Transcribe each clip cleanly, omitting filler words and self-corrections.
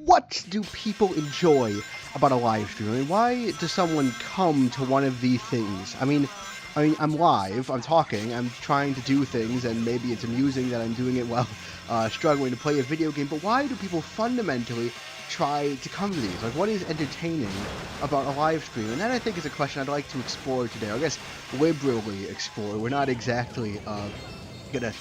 what do people enjoy about a live stream? I mean, why does someone come to one of these things? I mean, I'm live, I'm talking, I'm trying to do things, and maybe it's amusing that I'm doing it while struggling to play a video game, but why do people fundamentally try to come to these? Like, what is entertaining about a live stream? And that, I think, is a question I'd like to explore today. I guess liberally explore. We're not exactly gonna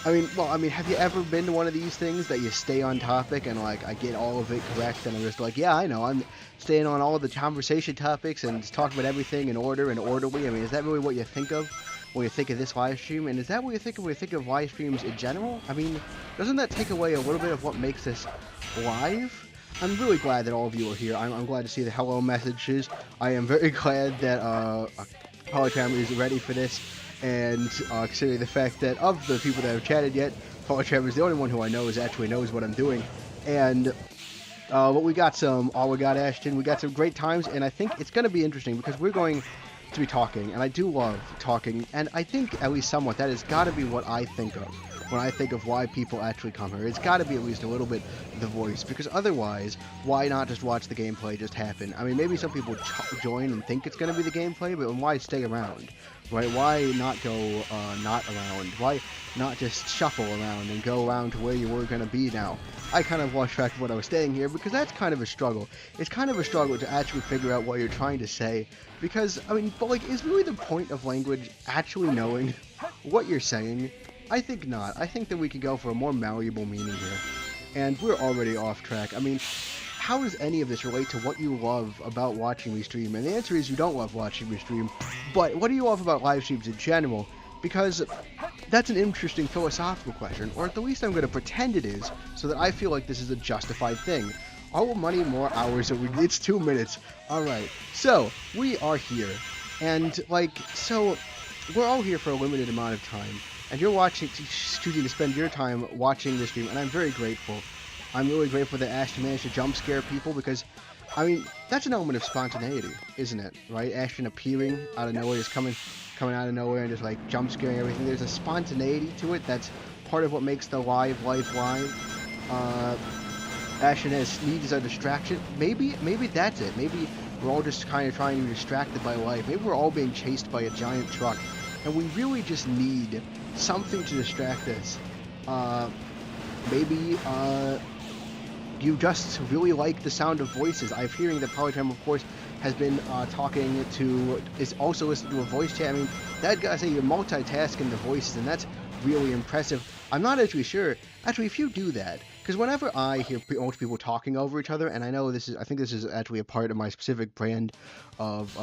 have you ever been to one of these things that you stay on topic and, like, I get all of it correct and I'm just like, yeah, I know, I'm staying on all of the conversation topics and just talking about everything in order and orderly? I mean, is that really what you think of when you think of this live stream? And is that what you think of when you think of live streams in general? I mean, doesn't that take away a little bit of what makes this live? I'm really glad that all of you are here. I'm glad to see the hello messages. I am very glad that Polytram is ready for this. And considering the fact that of the people that have chatted yet, Flightship is the only one who I know actually knows what I'm doing. And but we got Ashton, we got some great times, and I think it's going to be interesting because we're going to be talking, and I do love talking, and I think at least somewhat that has got to be what I think of when I think of why people actually come here. It's got to be at least a little bit the voice, because otherwise, why not just watch the gameplay just happen? I mean, maybe some people join and think it's going to be the gameplay, but why stay around? Right? Why not go not around? Why not just shuffle around and go around to where you were going to be now? I kind of lost track of what I was saying here because that's kind of a struggle. It's kind of a struggle to actually figure out what you're trying to say because, I mean, but like, is really the point of language actually knowing what you're saying? I think not. I think that we could go for a more malleable meaning here. And we're already off track. I mean, how does any of this relate to what you love about watching me stream? And the answer is you don't love watching me stream. But what do you love about live streams in general? Because that's an interesting philosophical question, or at the least I'm going to pretend it is, so that I feel like this is a justified thing. All money, more hours, it's 2 minutes. Alright, so we are here. And, like, so we're all here for a limited amount of time. And you're choosing to spend your time watching this stream, and I'm very grateful. I'm really grateful that Ashton managed to jump scare people because, I mean, that's an element of spontaneity, isn't it? Right? Ashton appearing out of nowhere, just coming out of nowhere and just like jump scaring everything. There's a spontaneity to it that's part of what makes the live life live. Ashton needs a distraction. Maybe that's it. Maybe we're all just kind of trying to be distracted by life. Maybe we're all being chased by a giant truck, and we really just need something to distract us. Maybe you just really like the sound of voices. I'm hearing that Polytime, of course, has been is also listening to a voice chat. I mean, that guy say you're multitasking the voices, and that's really impressive. I'm not actually sure. Actually, if you do that, because whenever I hear most people talking over each other, and I think this is actually a part of my specific brand of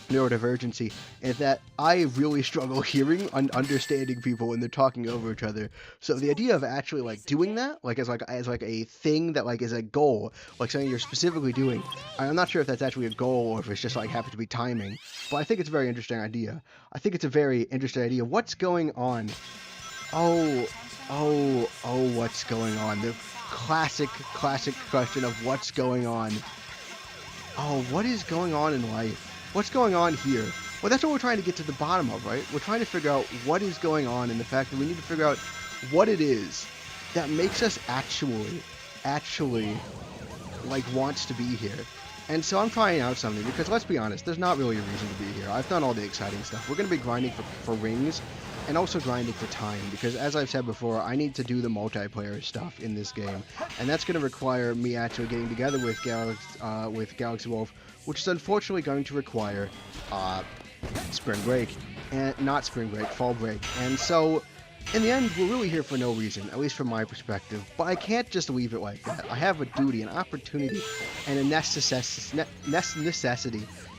neurodivergency, is that I really struggle hearing and understanding people when they're talking over each other. So the idea of actually like doing that, like as a thing that like is a goal, like something you're specifically doing, I'm not sure if that's actually a goal or if it's just like happens to be timing. But I think it's a very interesting idea. What's going on? What's going on? The classic question of what's going on. Oh, what is going on in life? What's going on here? Well, that's what we're trying to get to the bottom of, right? We're trying to figure out what is going on, and the fact that we need to figure out what it is that makes us actually, like, wants to be here. And so I'm trying out something, because let's be honest, there's not really a reason to be here. I've done all the exciting stuff. We're going to be grinding for rings, and also grinding for time, because as I've said before, I need to do the multiplayer stuff in this game, and that's going to require me actually getting together with Galaxy Wolf, which is unfortunately going to require spring break, and not spring break, fall break. And so in the end, we're really here for no reason, at least from my perspective, but I can't just leave it like that. I have a duty, an opportunity, and a necessity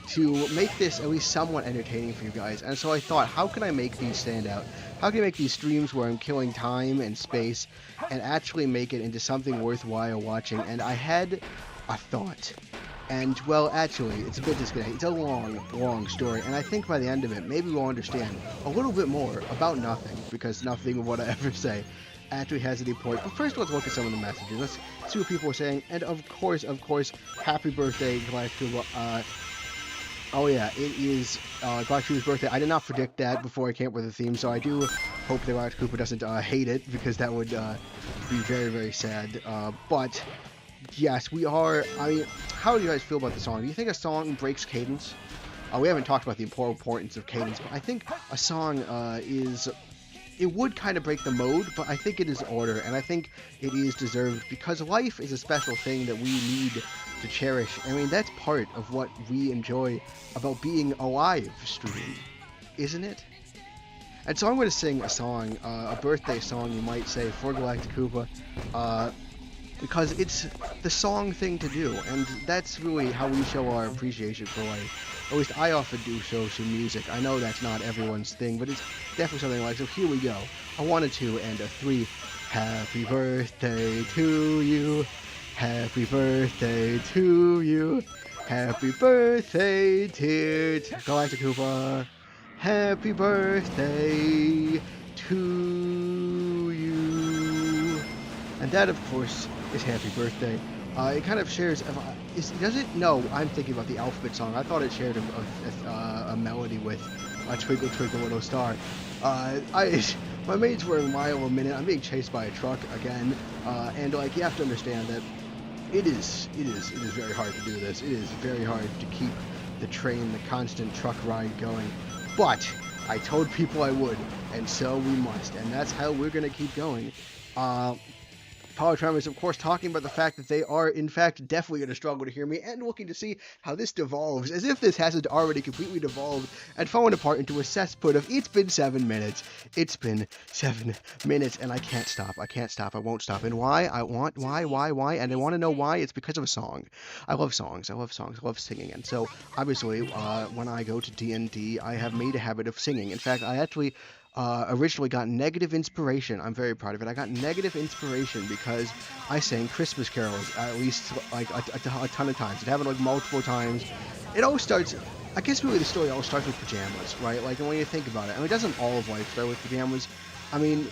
to make this at least somewhat entertaining for you guys. And so I thought, how can I make these stand out? How can I make these streams where I'm killing time and space and actually make it into something worthwhile watching? And I had a thought. And, well, actually, it's a bit disconnected. It's a long story, and I think by the end of it, maybe we'll understand a little bit more about nothing, because nothing of what I ever say actually has any point. But first, let's look at some of the messages. Let's see what people are saying. And, of course, happy birthday, Galactic. Oh yeah, it is Galactic birthday. I did not predict that before I came up with the theme, so I do hope that Galactic doesn't hate it, because that would be very, very sad. But yes, we are. I mean, how do you guys feel about the song? Do you think a song breaks cadence? We haven't talked about the importance of cadence, but I think a song it would kind of break the mode, but I think it is order, and I think it is deserved because life is a special thing that we need to cherish. I mean, that's part of what we enjoy about being alive stream, isn't it? And so I'm going to sing a song, a birthday song, you might say, for Galactic Koopa, because it's the song thing to do, and that's really how we show our appreciation for life. At least I often do so through music. I know that's not everyone's thing, but it's definitely something I like. So here we go. A 1, a 2, and a 3. Happy birthday to you. Happy birthday to you. Happy birthday, dear Galactic Koopa. Happy birthday to you. And that, of course, is Happy Birthday. It kind of shares. Does it? No, I'm thinking about the alphabet song. I thought it shared a melody with Twinkle Twinkle Little Star. My mate's wearing Mile a Minute. I'm being chased by a truck again, and like you have to understand that it is very hard to do this. It is very hard to keep the train, the constant truck ride going. But I told people I would, and so we must, and that's how we're gonna keep going. Polytron is, of course, talking about the fact that they are, in fact, definitely going to struggle to hear me, and looking to see how this devolves, as if this hasn't already completely devolved and fallen apart into a cesspit of, it's been 7 minutes. It's been 7 minutes, and I can't stop. I can't stop. I won't stop. And why? Why? And I want to know why. It's because of a song. I love songs. I love singing. And so, obviously, when I go to D&D, I have made a habit of singing. In fact, I actually originally got negative inspiration. I'm very proud of it. I got negative inspiration because I sang Christmas carols at least like a ton of times. It happened like multiple times. It all starts, I guess really the story all starts with pajamas, right? Like when you think about it. I mean, doesn't all of life start with pajamas? I mean,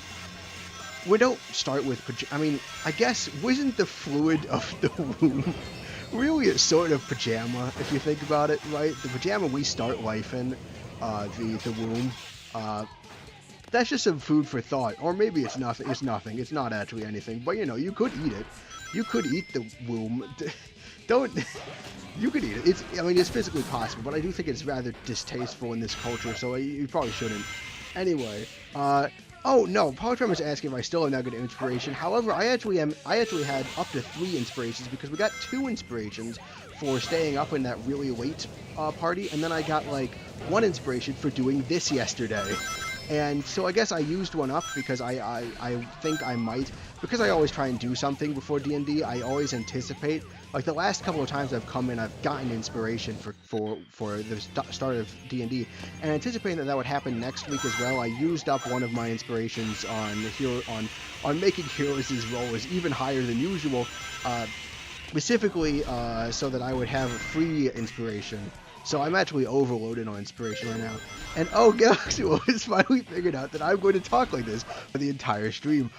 we don't start with pajamas. I mean, I guess wasn't the fluid of the womb really a sort of pajama if you think about it, right? The pajama we start life in, the womb. That's just some food for thought, or maybe it's nothing. It's nothing. It's not actually anything. But you know, you could eat it. You could eat the womb. Don't. You could eat it. I mean, it's physically possible, but I do think it's rather distasteful in this culture. So you probably shouldn't. Anyway. Oh no, Polytron was asking if I still have negative inspiration. However, I actually had up to 3 inspirations because we got 2 inspirations for staying up in that really late party, and then I got like 1 inspiration for doing this yesterday. And so I guess I used one up because I think I might, because I always try and do something before D&D, I always anticipate, like the last couple of times I've come in, I've gotten inspiration for the start of D&D, and anticipating that would happen next week as well, I used up one of my inspirations on making Heroes' roll even higher than usual, specifically so that I would have a free inspiration. So I'm actually overloaded on inspiration right now. And oh, Galaxy has finally figured out that I'm going to talk like this for the entire stream.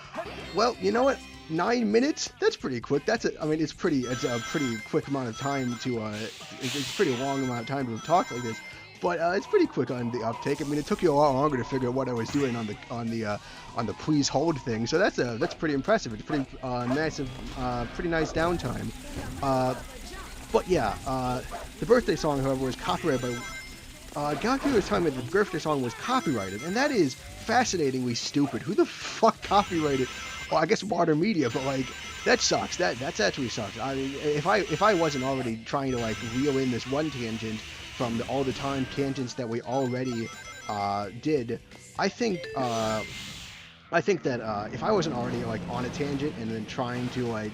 Well, you know what? 9 minutes? That's pretty quick. It's a pretty quick amount of time to, it's a pretty long amount of time to talk like this. But it's pretty quick on the uptake. I mean, it took you a lot longer to figure out what I was doing on the please hold thing. So that's pretty impressive. It's pretty pretty nice downtime. But yeah, the birthday song, however, was copyrighted by... Galactic was telling me that the birthday song was copyrighted, and that is fascinatingly stupid. Who the fuck copyrighted... Well, I guess Water Media, but, like, that sucks. That's actually sucks. I mean, if I wasn't already trying to, like, reel in this one tangent from all the time tangents that we already did, I think that if I wasn't already, like, on a tangent and then trying to, like...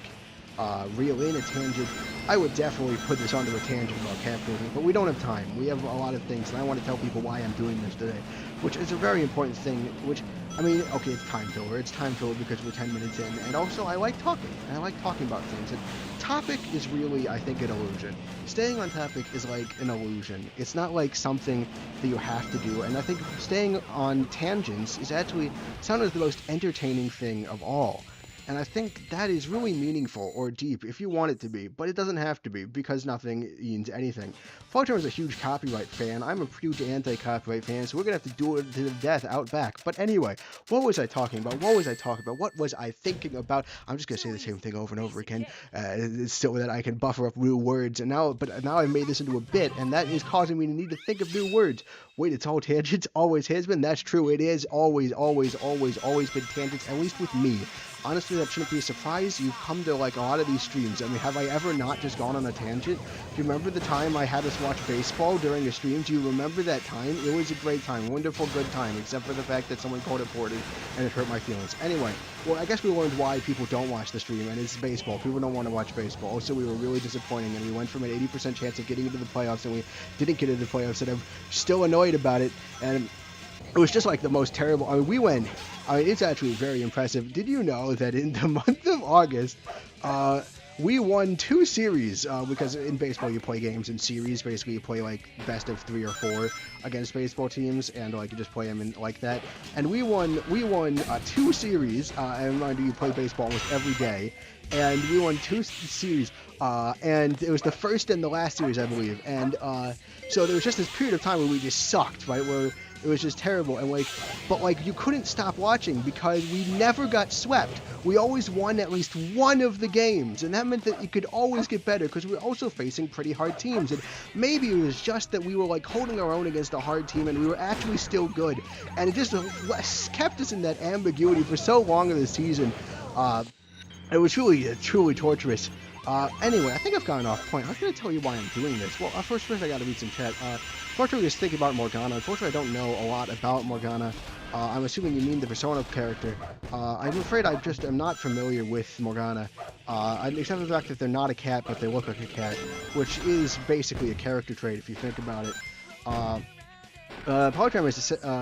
reel in a tangent, I would definitely put this onto a tangent about capitalism, but we don't have time. We have a lot of things, and I want to tell people why I'm doing this today, which is a very important thing, which, I mean, okay, it's time filler. It's time filler because we're 10 minutes in, and also I like talking, and I like talking about things, and topic is really, I think, an illusion. Staying on topic is like an illusion. It's not like something that you have to do, and I think staying on tangents is actually sometimes the most entertaining thing of all. And I think that is really meaningful or deep if you want it to be, but it doesn't have to be because nothing means anything. Flightship is a huge copyright fan. I'm a huge anti-copyright fan, so we're going to have to do it to the death out back. But anyway, what was I talking about? What was I talking about? What was I thinking about? I'm just going to say the same thing over and over again so that I can buffer up new words. But now I've made this into a bit, and that is causing me to need to think of new words. Wait, it's all tangents? Always has been? That's true. It is always been tangents, at least with me. Honestly, that shouldn't be a surprise. You've come to like a lot of these streams. I mean, have I ever not just gone on a tangent? Do you remember the time I had us watch baseball during a stream? Do you remember that time? It was a great time, wonderful, good time, except for the fact that someone called it ported and it hurt my feelings. Anyway, well, I guess we learned why people don't watch the stream, and it's baseball. People don't want to watch baseball. Also, we were really disappointing, and we went from an 80% chance of getting into the playoffs, and we didn't get into the playoffs, and I'm still annoyed about it, and it was just like the most terrible. I mean, it's actually very impressive. Did you know that in the month of August, we won 2 series, because in baseball you play games in series. Basically, you play like best of 3 or 4 against baseball teams, and like you just play them in like that. And we won 2 series. And mind you, you play baseball almost every day, and we won 2 series. And it was the first and the last series, I believe. And so there was just this period of time where we just sucked, right? Where it was just terrible, and but you couldn't stop watching because we never got swept. We always won at least one of the games, and that meant that it could always get better because we were also facing pretty hard teams. And maybe it was just that we were like holding our own against a hard team, and we were actually still good. And it just kept us in that ambiguity for so long of the season. It was truly torturous. Anyway, I think I've gotten off point. I was going to tell you why I'm doing this. Well, first I got to read some chat. Fortunately, just thinking about Morgana. Unfortunately, I don't know a lot about Morgana. I'm assuming you mean the Persona character. I'm afraid I just am not familiar with Morgana, except for the fact that they're not a cat, but they look like a cat, which is basically a character trait if you think about it. Polytram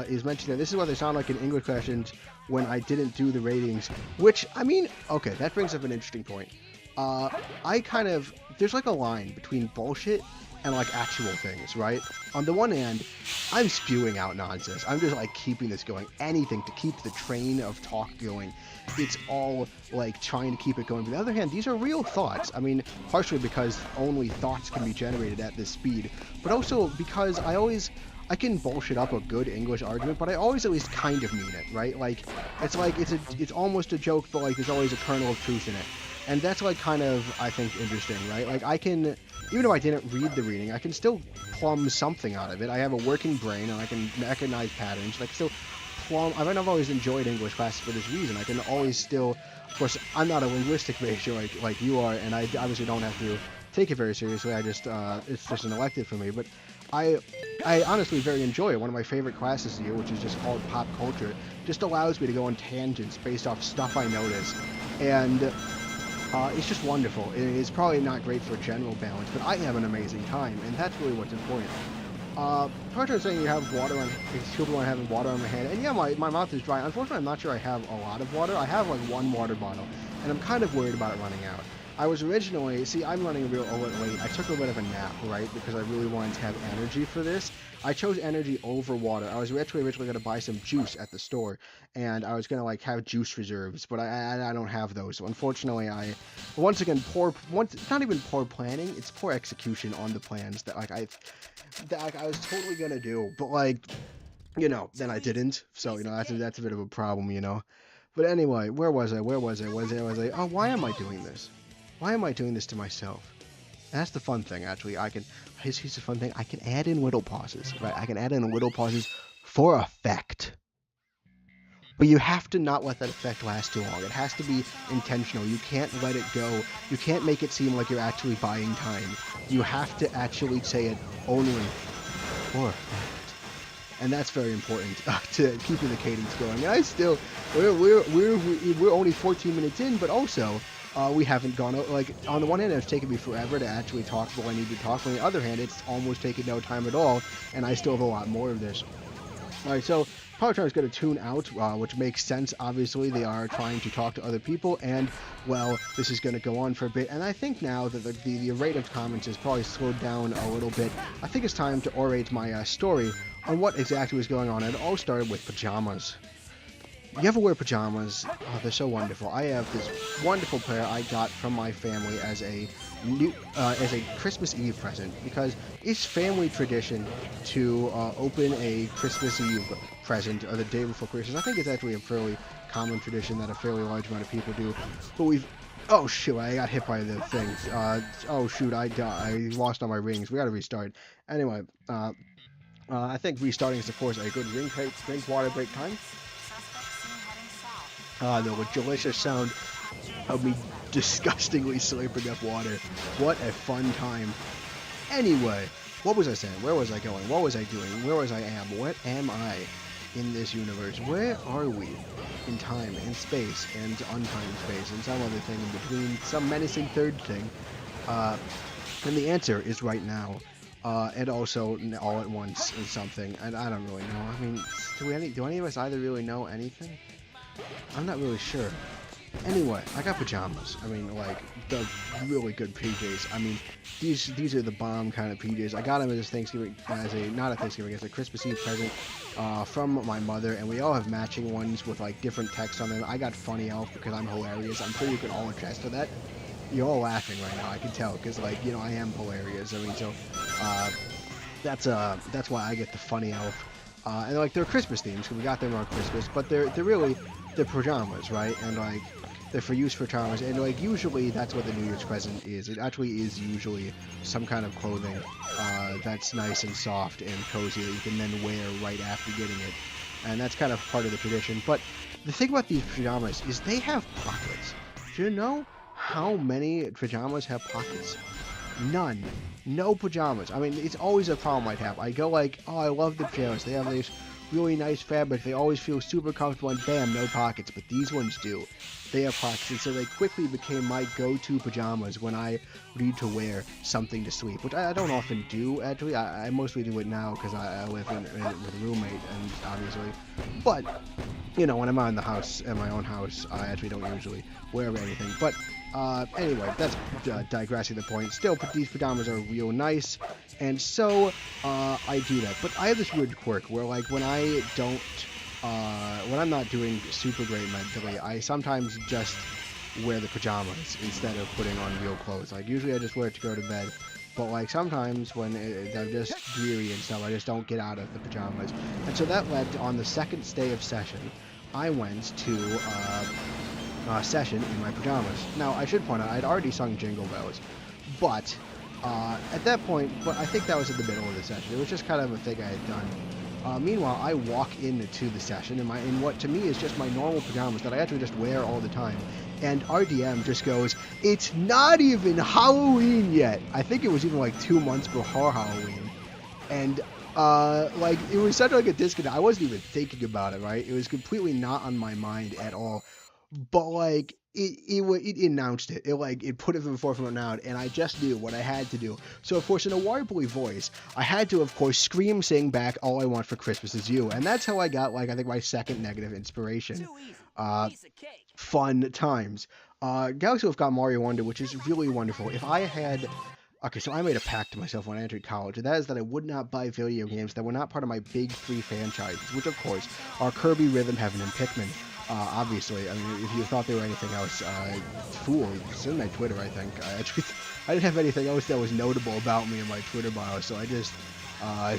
is mentioning that this is why they sound like in English questions when I didn't do the ratings, which, I mean, okay, that brings up an interesting point. There's like a line between bullshit and like actual things, right? On the one hand, I'm spewing out nonsense. I'm just like keeping this going. Anything to keep the train of talk going. It's all like trying to keep it going. But on the other hand, these are real thoughts. I mean, partially because only thoughts can be generated at this speed, but also because I can bullshit up a good English argument, but I always at least kind of mean it, right? It's almost a joke, but like there's always a kernel of truth in it. And that's like kind of, I think, interesting, right? Like I can, even if I didn't read the reading, I can still plumb something out of it. I have a working brain and I can recognize patterns. Like still plumb, I've always enjoyed English classes for this reason. I can always still, of course, I'm not a linguistic major like you are, and I obviously don't have to take it very seriously. It's just an elective for me, but I honestly very enjoy it. One of my favorite classes here, which is just called Pop Culture, just allows me to go on tangents based off stuff I notice. And it's just wonderful. It's probably not great for general balance, but I have an amazing time, and that's really what's important. Partner saying you have water on, people are having water on my hand, and yeah, my mouth is dry. Unfortunately, I'm not sure I have a lot of water. I have like 1 water bottle, and I'm kind of worried about it running out. I was originally, I'm running a little late. I took a bit of a nap, right, because I really wanted to have energy for this. I chose energy over water. I was originally going to buy some juice at the store, and I was going to like have juice reserves, but I don't have those. So unfortunately, once again, it's not even poor planning, it's poor execution on the plans that I was totally going to do, but like, you know, then I didn't. So, you know, that's a bit of a problem, you know. But anyway, where was I? Oh, why am I doing this? Why am I doing this to myself? That's the fun thing, actually. Here's the fun thing. I can add in little pauses, right? I can add in little pauses for effect. But you have to not let that effect last too long. It has to be intentional. You can't let it go. You can't make it seem like you're actually buying time. You have to actually say it only for effect. And that's very important to keeping the cadence going. And we're only 14 minutes in, but also we haven't gone, like, on the one hand, it's taken me forever to actually talk what I need to talk. On the other hand, it's almost taken no time at all, and I still have a lot more of this. All right, so Polytron is going to tune out, which makes sense. Obviously, they are trying to talk to other people, and, well, this is going to go on for a bit. And I think now that the rate of comments has probably slowed down a little bit, I think it's time to orate my story on what exactly was going on. It all started with pajamas. You ever wear pajamas? Oh, they're so wonderful. I have this wonderful pair I got from my family as a Christmas Eve present because it's family tradition to open a Christmas Eve present the day before Christmas. I think it's actually a fairly common tradition that a fairly large amount of people do. But we've oh shoot! I got hit by the thing. Oh shoot! I lost all my rings. We got to restart. Anyway, I think restarting is of course a good drink water break time. The delicious sound of me disgustingly slurping up water. What a fun time. Anyway, what was I saying? Where was I going? What was I doing? Where was I am? What am I in this universe? Where are we in time and space and untimed space and some other thing in between, some menacing third thing? And the answer is right now. And also all at once is something. And I don't really know. I mean, do any of us either really know anything? I'm not really sure. Anyway, I got pajamas. I mean, like, the really good PJs. I mean, these are the bomb kind of PJs. I got them as Thanksgiving, not a Thanksgiving, as a Christmas Eve present from my mother, and we all have matching ones with, like, different text on them. I got Funny Elf because I'm hilarious. I'm sure you can all attest to that. You're all laughing right now, I can tell, because, like, you know, I am hilarious. I mean, so, that's why I get the Funny Elf. And, like, they're Christmas themes, because we got them on Christmas, but they're pajamas, right? And, like, they're for use for pajamas, and, like, usually that's what the New Year's present is. It actually is usually some kind of clothing that's nice and soft and cozy that you can then wear right after getting it. And that's kind of part of the tradition. But the thing about these pajamas is they have pockets. Do you know how many pajamas have pockets? None. No pajamas. I mean, it's always a problem I'd have. I go like, oh, I love the pajamas. They have this really nice fabric. They always feel super comfortable, and bam, no pockets. But these ones do. They have pockets, and so they quickly became my go-to pajamas when I need to wear something to sleep, which I don't often do, actually. I mostly do it now because I live with a roommate, and obviously. But, you know, when I'm out in the house, in my own house, I actually don't usually wear anything. But anyway, that's digressing the point. Still, these pajamas are real nice, and so I do that. But I have this weird quirk where, like, when I'm not doing super great mentally, I sometimes just wear the pajamas instead of putting on real clothes. Like, usually I just wear it to go to bed. But, like, sometimes when I'm just dreary and stuff, I just don't get out of the pajamas. And so that led to, on the second day of session, I went to session in my pajamas. Now, I should point out, I'd already sung Jingle Bells, but at that point, but I think that was in the middle of the session. It was just kind of a thing I had done. Meanwhile, I walk into the session in what to me is just my normal pajamas that I actually just wear all the time. And RDM just goes, "It's not even Halloween yet." I think it was even like 2 months before Halloween. And like, it was such like a disconnect. I wasn't even thinking about it, right? It was completely not on my mind at all. But like, it announced it. It put it in the forefront now, and I just knew what I had to do. So of course, in a warbly voice, I had to of course sing back "All I Want for Christmas Is You," and that's how I got, like, I think my second negative inspiration. Fun times. Galaxy Wolf got Mario Wonder, which is really wonderful. If I had Okay, so I made a pact to myself when I entered college, and that is that I would not buy video games that were not part of my big three franchises, which of course are Kirby, Rhythm Heaven, and Pikmin. Obviously, I mean, if you thought they were anything else, fool, it's in my Twitter, I think. I didn't have anything else that was notable about me in my Twitter bio, so I just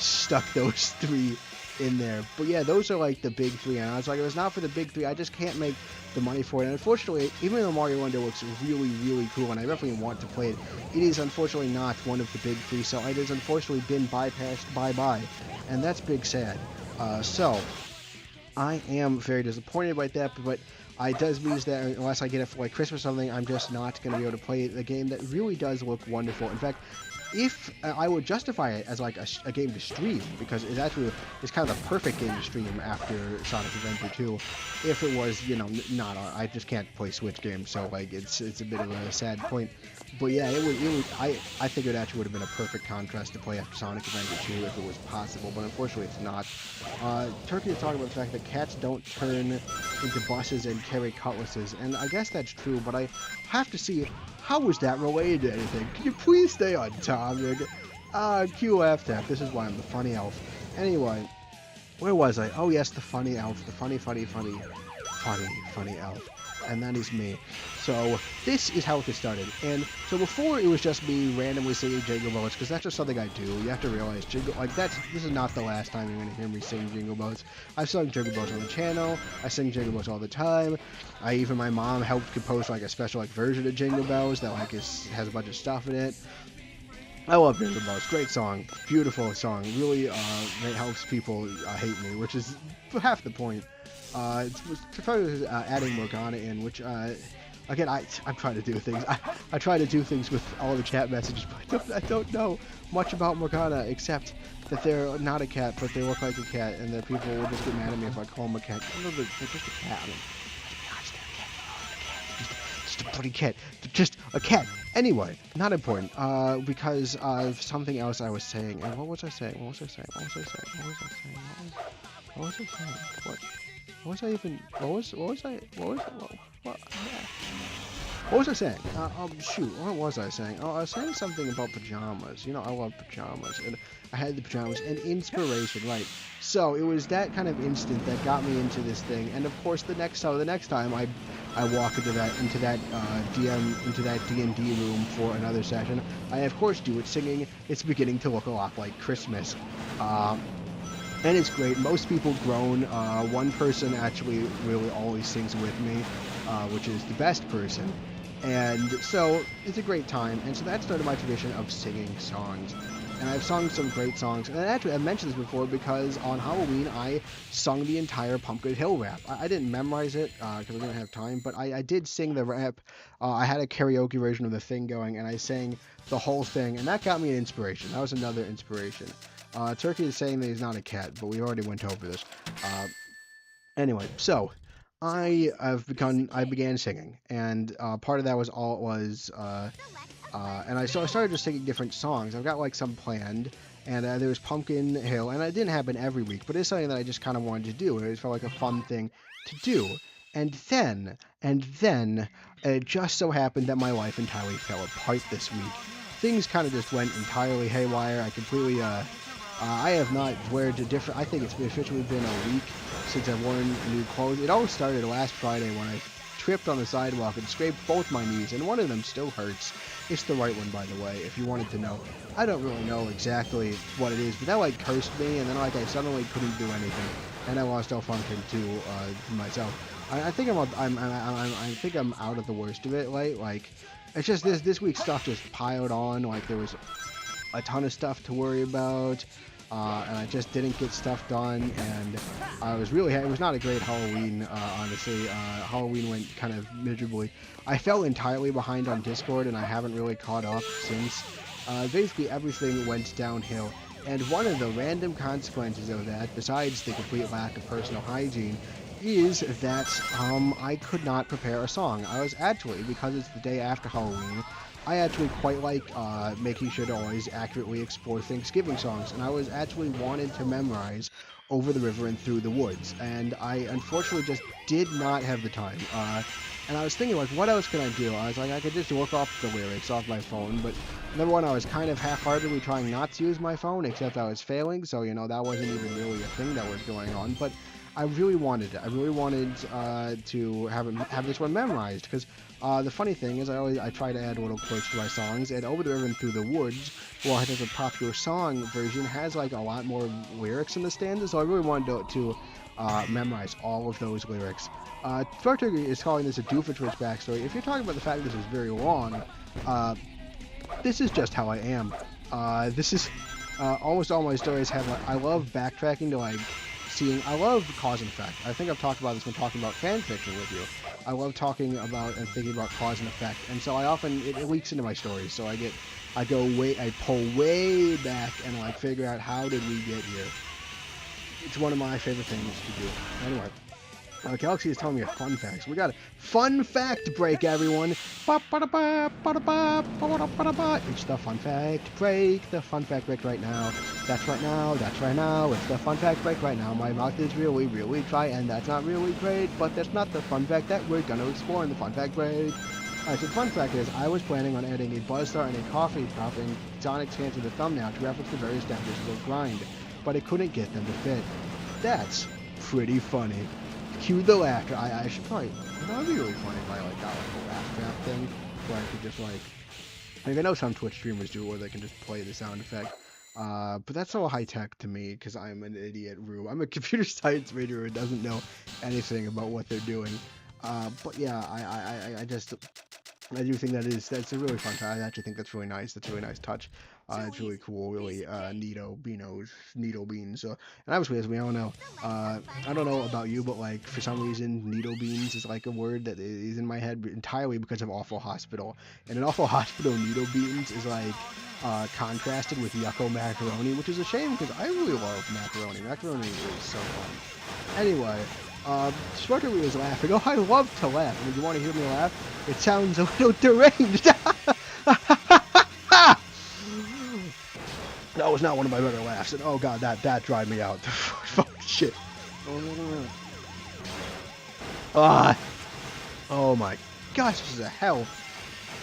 stuck those three in there. But yeah, those are like the big three, and I was like, if it's not for the big three, I just can't make the money for it. And unfortunately, even though Mario Wonder looks really, really cool, and I definitely want to play it, it is unfortunately not one of the big three, so it has unfortunately been bypassed bye-bye, and that's big sad. So I am very disappointed by that, but it does mean that unless I get it for like Christmas or something, I'm just not going to be able to play the game that really does look wonderful. In fact, if I would justify it as like a game to stream, because it's actually kind of the perfect game to stream after Sonic Adventure 2, if it was, you know, not I just can't play Switch games, so like it's a bit of a sad point. But yeah, it would I think it actually would have been a perfect contrast to play after Sonic Adventure 2 if it was possible, but unfortunately it's not. Turkey is talking about the fact that cats don't turn into buses and carry cutlasses, and I guess that's true, but I have to see, how is that related to anything? Can you please stay on topic? Q laugh tap. This is why I'm the funny elf. Anyway, where was I? Oh yes, the funny elf. The funny. funny elf. And that is me. So this is how it started. And so before it was just me randomly singing Jingle Bells, because that's just something I do. You have to realize this is not the last time you're gonna hear me sing Jingle Bells. I've sung Jingle Bells on the channel. I sing Jingle Bells all the time. My mom helped compose like a special like version of Jingle Bells that like has a bunch of stuff in it. I love Jingle Bells. Great song. Beautiful song. Really, it helps people hate me, which is half the point. It's adding Morgana in, which, again, I'm trying to do things. I try to do things with all the chat messages, but I don't know much about Morgana, except that they're not a cat, but they look like a cat, and that people will just get mad at me if I call them a cat. No, they're just a cat. I mean, gosh, they're a cat. Just a pretty cat. They're just a cat. Anyway, not important, because of something else I was saying. And what was I saying? What was I saying? Shoot, what was I saying? Oh, I was saying something about pajamas. You know, I love pajamas, and I had the pajamas and inspiration, right? So it was that kind of instant that got me into this thing, and of course the next time I walk into that D&D room for another session, I of course do it singing. It's beginning to look a lot like Christmas. And it's great. Most people groan. One person actually really always sings with me, which is the best person. And so it's a great time. And so that started my tradition of singing songs. And I've sung some great songs. And actually, I've mentioned this before because on Halloween, I sung the entire Pumpkin Hill rap. I didn't memorize it because I didn't have time, but I did sing the rap. I had a karaoke version of the thing going, and I sang the whole thing. And that got me an inspiration. That was another inspiration. Turkey is saying that he's not a cat, but we already went over this. Anyway, so I began singing, and part of that was and I started just singing different songs. I've got like some planned, and there was Pumpkin Hill, and it didn't happen every week, but it's something that I just kind of wanted to do, and it just felt like a fun thing to do. And then, it just so happened that my life entirely fell apart this week. Things kind of just went entirely haywire. I completely, I have not wear I think it's officially been a week since I've worn new clothes. It all started last Friday when I tripped on the sidewalk and scraped both my knees, and one of them still hurts. It's the right one, by the way, if you wanted to know. I don't really know exactly what it is, but that like cursed me, and then like I suddenly couldn't do anything, and I lost all function to myself. I think I'm out of the worst of it. Like it's just this week's stuff just piled on. Like there was a ton of stuff to worry about, and I just didn't get stuff done, and it was not a great Halloween, honestly. Halloween went kind of miserably. I fell entirely behind on Discord, and I haven't really caught up since. Basically everything went downhill, and one of the random consequences of that, besides the complete lack of personal hygiene, is that I could not prepare a song. I was actually, because it's the day after Halloween, I actually quite like making sure to always accurately explore Thanksgiving songs, and I was actually wanted to memorize Over the River and Through the Woods, and I unfortunately just did not have the time. And I was thinking, like, what else can I do? I was like, I could just look off the lyrics off my phone, but number one, I was kind of half-heartedly trying not to use my phone, except I was failing, so, you know, that wasn't even really a thing that was going on, but I really wanted it. I really wanted to have this one memorized, because the funny thing is I try to add little quirks to my songs, and Over the River and Through the Woods, well, I think the popular song version has like a lot more lyrics in the stanzas, so I really wanted to memorize all of those lyrics. Spark is calling this a Doofenshmirtz backstory. If you're talking about the fact that this is very long, this is just how I am. This is almost all my stories have I love backtracking to like I love cause and effect. I think I've talked about this when talking about fan fiction with you. I love talking about and thinking about cause and effect, and so it leaks into my stories. So I pull way back and like figure out how did we get here. It's one of my favorite things to do. Anyway, Galaxy is telling me a fun fact. So we got a fun fact break, everyone. It's the fun fact break. The fun fact break right now. That's right now. That's right now. It's the fun fact break right now. My mouth is really, really dry, and that's not really great, but that's not the fun fact that we're going to explore in the fun fact break. Alright, so the fun fact is, I was planning on adding a Buzzstar and a coffee cup in Sonic's hands to the thumbnail to reference the various definitions of grind, but I couldn't get them to fit. That's pretty funny. Cue the laughter. I should probably, that would be really funny if I like got like a laugh trap thing where I could just like I know some Twitch streamers do it where they can just play the sound effect. But that's so high tech to me because I'm an idiot Rube. I'm a computer science major who doesn't know anything about what they're doing. But yeah, I just I do think that's a really fun touch. I actually think that's really nice. That's a really nice touch. It's really cool, really neato beans. So, and obviously, as we all know, I don't know about you, but like for some reason, neato beans is like a word that is in my head entirely because of Awful Hospital. And in Awful Hospital, neato beans is like contrasted with yucko macaroni, which is a shame because I really love macaroni. Macaroni is so fun. Anyway. Smarterly was laughing. Oh, I love to laugh. Would you want to hear me laugh? It sounds a little deranged. That was not one of my better laughs. And oh god, that dried me out. Fuck shit. Oh my gosh, this is a hell.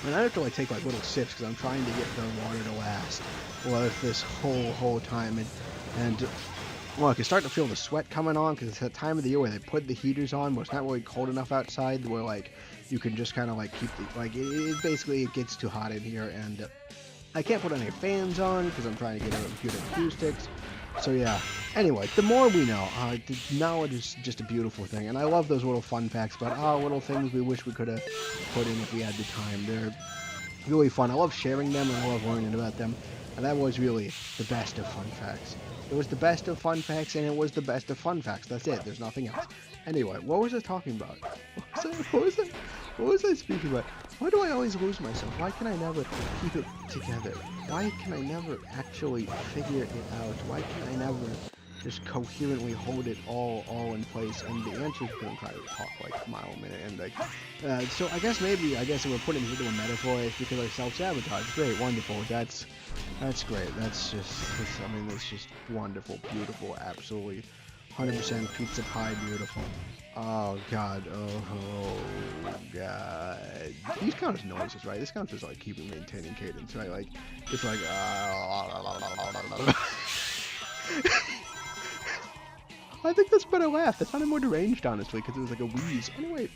And I have to like take like little sips because I'm trying to get the water to last. Well, this whole time and well, I can start to feel the sweat coming on because it's that time of the year where they put the heaters on, but it's not really cold enough outside where like you can just kind of like keep the like it gets too hot in here, and I can't put any fans on because I'm trying to get good acoustics. So yeah. Anyway, the more we know, the knowledge is just a beautiful thing, and I love those little fun facts about little things we wish we could have put in if we had the time. They're really fun. I love sharing them and I love learning about them, and that was really the best of fun facts. It was the best of fun facts, and it was the best of fun facts. That's it. There's nothing else. Anyway, what was I talking about? What was I speaking about? Why do I always lose myself? Why can I never keep it together? Why can I never actually figure it out? Why can I never just coherently hold it all in place? And the answer is because I'm trying to talk like a mile a minute. And like, so I guess if we're putting it into a metaphor, it's because I self-sabotage. Great, wonderful. That's great. That's just wonderful, beautiful, absolutely 100% pizza pie beautiful. Oh god, oh god. These count as noises, right? This counts as like keeping maintaining cadence, right? Like it's like I think that's a better laugh. That sounded more deranged, honestly, because it was like a wheeze. Anyway,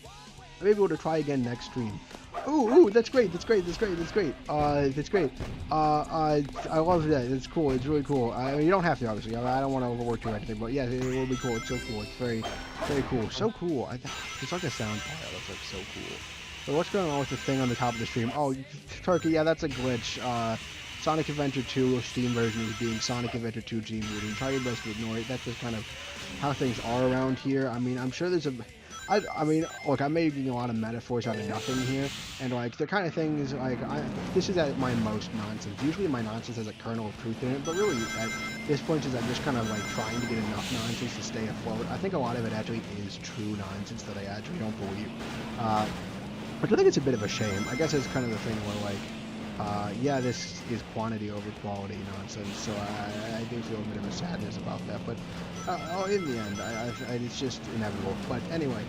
maybe we'll try again next stream. Ooh, that's great. That's great. I love that. It's cool. It's really cool. You don't have to, obviously. I don't want to overwork you or anything, but yeah, it will be cool. It's so cool. It's very, very cool. So cool. It's like a sound file. That's like so cool. So what's going on with the thing on the top of the stream? Oh, Turkey. Yeah, that's a glitch. Sonic Adventure 2 Steam version is being Sonic Adventure 2 Team Meeting. Try your best to ignore it. That's just kind of how things are around here. I mean, I'm sure there's I mean, look, I'm making a lot of metaphors out of nothing here, and like the kind of things like this is at my most nonsense. Usually my nonsense has a kernel of truth in it, but really at this point is I'm just kind of like trying to get enough nonsense to stay afloat. I think a lot of it actually is true nonsense that I actually don't believe, which I think it's a bit of a shame. I guess it's kind of the thing where like, yeah, this is quantity over quality nonsense, so I do feel a bit of a sadness about that, but in the end, it's just inevitable. But anyway,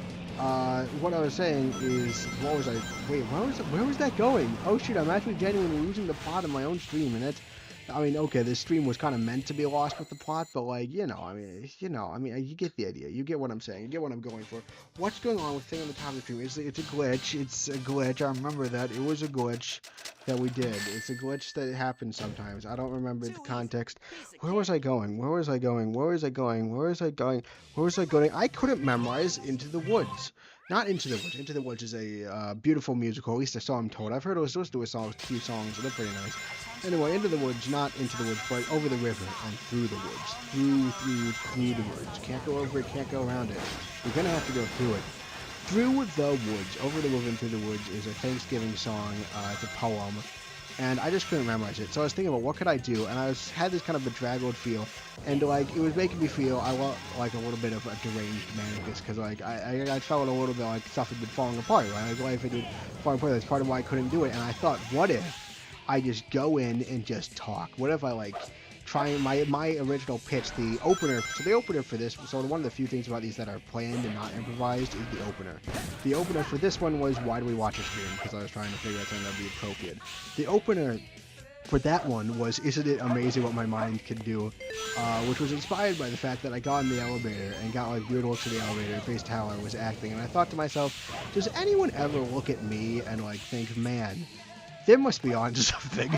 what I was saying is, where was that going? Oh shoot, I'm actually genuinely losing the plot of my own stream, and that's, I mean, okay, this stream was kind of meant to be lost with the plot, but like, you get the idea. You get what I'm saying. You get what I'm going for. What's going on with the thing on the top of the stream? It's a glitch. It's a glitch. I remember that. It was a glitch that we did. It's a glitch that happens sometimes. I don't remember the context. Where was I going? I couldn't memorize Into the Woods. Not Into the Woods. Into the Woods is a beautiful musical. At least so I'm told. I've heard it was supposed to do a few songs, so they're pretty nice. Anyway, Into the Woods, not Into the Woods, but over the river and through the woods. Through the woods. Can't go over it, can't go around it. You're gonna have to go through it. Through the Woods, Over the River and Through the Woods is a Thanksgiving song. It's a poem. And I just couldn't memorize it. So I was thinking about what could I do, and had this kind of bedraggled feel, and like it was making me feel like a little bit of a deranged manicus, because like I felt a little bit like stuff had been falling apart, right? Like life had been falling apart. That's part of why I couldn't do it. And I thought, what if I just go in and just talk? What if I like try my original pitch, the opener? So the opener for this, so one of the few things about these that are planned and not improvised is the opener. The opener for this one was, why do we watch a stream? Because I was trying to figure out something that would be appropriate. The opener for that one was Isn't It Amazing What My Mind Can Do, which was inspired by the fact that I got in the elevator and got like weird looks in the elevator based how I was acting, and I thought to myself, does anyone ever look at me and like think, man, there must be onto something?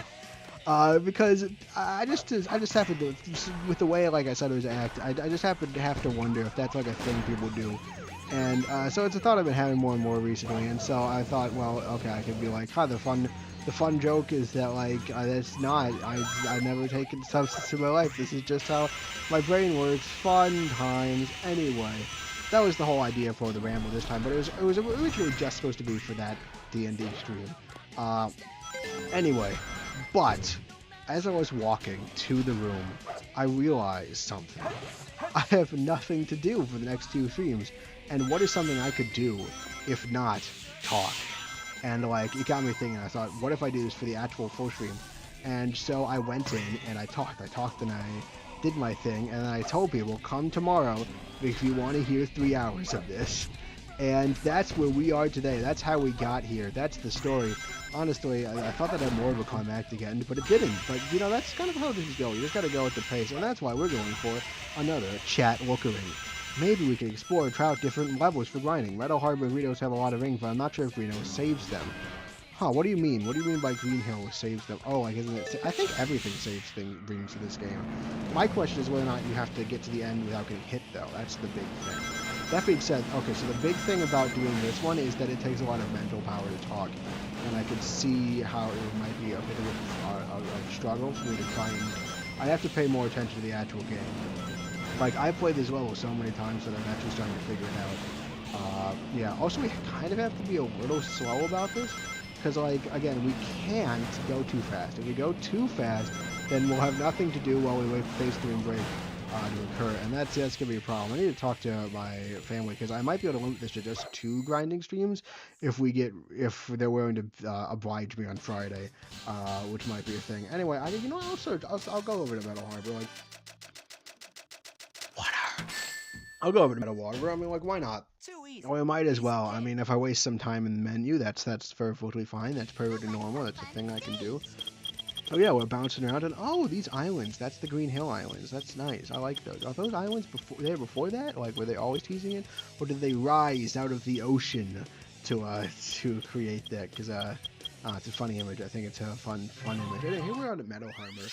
Because I just happened to, with the way like I said it was act, I just happened to have to wonder if that's like a thing people do. And so it's a thought I've been having more and more recently, and so I thought, well, okay, I could be like, the fun joke is that like that's not, I've never taken substance in my life. This is just how my brain works. Fun times. Anyway, that was the whole idea for the ramble this time, but it was originally just supposed to be for that D&D stream. Anyway, but as I was walking to the room, I realized something. I have nothing to do for the next 2 streams. And what is something I could do if not talk? And like, it got me thinking. I thought, what if I do this for the actual full stream? And so I went in and I talked and I did my thing, and I told people, come tomorrow if you want to hear 3 hours of this. And that's where we are today. That's how we got here. That's the story. Honestly, I thought that had more of a climactic end, but it didn't. But, you know, that's kind of how things go. You just got to go with the pace, and that's why we're going for another chat lookering. Maybe we can explore and try out different levels for grinding. Meadow Harbor and Greedos have a lot of rings, but I'm not sure if Greedos saves them. Huh, what do you mean? What do you mean by Green Hill saves them? Oh, like, isn't it? I think everything saves rings in this game. My question is whether or not you have to get to the end without getting hit, though. That's the big thing. That being said, okay, so the big thing about doing this one is that it takes a lot of mental power to talk. And I could see how it might be a bit of a struggle for me to try and... I have to pay more attention to the actual game. Like, I've played this level so many times that I'm actually starting to figure it out. Yeah, also we kind of have to be a little slow about this, because, like, again, we can't go too fast. If we go too fast, then we'll have nothing to do while we wait for phase 3 and break to occur, and that's going to be a problem. I need to talk to my family, because I might be able to limit this to just 2 grinding streams if they're willing to oblige me on Friday, which might be a thing. Anyway, you know what, I'll go over to Meadow Harbor, like, I'll go over to Meadow Harbor. I mean, like, why not? Well, I might as well. I mean, if I waste some time in the menu, that's perfectly fine. That's perfectly normal. That's a thing I can do. Oh yeah, we're bouncing around, and oh, these islands. That's the Green Hill Islands. That's nice. I like those. Are those islands before that? Like, were they always teasing it, or did they rise out of the ocean to create that? Because it's a funny image. I think it's a fun image. Anyway, here we're on at Meadow Harbor.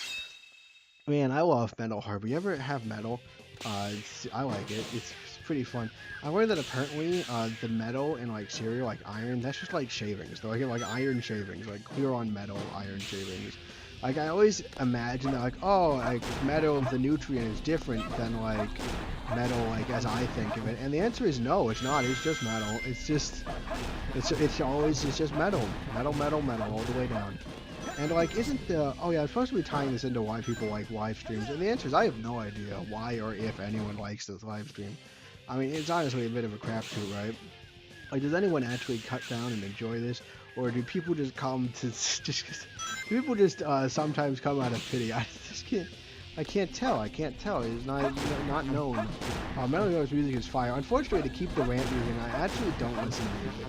Man, I love Meadow Harbor. You ever have metal? I like it. It's pretty fun. I learned that apparently the metal in like cereal, like iron, that's just like shavings. They're like iron shavings, like clear on metal iron shavings. Like, I always imagine that, like, oh, like metal, the nutrient is different than like metal, like as I think of it. And the answer is no, it's not. It's just metal. It's just metal, all the way down. And, like, oh yeah, I'm supposed to be tying this into why people like live streams, and the answer is I have no idea why or if anyone likes this live stream. I mean, it's honestly a bit of a crapshoot, right? Like, does anyone actually cut down and enjoy this, or do people just come to, sometimes come out of pity? I can't tell. It's not known. Metal Gear's music is fire. Unfortunately, to keep the rant music, I actually don't listen to music.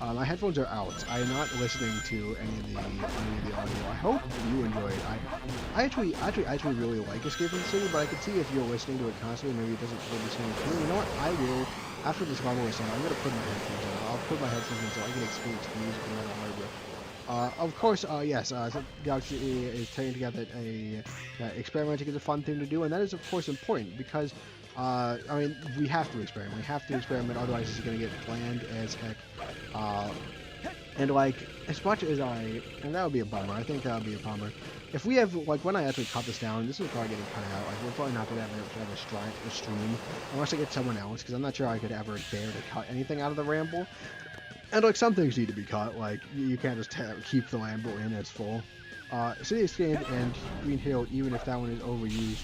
My headphones are out. I am not listening to any of the audio. I hope you enjoy it. I actually really like Escape from the City, but I can see if you're listening to it constantly, maybe it doesn't feel the same to me. You know what? I will, after this level is done, I'm going to put my headphones on. I'll put my headphones in so I can experience the music from Metal Harbor. Of course, yes, Galaxy is tearing together experimenting is a fun thing to do, and that is, of course, important, because, I mean, we have to experiment. Otherwise it's going to get bland as heck. And, like, as much as and that would be a bummer. I think that would be a bummer. If we have, like, when I actually cut this down, this is probably getting cut out. Like, we're probably not going to have a stream, unless I get someone else, because I'm not sure I could ever dare to cut anything out of the ramble. And, like, some things need to be cut, like, you can't just keep the Lambo in as full. City Escape and Green Hill, even if that one is overused.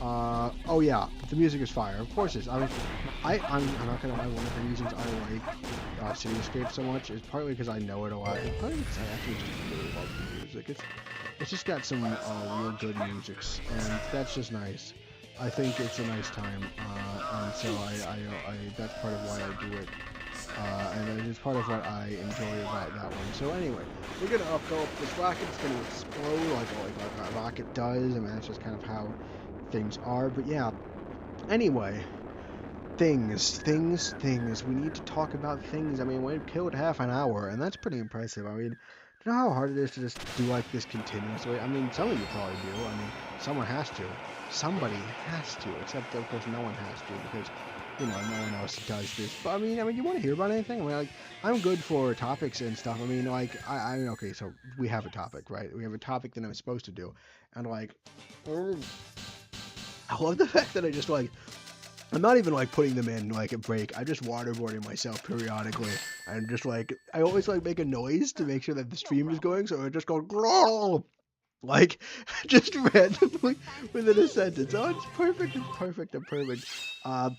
Oh yeah, the music is fire. Of course it is. I mean, I'm not gonna lie, one of the reasons I like City Escape so much is partly because I know it a lot, and partly because I actually just really love the music. It's just got some real good music, and that's just nice. I think it's a nice time, and so I that's part of why I do it. And it's part of what I enjoy about that one. So anyway, we're gonna go up this rocket. It's gonna explode like a rocket does. I mean, that's just kind of how things are. But yeah. Anyway, things. We need to talk about things. I mean, we killed half an hour, and that's pretty impressive. I mean, do you know how hard it is to just do like this continuously? I mean, some of you probably do. I mean, someone has to. Somebody has to. Except, of course, no one has to because, you know, no one else does this. But I mean, you want to hear about anything? I mean, like, I'm good for topics and stuff. I mean, like, I mean, okay, so we have a topic, right? We have a topic that I'm supposed to do, and like, I love the fact that I just like I'm not even like putting them in like a break. I'm just waterboarding myself periodically. I'm just like I always like make a noise to make sure that the stream is going, so I just go "Growl," like just randomly within a sentence. Oh, it's perfect. It's perfect. It's perfect. Uh,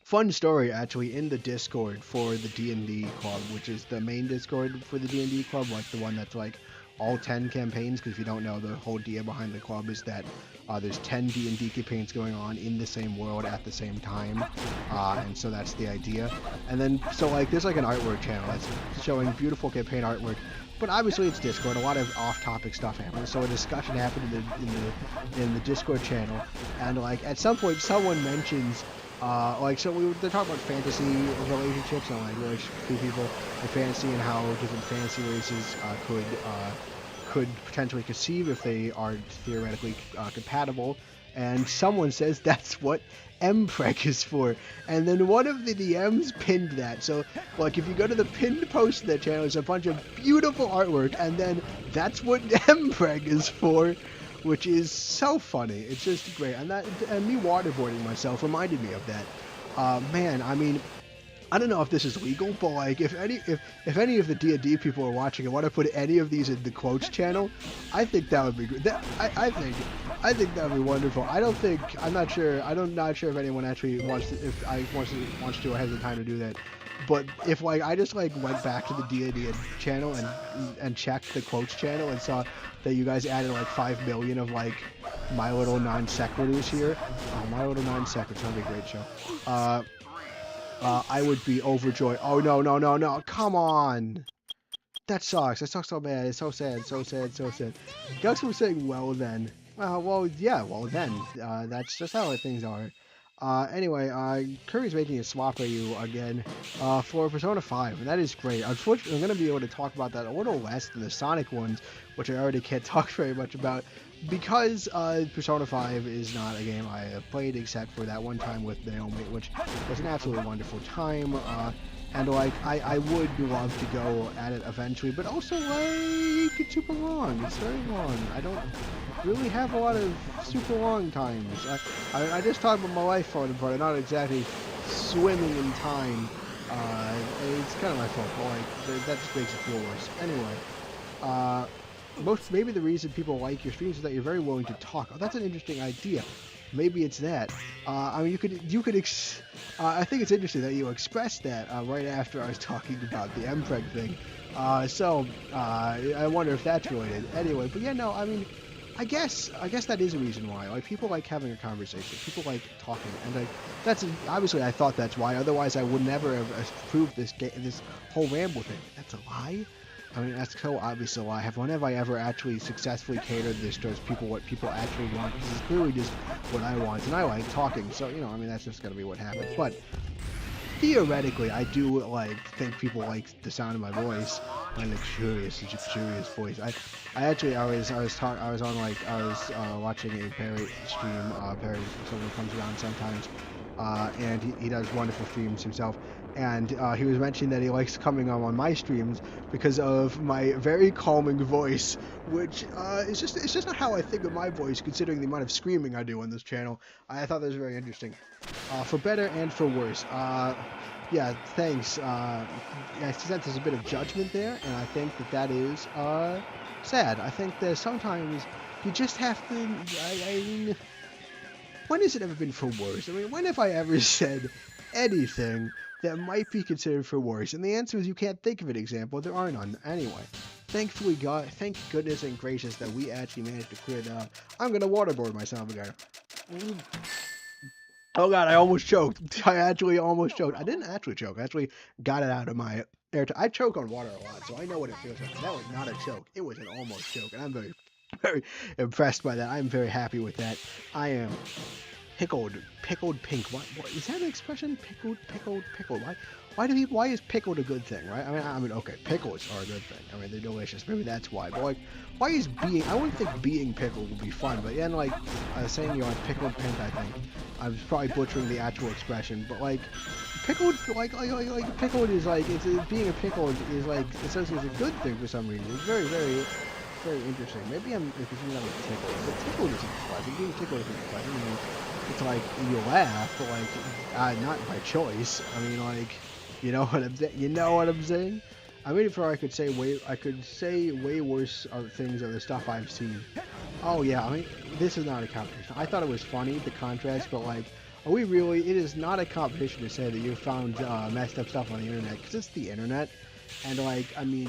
Fun story actually in the Discord for the D&D club, which is the main Discord for the D&D club, like the one that's like all 10 campaigns, because if you don't know, the whole idea behind the club is that there's 10 D&D campaigns going on in the same world at the same time, and so that's the idea. And then, so like, there's like an artwork channel that's showing beautiful campaign artwork, but obviously it's Discord. A lot of off-topic stuff happens. So a discussion happened in the Discord channel, and like at some point someone mentions like so they're talking about fantasy relationships and like relationships between people in fantasy and how different fantasy races could potentially conceive if they are theoretically compatible. And someone says that's what MPreg is for. And then one of the DMs pinned that. So, like, if you go to the pinned post of that channel, there's a bunch of beautiful artwork, and then that's what MPreg is for, which is so funny. It's just great. And me waterboarding myself reminded me of that. Man, I mean, I don't know if this is legal, but like if any of the D&D people are watching and want to put any of these in the quotes channel, I think that would be great. I think that would be wonderful. I'm not sure if anyone actually wants to or has the time to do that. But if like I just like went back to the D&D channel and checked the quotes channel and saw that you guys added like 5 million of like my little non sequiturs here. Oh, my little non sequiturs, that'd be a great show. I would be overjoyed. Oh, no. Come on. That sucks. That sucks so bad. It's so sad. Gus was saying, well, then. Yeah, well, then. That's just how things are. Anyway, Curry's making a swap of you again for Persona 5, and that is great. Unfortunately, I'm going to be able to talk about that a little less than the Sonic ones, which I already can't talk very much about, because Persona 5 is not a game I have played except for that one time with Naomi, which was an absolutely wonderful time. And like I would love to go at it eventually, but also like it's super long. It's very long. I don't really have a lot of super long times. I just talked about my life falling apart. I'm not exactly swimming in time. It's kind of my fault, but like that just makes it feel worse. Anyway, maybe the reason people like your streams is that you're very willing to talk. Oh, that's an interesting idea. Maybe it's that. I mean, I think it's interesting that you expressed that right after I was talking about the MPreg thing. I wonder if that's related. Anyway, but yeah, no, I mean, I guess that is a reason why. Like, people like having a conversation. People like talking, and like obviously I thought that's why. Otherwise, I would never have approved this whole ramble thing. That's a lie. I mean, that's so obvious a lie. When have I ever actually successfully catered this towards what people actually want? This is clearly just what I want, and I like talking, so, you know, I mean, that's just gonna be what happens. But theoretically, I do, like, think people like the sound of my voice, my luxurious voice. I was watching a Perry stream. Perry, someone comes around sometimes, and he does wonderful streams himself. And he was mentioning that he likes coming on my streams because of my very calming voice, which it's just not how I think of my voice, considering the amount of screaming I do on this channel. I thought that was very interesting, for better and for worse. Yeah, thanks. I sense there's a bit of judgment there, and I think that is sad. I think that sometimes you just have to. I mean, when has it ever been for worse? I mean, when have I ever said anything that might be considered for worse? And the answer is you can't think of an example. There are none. Anyway, thank goodness and gracious that we actually managed to clear that up. I'm gonna waterboard myself again. Oh god, I almost choked. I actually almost choked. I didn't actually choke. I actually got it out of my air. I choke on water a lot, so I know what it feels like. That was not a choke. It was an almost choke, and I'm very, very impressed by that. I'm very happy with that. I am pickled pink. What is that an expression? Pickled. Why is pickled a good thing, right? I mean, okay, pickles are a good thing. I mean, they're delicious. Maybe that's why. But like, why is being? I wouldn't think being pickled would be fun. But yeah, and like saying you're like pickled pink, I think I was probably butchering the actual expression. But like, pickled, like pickled is like being a pickle is like associated as a good thing for some reason. It's very, very very interesting. Maybe I'm confusing that with tickled. But tickled isn't pleasant. Being tickled isn't pleasant. I mean, it's like you laugh, but like not by choice. I mean, like you know what I'm saying. You know what I'm saying. I'm waiting for I could say way worse things of the stuff I've seen. Oh yeah, I mean this is not a competition. I thought it was funny the contrast, but like, are we really? It is not a competition to say that you found messed up stuff on the internet because it's the internet. And like, I mean,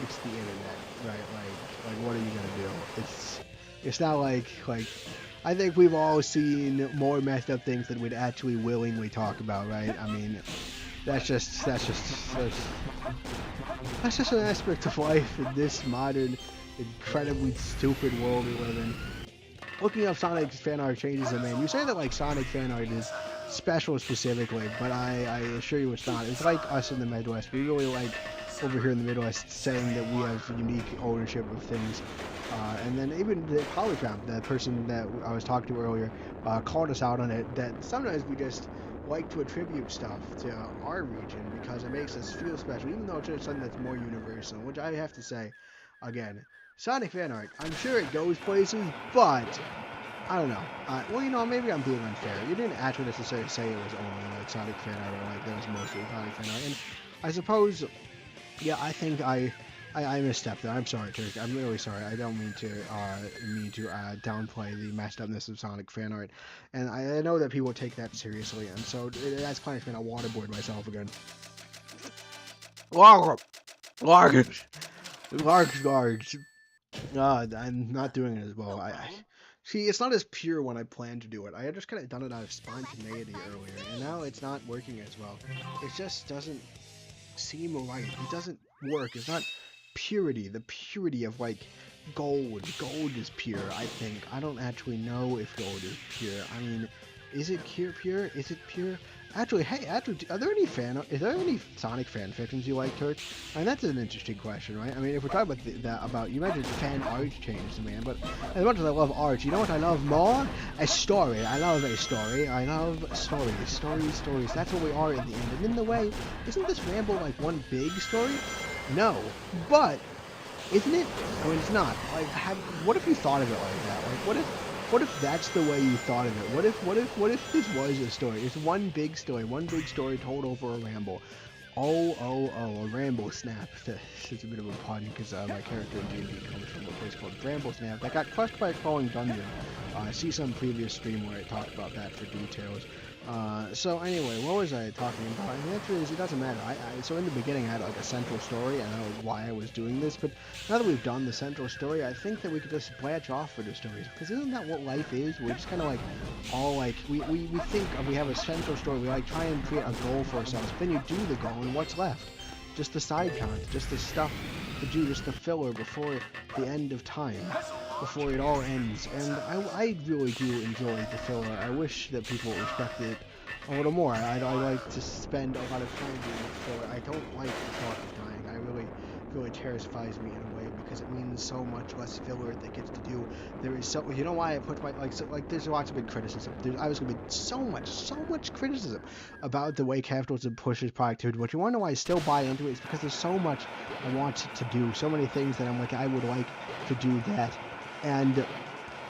it's the internet, right? Like, what are you gonna do? It's not like, I think we've all seen more messed up things than we'd actually willingly talk about, right? I mean, that's just an aspect of life in this modern, incredibly stupid world we live in. Looking up Sonic fan art changes it, man. You say that like Sonic fan art is special specifically, but I assure you it's not. It's like us in the Midwest. We really like over here in the Midwest saying that we have unique ownership of things. And then even the Polycrop, the person that I was talking to earlier, called us out on it, that sometimes we just like to attribute stuff to our region because it makes us feel special, even though it's just something that's more universal, which I have to say, again, Sonic fan art, I'm sure it goes places, but I don't know. Well, you know, maybe I'm being unfair. You didn't actually necessarily say it was only like Sonic fan art or like there was mostly Sonic fan art. And I suppose, yeah, I think I misstepped there. I'm sorry, Turk. I'm really sorry. I don't mean to downplay the messed upness of Sonic fan art. And I know that people take that seriously. And so that's kind of been a waterboard myself again. Large. I'm not doing it as well. See, it's not as pure when I plan to do it. I had just kind of done it out of spontaneity earlier, and now it's not working as well. It just doesn't seem right. It doesn't work. It's not purity. The purity of like gold. Gold is pure, I think. I don't actually know if gold is pure. I mean, is it pure? Is it pure? Actually, hey, are there any is there any Sonic fan fictions you like, Turk? I mean, that's an interesting question, right? I mean, if we're talking about you mentioned fan art changes, man, but as much as I love art, you know what I love more? A story. I love a story. I love stories. Stories. That's what we are in the end. And in the way, isn't this ramble like one big story? No, but isn't it? I mean, it's not. Like, what if you thought of it like that? Like, what if that's the way you thought of it? What if this was a story? It's one big story told over a ramble. A ramble snap. It's a bit of a pun because my character in D&D comes from a place called Bramble Snap that got crushed by a crawling dungeon. See some previous stream where I talked about that for details. So anyway, what was I talking about? And the answer is it doesn't matter. So in the beginning I had like a central story and I don't know why I was doing this, but now that we've done the central story, I think that we could just branch off for the stories, because isn't that what life is? We're just kind of like all like we think we have a central story, we like try and create a goal for ourselves, but then you do the goal and what's left? Just the side content, just the stuff to do, just the filler before the end of time, before it all ends. And I really do enjoy the filler. I wish that people respected it a little more. I like to spend a lot of time doing the filler. I don't like the thought of dying. I really terrifies me in a way because it means so much less filler that gets to do. There is so, you know why I put my there's lots of big criticism. I was gonna be so much criticism about the way capitalism pushes productivity. But you want to know why I still buy into it? It's because there's so much I want to do, so many things that I'm like I would like to do that, and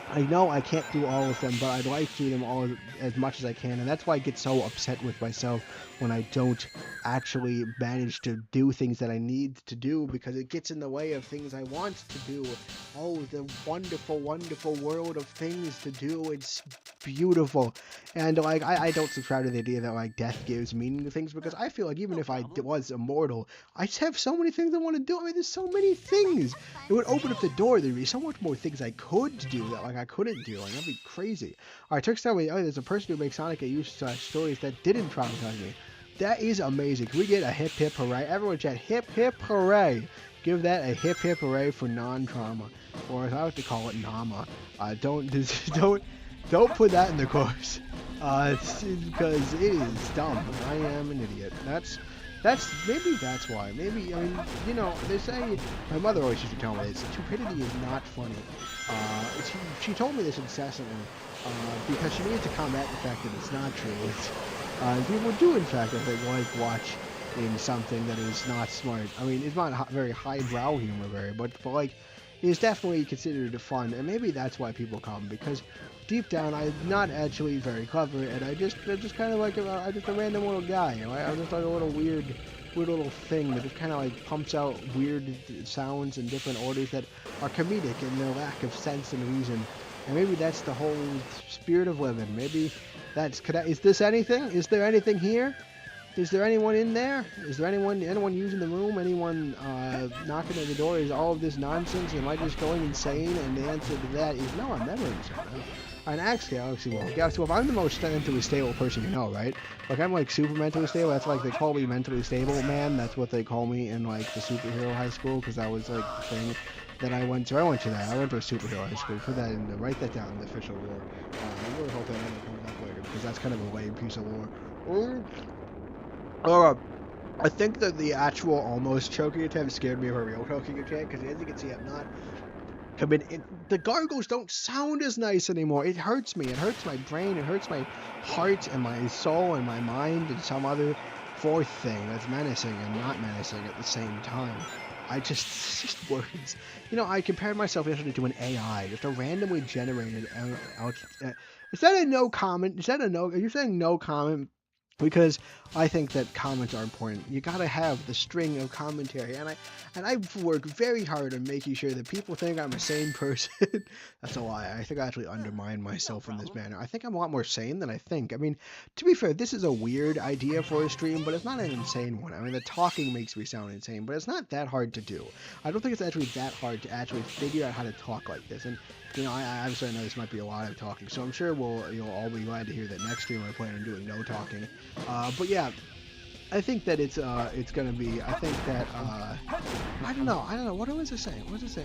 I know I can't do all of them, but I'd like to do them all as much as I can, and that's why I get so upset with myself when I don't actually manage to do things that I need to do, because it gets in the way of things I want to do. Oh, the wonderful, wonderful world of things to do. It's beautiful. And like I don't subscribe to the idea that like death gives meaning to things, because I feel like even if I was immortal, I just have so many things I want to do. I mean, there's so many things. It would open up the door. There'd be so much more things I could do that like I couldn't do. Like, that'd be crazy. All right, text tell me, oh, there's a person who makes Sonic AU stories that didn't traumatize me. That is amazing. Can we get a hip hip hooray? Everyone chat, hip hip hooray. Give that a hip hip hooray for non-trauma, or as I like to call it, NAMA. Don't don't put that in the course, because it is dumb. I am an idiot. Maybe that's why. Maybe, I mean, you know, they say, my mother always used to tell me this, stupidity is not funny. She told me this incessantly, because she needs to combat the fact that it's not true. People do, in fact, I think, like watch in something that is not smart. I mean, it's not very highbrow humor, but like, it's definitely considered fun, and maybe that's why people come, because deep down, I'm not actually very clever, and I'm just kind of like, I'm just a random little guy, you know? I'm just like a little weird little thing that just kind of like pumps out weird sounds in different orders that are comedic in their lack of sense and reason. And maybe that's the whole spirit of living. Maybe that's, is this anything? Is there anything here? Is there anyone in there? Is there anyone using the room? Anyone knocking at the door? Is all of this nonsense? Am I just going insane? And the answer to that is no, I'm never insane. And actually, well, I'm the most mentally stable person you know, right? Like, I'm like super mentally stable. That's like, they call me mentally stable man. That's what they call me in like the superhero high school, because that was like the thing that I went to. I went to a superhero high school. Put that in, write that down in the official lore. I really hope that never comes up later, because that's kind of a lame piece of lore. I think that the actual almost choking attempt scared me of a real choking attempt, because as you can see, I'm not. The gargles don't sound as nice anymore. It hurts me. It hurts my brain. It hurts my heart and my soul and my mind and some other fourth thing that's menacing and not menacing at the same time. It's just words. You know, I compared myself yesterday to an AI, just a randomly generated. Is that a no comment? Is that a no? Are you saying no comment? Because I think that comments are important. You gotta have the string of commentary, and I've worked very hard on making sure that people think I'm a sane person. That's a lie. I think I actually undermine myself in this manner. I think I'm a lot more sane than I think. I mean, to be fair, this is a weird idea for a stream, but it's not an insane one. I mean, the talking makes me sound insane, but it's not that hard to do. I don't think it's actually that hard to actually figure out how to talk like this. And you know, I obviously know this might be a lot of talking, so I'm sure you'll all be glad to hear that next stream I plan on doing no talking. But yeah, I think that it's gonna be. I think that I don't know. What was I saying? It's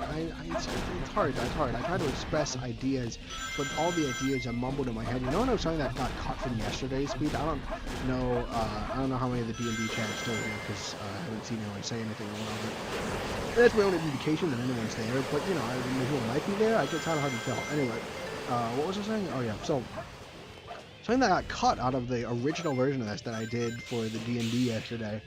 hard. It's hard. I try to express ideas, but all the ideas are mumbled in my head. You know, something that got cut from yesterday's speech. I don't know. I don't know how many of the D&D chat is still here, because I haven't seen anyone say anything in a while. But that's my only indication that anyone's there. But you know, who might be there. It's kind of hard to tell. Anyway, what was I saying? Oh yeah. So. Something that got cut out of the original version of this that I did for the D&D yesterday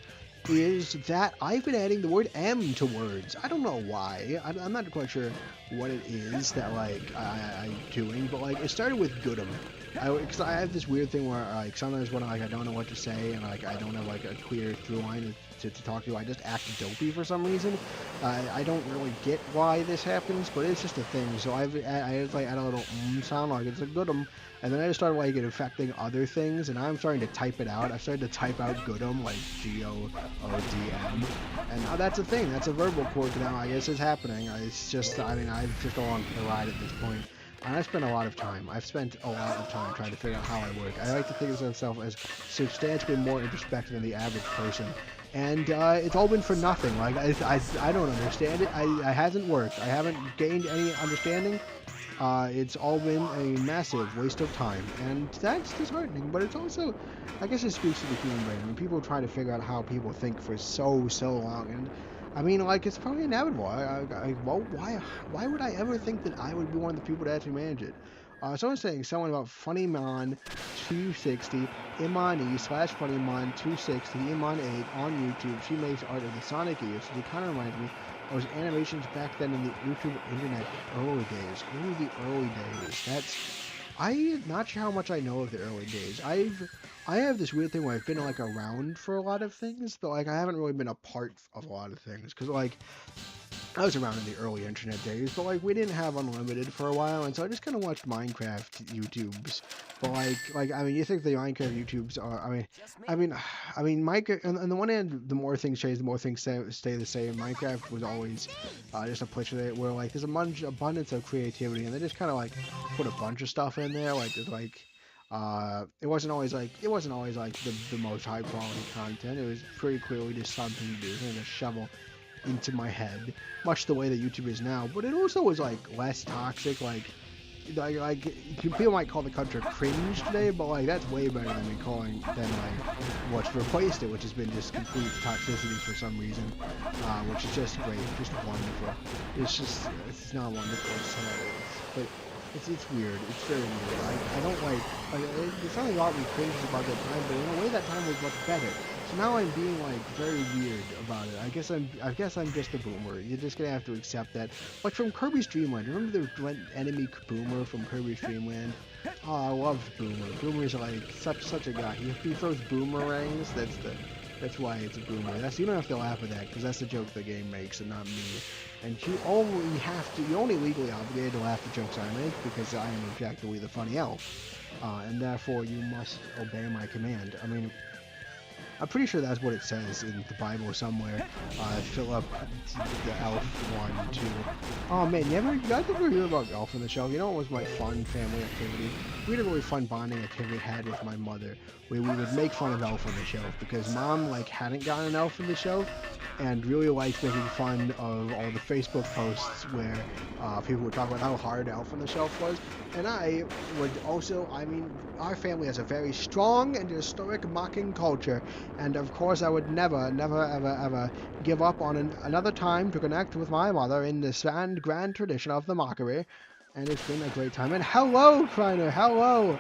is that I've been adding the word M to words. I don't know why. I'm not quite sure what it is that like I'm doing, but like it started with good'em. Because I have this weird thing where like sometimes when like I don't know what to say and like I don't have like a clear through line to talk to, I just act dopey for some reason. I don't really get why this happens, but it's just a thing. So I just like add a little sound, like it's a good'em. And then I just started like it affecting other things, and I'm starting to type it out. I've started to type out good'em, like G-O-O-D-M. And now that's a thing. That's a verbal quirk now. I guess it's happening. It's just, I mean, I'm just along for the ride at this point. And I've spent a lot of time trying to figure out how I work. I like to think of myself as substantially more introspective than the average person. And it's all been for nothing. Like, I don't understand it. It hasn't worked. I haven't gained any understanding. It's all been a massive waste of time, and that's disheartening, but it's also, I guess it speaks to the human brain. I mean, people try to figure out how people think for so long, and I mean, like, it's probably inevitable. Why would I ever think that I would be one of the people to actually manage it? Someone's saying someone about FunnyMon260, Imani/FunnyMon260, Imon8 on YouTube. She makes art of the Sonic ears. She kind of reminds me of those animations back then in the YouTube internet early days. Ooh, the early days. I'm not sure how much I know of the early days. I have this weird thing where I've been like around for a lot of things, but like I haven't really been a part of a lot of things. Cause like I was around in the early internet days, but like we didn't have unlimited for a while, and so I just kind of watched Minecraft YouTubes. But like I mean, you think the Minecraft YouTubes are? Minecraft. On the one hand, the more things change, the more things stay the same. Minecraft was always just a place where like there's a much abundance of creativity, and they just kind of like put a bunch of stuff in there, it wasn't always like the most high quality content. It was pretty clearly just something to do, something to shovel into my head, much the way that YouTube is now. But it also was like less toxic. Like people might call the culture cringe today, but like that's way better than what's replaced it, which has been just complete toxicity for some reason, which is just great, just wonderful. It's not wonderful, it's hilarious, but it's weird. It's very weird. I don't like there's something about me cringes about that time, but in a way that time was much better. So now I'm being like very weird about it. I guess I'm just a boomer. You're just gonna have to accept that. Like from Kirby's Dream Land. Remember the enemy Boomer from Kirby's Dream Land? Oh, I loved Boomer. Boomer's like such a guy. He throws boomerangs. That's why it's a boomer. You don't have to laugh at that because that's the joke the game makes and not me. And you're only legally obligated to laugh at jokes I make because I am objectively the funny elf. And therefore you must obey my command. I mean, I'm pretty sure that's what it says in the Bible somewhere. Fill up the elf 1, 2. Oh man, you guys ever hear about Elf on the Shelf? You know what was my fun family activity? We had a really fun bonding activity I had with my mother, where we would make fun of Elf on the Shelf because Mom like hadn't gotten an Elf on the Shelf and really liked making fun of all the Facebook posts where people would talk about how hard Elf on the Shelf was. And I would also, our family has a very strong and historic mocking culture, and of course I would never, ever give up on another time to connect with my mother in this grand tradition of the mockery. And it's been a great time. And hello, Kreiner, hello!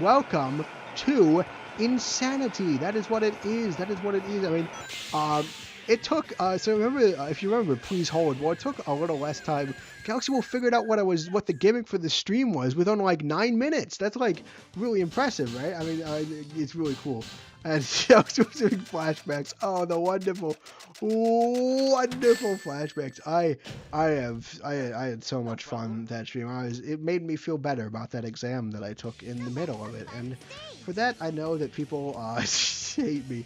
Welcome to Insanity. That is what it is. It took, if you remember, please hold. Well, it took a little less time. Galaxy Wolf figured out what the gimmick for the stream was within like 9 minutes. That's like really impressive, right? It's really cool. And Galaxy Wolf's doing flashbacks. Oh, the wonderful flashbacks. I had so much fun that stream. It made me feel better about that exam that I took in the middle of it, and for that I know that people hate me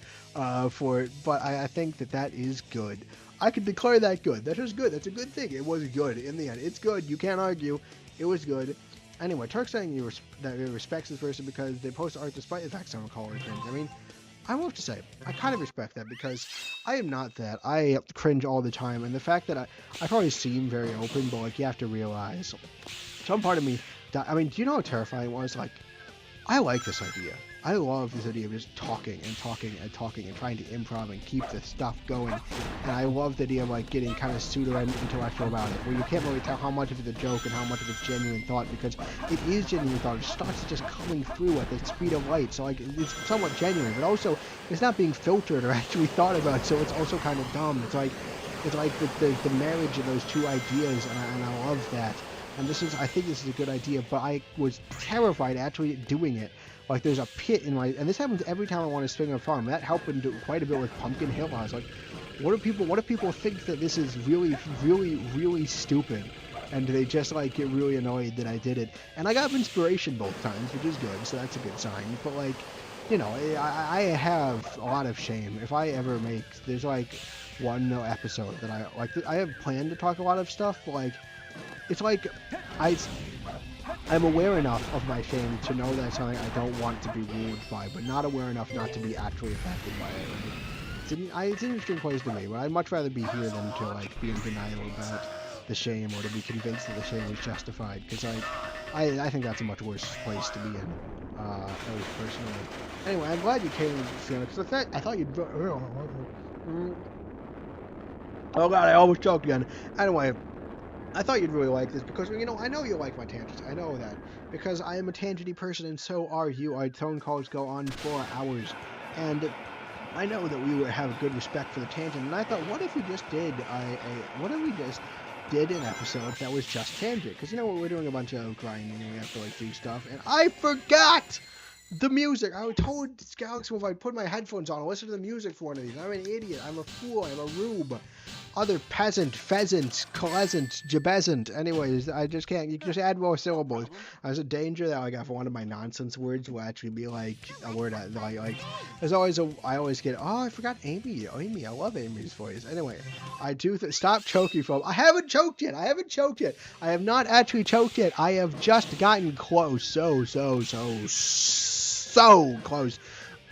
for it, but I think that is good. I can declare that good. That is good. That's a good thing. It was good in the end. It's good. You can't argue. It was good. Anyway, Turk's saying that he respects this person because they post art despite the fact someone call it cringe. I have to say, I kind of respect that because I am not that. I cringe all the time, and the fact that I probably seem very open, but like you have to realize, some part of me, do you know how terrifying it was? Like, I like this idea. I love this idea of just talking and trying to improv and keep the stuff going. And I love the idea of like getting kind of pseudo-intellectual about it, where you can't really tell how much of it's a joke and how much of it's genuine thought, because it is genuine thought. It starts just coming through at the speed of light. So like it's somewhat genuine, but also it's not being filtered or actually thought about. So it's also kind of dumb. It's like the marriage of those two ideas, and I love that. And I think this is a good idea, but I was terrified actually doing it. Like there's a pit in and this happens every time I want to swing a farm. That helped quite a bit with Pumpkin Hill. I was like, what if people think that this is really, really, really stupid? And they just like get really annoyed that I did it. And I got inspiration both times, which is good, so that's a good sign. But like, I have a lot of shame. If I ever there's like one episode that I have planned to talk a lot of stuff, but like, it's like I'm aware enough of my shame to know that it's something I don't want to be ruled by, but not aware enough not to be actually affected by it. Right? It's an interesting place to me, but I'd much rather be here than to like be in denial about the shame or to be convinced that the shame is justified, because I think that's a much worse place to be in, at least personally. Anyway, I'm glad you came, because I thought you'd... Oh god, I almost choked again. Anyway, I thought you'd really like this because, I know you like my tangents. I know that. Because I am a tangenty person and so are you. Our phone calls go on for hours. And I know that we would have a good respect for the tangent. And I thought, what if we just did an episode that was just tangent? Because, we're doing a bunch of grinding and we have to, do stuff. And I forgot the music. I told Galaxy Wolf I'd put my headphones on and listen to the music for one of these. I'm an idiot. I'm a fool. I'm a rube. other peasant, pheasant, pleasant, jabezant. Anyways, I just can't. You can just add more syllables. There's a danger that like if one of my nonsense words will actually be like a word like. There's always I always get. Oh, I forgot Amy. Amy, I love Amy's voice. Anyway, I do. Stop choking, folks. I haven't choked yet. I have not actually choked yet. I have just gotten close. So close.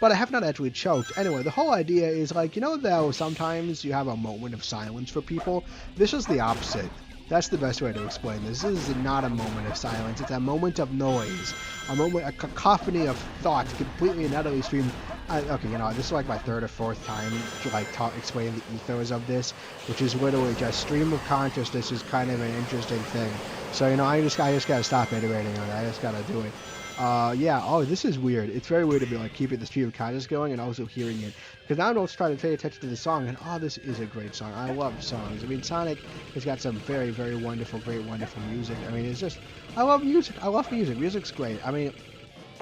But I have not actually choked. Anyway, the whole idea is like, you know though, sometimes you have a moment of silence for people. This is the opposite. That's the best way to explain this. This is not a moment of silence. It's a moment of noise. A cacophony of thoughts, completely and utterly streamed. Okay, this is like my third or fourth time to like explain the ethos of this, which is literally just stream of consciousness is kind of an interesting thing. So, I just gotta stop iterating on it. I just gotta do it. Yeah, oh, this is weird. It's very weird to be like keeping the stream of consciousness going and also hearing it. Because now I'm also trying to pay attention to the song, and this is a great song. I love songs. I mean, Sonic has got some very, very wonderful, wonderful music. I mean, it's just, I love music. I love music. Music's great. I mean,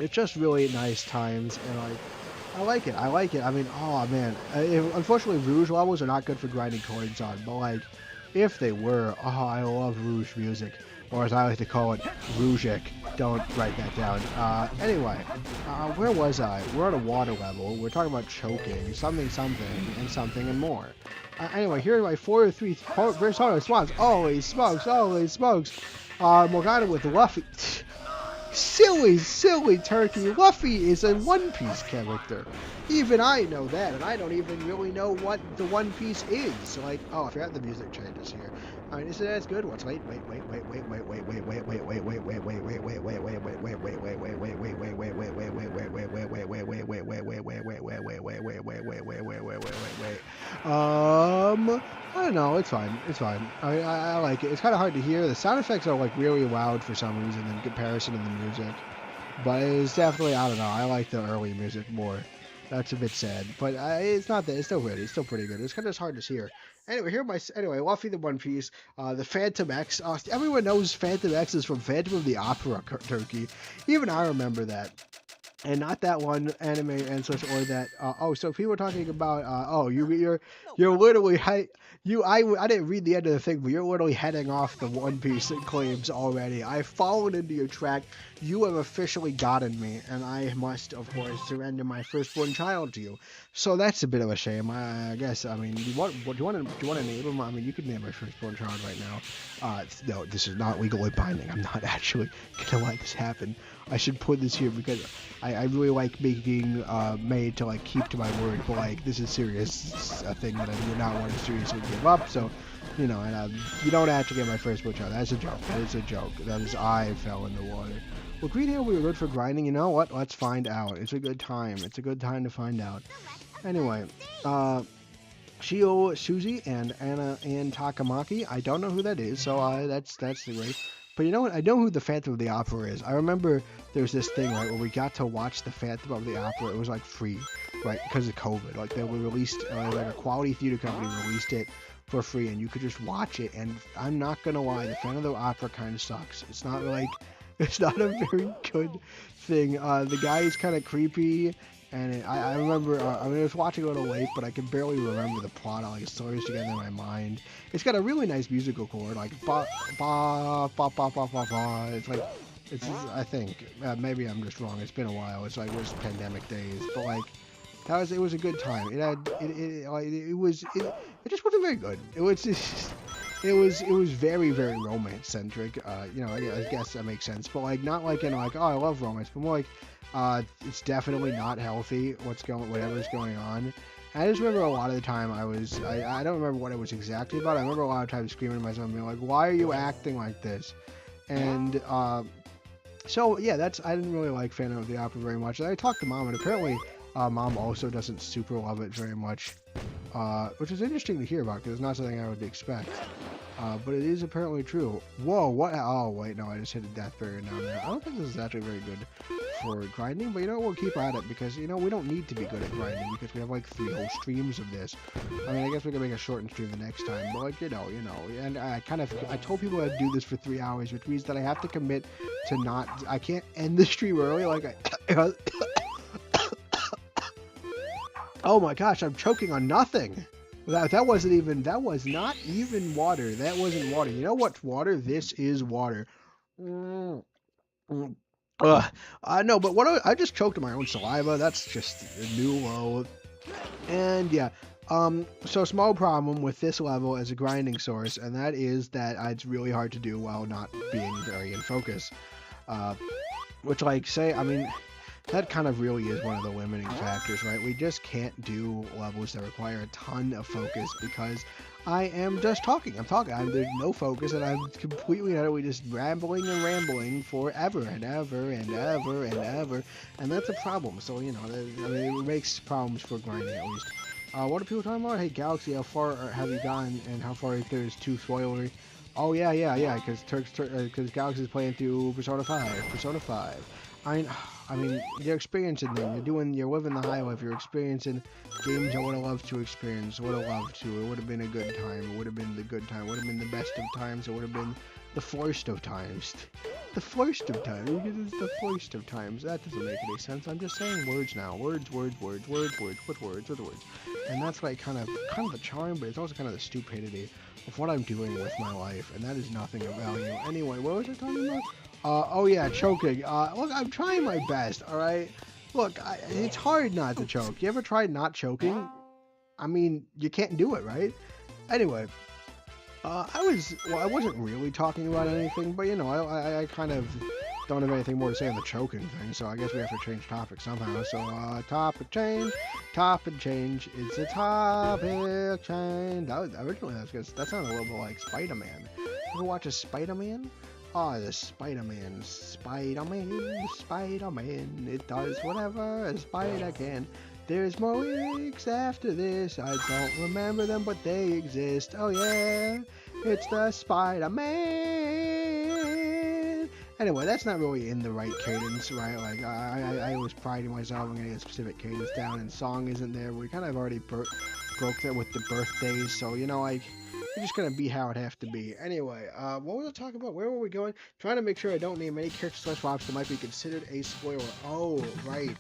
it's just really nice times, and like, I like it. I mean, oh man. Unfortunately, Rouge levels are not good for grinding chords on, but like, if they were, I love Rouge music. Or as I like to call it, Rougic. Don't write that down. Anyway, where was I? We're at a water level. We're talking about choking, something, and more. Anyway, here are my 4 or 3 first response. Holy smokes! Morgana with Luffy. Silly turkey. Luffy is a One Piece character. Even I know that, and I don't even really know what the One Piece is. Like, I forgot the music changes here. I mean, isn't that as good? Wait. I don't know. It's fine. I like it. It's kind of hard to hear. The sound effects are like really loud for some reason in comparison to the music. But it's definitely, I don't know. I like the early music more. That's a bit sad, but it's not that. It's still good. It's still pretty good. It's kind of just hard to hear. Anyway, Luffy the One Piece, the Phantom X. Everyone knows Phantom X is from Phantom of the Opera, Turkey. Even I remember that. And not that one anime and such, or that. So people are talking about. You're literally. I didn't read the end of the thing, but you're literally heading off the One Piece claims already. I've fallen into your track. You have officially gotten me, and I must, of course, surrender my firstborn child to you. So that's a bit of a shame, I guess. I mean, do you want to name him? I mean, you could name my firstborn child right now. No, this is not legally binding. I'm not actually gonna let this happen. I should put this here because I really like being made to like keep to my word, but like this is serious, a thing that I do not want to seriously give up. So, you don't have to get my firstborn child. That's a joke. That is a joke. That is I fell in the water. Will Green Hill be good for grinding? You know what? Let's find out. It's a good time. It's a good time to find out. Anyway, Shio Suzy and Anna and Takamaki. I don't know who that is, so that's the great. But you know what? I know who the Phantom of the Opera is. I remember there's this thing, right, where we got to watch the Phantom of the Opera. It was like free, right, because of COVID. Like they were released, like a quality theater company released it for free, and you could just watch it. And I'm not gonna lie, the Phantom of the Opera kind of sucks. It's not a very good thing. The guy is kind of creepy. And I remember, I was watching a little late, but I can barely remember the plot. Like, it stories together in my mind. It's got a really nice musical chord, like ba ba ba ba ba ba ba. It's like, I think maybe I'm just wrong. It's been a while. It's like it was pandemic days, but like it was a good time. It just wasn't very good. It was very, very romance centric. I guess that makes sense, but like not like I love romance, but more like. It's definitely not healthy. Whatever's going on. And I just remember a lot of the time I don't remember what it was exactly about. I remember a lot of times screaming to myself, being like, "Why are you acting like this?" And so yeah, I didn't really like Phantom of the Opera very much. And I talked to Mom, and apparently Mom also doesn't super love it very much, which is interesting to hear about because it's not something I would expect. But it is apparently true. Whoa, what? Oh, wait, no, I just hit a death barrier down there. I don't think this is actually very good for grinding, but we'll keep at it because, we don't need to be good at grinding because we have like 3 whole streams of this. I mean, I guess we can make a shortened stream the next time, but like, and I told people I'd do this for 3 hours, which means that I have to commit to I can't end the stream early, oh my gosh, I'm choking on nothing. That wasn't even, that was not even water. That wasn't water. You know what's water? This is water. Mm, mm. Ugh. No, but I just choked on my own saliva. That's just a new low. And yeah, so small problem with this level as a grinding source, and that is that it's really hard to do while not being very in focus. Uh, which, like, say, I mean, that kind of really is one of the limiting factors, right? We just can't do levels that require a ton of focus because I am just talking. I'm talking. There's no focus, and I'm completely and utterly just rambling and rambling forever and ever and ever and ever, and that's a problem. So, you know, I mean, it makes problems for grinding at least. What are people talking about? Hey, Galaxy, how far have you gone, and how far there is too spoilery? Oh yeah, because Galaxy's playing through Persona 5. Persona 5. I mean, you're experiencing them. You're living the high life. You're experiencing games I would have loved to experience. Would have loved to. It would have been a good time. It would have been the good time. It would have been the best of times. It would have been the first of times. The first of times. It's the first of times. That doesn't make any sense. I'm just saying words now. Words. With words. And that's like kind of the charm, but it's also kind of the stupidity of what I'm doing with my life, and that is nothing of value. Anyway, what was I talking about? Oh yeah, choking. Look, I'm trying my best, alright? Look, it's hard not to choke. You ever tried not choking? I mean, you can't do it, right? Anyway, I wasn't really talking about anything, but you know, I kind of don't have anything more to say on the choking thing, so I guess we have to change topic somehow. So, topic change. It's a topic change. Originally, that sounded a little bit like Spider-Man. Ever watch a Spider-Man? Oh, the Spider-Man. It does whatever a spider can. There's more weeks after this. I don't remember them, but they exist. Oh yeah, it's the Spider-Man. Anyway, that's not really in the right cadence, right? Like, I was priding myself on getting a specific cadence down, and song isn't there. We kind of already broke that with the birthdays, so, you know, like, it's just gonna be how it have to be. Anyway, what was I talking about? Where were we going? Trying to make sure I don't name any characters/mobs that might be considered a spoiler. Oh, right.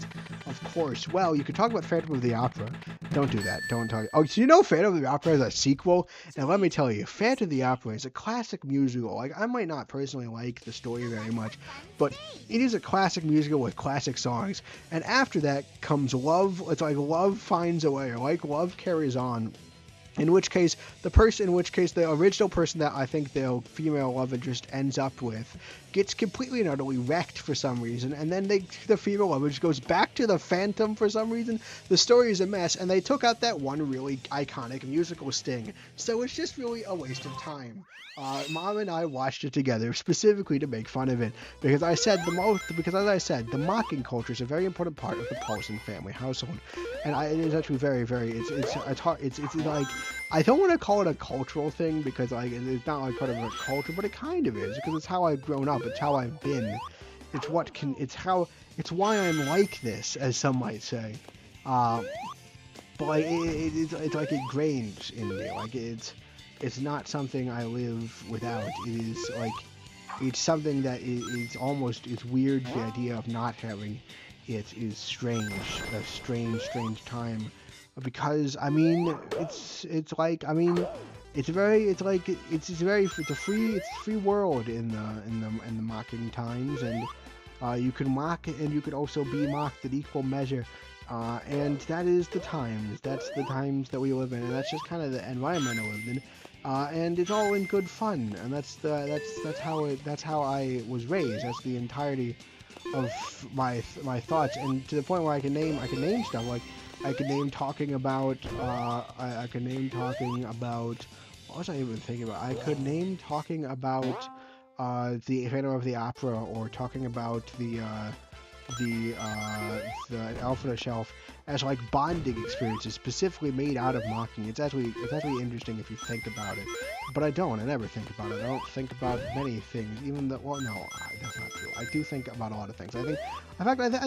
Of course. Well, you could talk about Phantom of the Opera. Don't do that. Don't talk. Oh, so you know Phantom of the Opera is a sequel? Now, let me tell you, Phantom of the Opera is a classic musical. Like, I might not personally like the story very much, but it is a classic musical with classic songs. And after that comes love. It's like love finds a way, or like love carries on. In which case, the original person that I think the female love interest ends up with gets completely and utterly wrecked for some reason, and then the female love interest goes back to the Phantom for some reason. The story is a mess, and they took out that one really iconic musical sting, so it's just really a waste of time. Mom and I watched it together specifically to make fun of it, because as I said, the mocking culture is a very important part of the Paulson family household, and it is actually very, very, it's hard, it's like, I don't want to call it a cultural thing, because like it's not like part of a culture, but it kind of is, because it's how I've grown up, it's how I've been, it's why I'm like this, as some might say. But like it's like ingrained in me, like it's not something I live without. It is like, it's something that it's weird. The idea of not having it is strange, a strange time, because I mean it's a free world in the mocking times, and you can mock and you can also be mocked at equal measure. And that's the times that we live in, and that's just kind of the environment I lived in. And it's all in good fun, and that's how I was raised. That's the entirety of my thoughts, and to the point where I can name stuff, like I can name talking about what was I even thinking about? I could name talking about the Phantom of the Opera, or talking about the Alpha Shelf as like bonding experiences specifically made out of mocking. It's actually interesting if you think about it, but I never think about it. I don't think about many things, even though, well, no, that's not true. I do think about a lot of things. I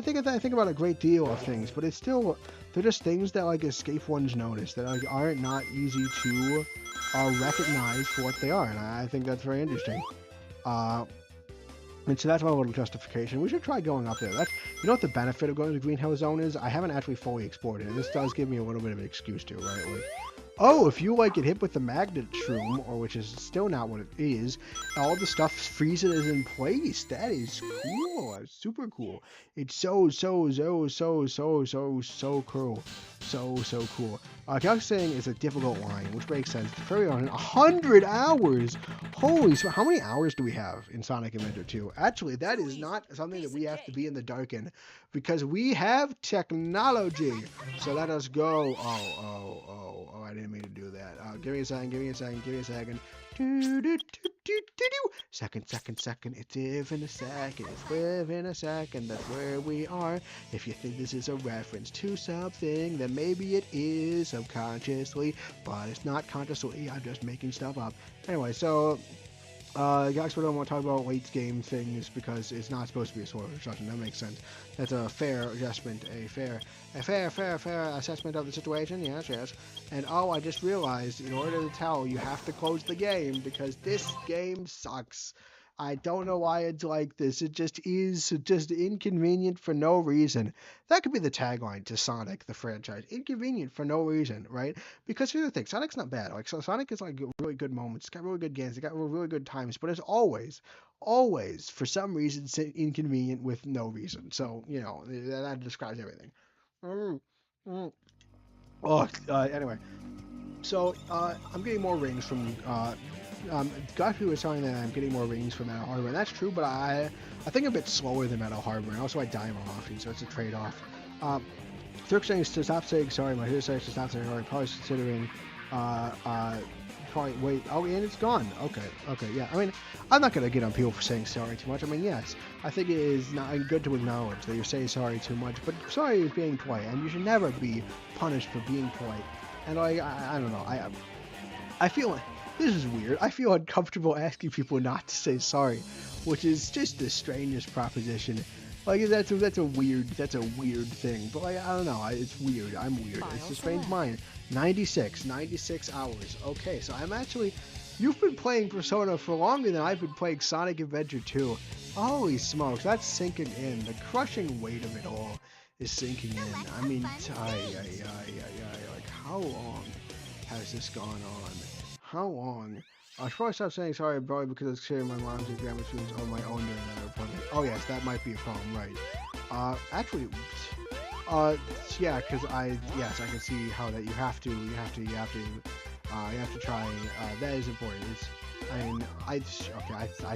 think about a great deal of things, but it's still, they're just things that like escape one's notice, that like aren't not easy to recognize for what they are, and I think that's very interesting. And so that's my little justification. We should try going up there. You know what the benefit of going to the Green Hill Zone is? I haven't actually fully explored it, and this does give me a little bit of an excuse to, right? Oh, if you like get hit with the magnet shroom, or which is still not what it is, all the stuff freezes in place. That is cool. That's super cool. It's so cool. So cool. Galaxy saying is a difficult line, which makes sense. To carry on 100 hours. Holy, so how many hours do we have in Sonic Adventure 2? Actually, that is not something that we have to be in the dark in, because we have technology. So let us go. Oh, I didn't mean to do that. Give me a second, give me a second, give me a second. Second. It's within a second. It's within a second. That's where we are. If you think this is a reference to something, then maybe it is subconsciously, but it's not consciously. I'm just making stuff up. Anyway, so guys, we don't want to talk about late game things because it's not supposed to be a spoiler discussion. That makes sense. That's a fair adjustment, a fair assessment of the situation. Yes. And oh, I just realized, in order to tell, you have to close the game because this game sucks. I don't know why it's like this. It just is just inconvenient for no reason. That could be the tagline to Sonic, the franchise. Inconvenient for no reason, right? Because here's the thing, Sonic's not bad. Like, so Sonic is like really good moments. It's got really good games. It's got really good times. But it's always, for some reason, inconvenient with no reason. So, that describes everything. Mm, mm. Oh, anyway. So, I'm getting more rings from, Godfrey was telling that I'm getting more rings from Metal Harbor, and that's true, but I think I'm a bit slower than Metal Harbor, and also I die more often, so it's a trade-off. Thirk saying to stop saying sorry, my hero says to stop saying sorry, probably considering, probably wait, oh, and it's gone. Okay, yeah. I mean, I'm not gonna get on people for saying sorry too much. I mean, yes, I think it is not good to acknowledge that you're saying sorry too much, but sorry is being polite, and you should never be punished for being polite. And I don't know, I feel like this is weird. I feel uncomfortable asking people not to say sorry, which is just the strangest proposition. Like that's a weird thing. But like I don't know, it's weird. I'm weird. It's a strange mind. 96 hours. Okay, so I'm actually. You've been playing Persona for longer than I've been playing Sonic Adventure 2. Holy smokes, that's sinking in. The crushing weight of it all is sinking in. I mean, like how long has this gone on? How long? I should probably stop saying sorry, probably because it's sharing my mom's and grandma's feelings on my own during that appointment. Oh yes, that might be a problem, right? Actually, yeah, because I can see how that you have to try. That is important. I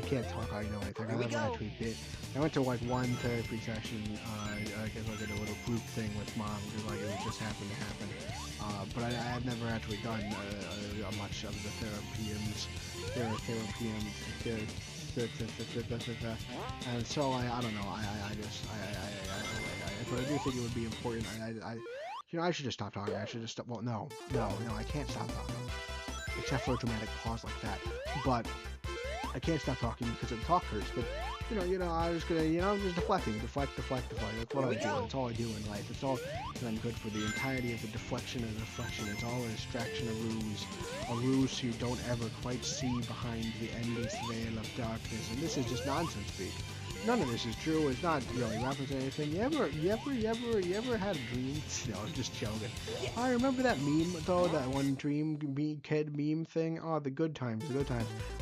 can't talk. I know anything. I never actually did. I went to like one therapy session. I guess like a little group thing with mom because like it just happened to happen. But I had never actually done much of the therapiums, and so I don't know. But I do think it would be important. I should just stop talking. I should just stop. Well, no, I can't stop talking, except for a dramatic pause like that. But I can't stop talking because the talk hurts. But I was gonna, I'm just deflecting. That's what I do. That's all I do in life. It's all that I'm good for. The entirety of the deflection and deflection. It's all a distraction, a ruse so you don't ever quite see behind the endless veil of darkness. And this is just nonsense speak. None of this is true. It's not really referencing anything. You ever had a dream? No, I'm just joking. I remember that meme though, that one dream kid meme thing. Oh, the good times.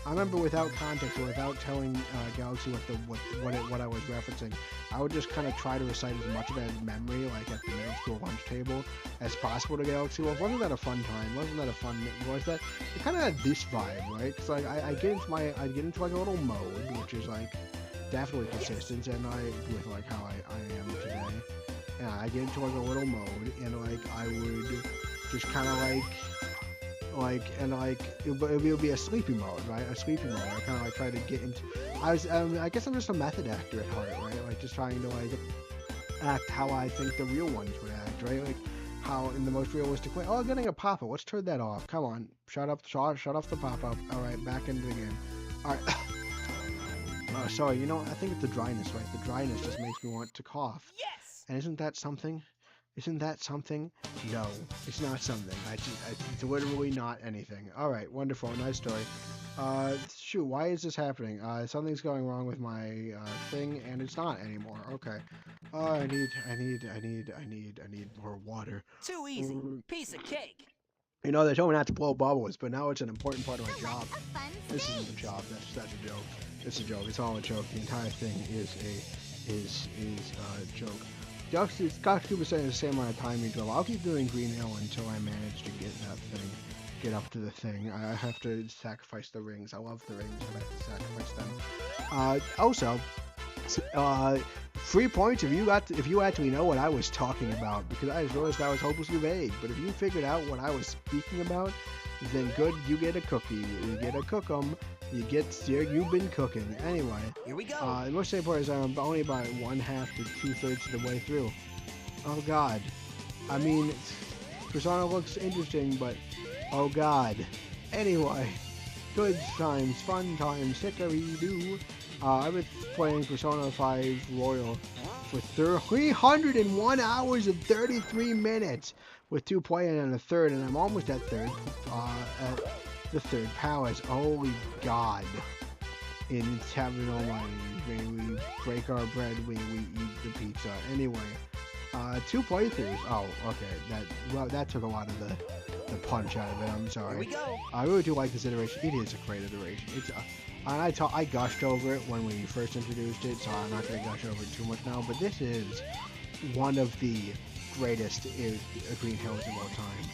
I remember without context or without telling Galaxy what I was referencing, I would just kind of try to recite as much of it as memory, like at the middle school lunch table, as possible to Galaxy. Well, wasn't that a fun time? Was that? It kind of had this vibe, right? Cause like I get into like a little mode, which is like definitely consistent, and with like how I am today, and I get into like a little mode, and like I would just kind of it would be a sleepy mode, right? A sleepy mode. I kind of like try to get into. I guess I'm just a method actor at heart, right? Like just trying to like act how I think the real ones would act, right? Like how in the most realistic way. Oh, I'm getting a pop-up. Let's turn that off. Come on, shut off the pop-up. All right, back into the game. All right. Oh, sorry, I think it's the dryness, right? The dryness just makes me want to cough. Yes! And isn't that something? No, it's not something. It's literally not anything. Alright, wonderful, nice story. Shoot, why is this happening? Something's going wrong with my, thing, and it's not anymore. Okay. I need more water. Too easy. Piece of cake. You know, they told me not to blow bubbles, but now it's an important part of my job. A fun This isn't a stage. job. That's a joke. It's a joke. It's all a joke. The entire thing is a joke. Goxky was saying the same amount of time you drove. I'll keep doing Green Hill until I manage to get that thing, get up to the thing. I have to sacrifice the rings. I love the rings, but I have to sacrifice them. Also, uh, 3 points if you actually know what I was talking about, because I just realized I was hopelessly vague. But if you figured out what I was speaking about, then good, you get a cookie. You get a cookum. You've been cooking. Anyway, Here we go. the most important part is I'm only about 1/2 to 2/3 of the way through. Oh God, I mean, Persona looks interesting, but oh God. Anyway, good times, fun times, hickory-doo. I've been playing Persona 5 Royal for 301 hours and 33 minutes, with 2 playing and a third, and I'm almost at the third powers. Holy God. In it's having all my, we break our bread, we eat the pizza. Anyway, 2 playthroughs. Oh, okay. That took a lot of the punch out of it. I'm sorry. Here we go. I really do like this iteration. It is a great iteration. I gushed over it when we first introduced it, so I'm not going to gush over it too much now. But this is one of the greatest Green Hills of all time.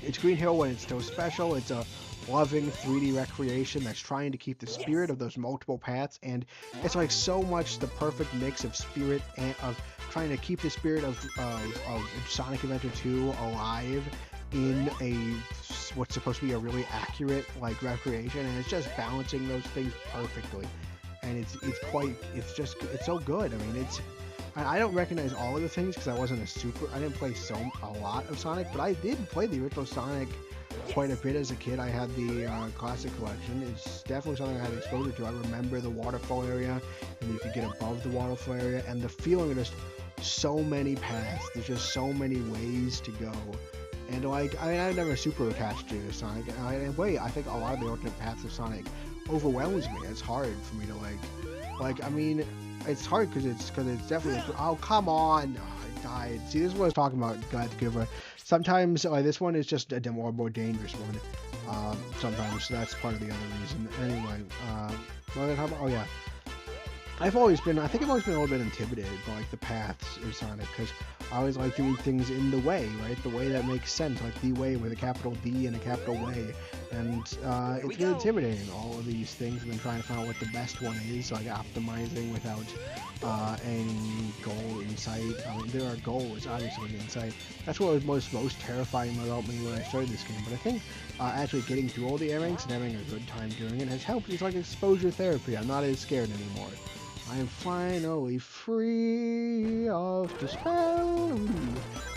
It's Green Hill when it's still special. It's a loving 3D recreation that's trying to keep the spirit of those multiple paths, and it's like so much the perfect mix of spirit and of trying to keep the spirit of Sonic Adventure 2 alive in what's supposed to be a really accurate like recreation, and it's just balancing those things perfectly. And it's so good. I mean, I don't recognize all of the things because I didn't play a lot of Sonic, but I did play the original Sonic quite a bit as a kid. I had the classic collection. It's definitely something I had exposure to. I remember the waterfall area, and you could get above the waterfall area, and the feeling of just so many paths. There's just so many ways to go. And like, I mean, I'm never super attached to Sonic. I think a lot of the alternate paths of Sonic overwhelms me. It's hard for me to I mean, it's hard because it's definitely. Oh, come on! Oh, I died. See, this is what I was talking about. God, Giver. Sometimes this one is just a more dangerous one. Sometimes, so that's part of the other reason. Anyway, what was I talking about? Oh yeah. I think I've always been a little bit intimidated by like the paths of Sonic, because I always like doing things in the way, right? The way that makes sense, like the way with a capital D and a capital way. And it's really intimidating, all of these things, and then trying to find out what the best one is, like optimizing without any goal in sight. I mean, there are goals, obviously, in sight. That's what was most terrifying about me when I started this game. But I think actually getting through all the airings and having a good time doing it has helped. It's like exposure therapy. I'm not as scared anymore. I am finally free of despair.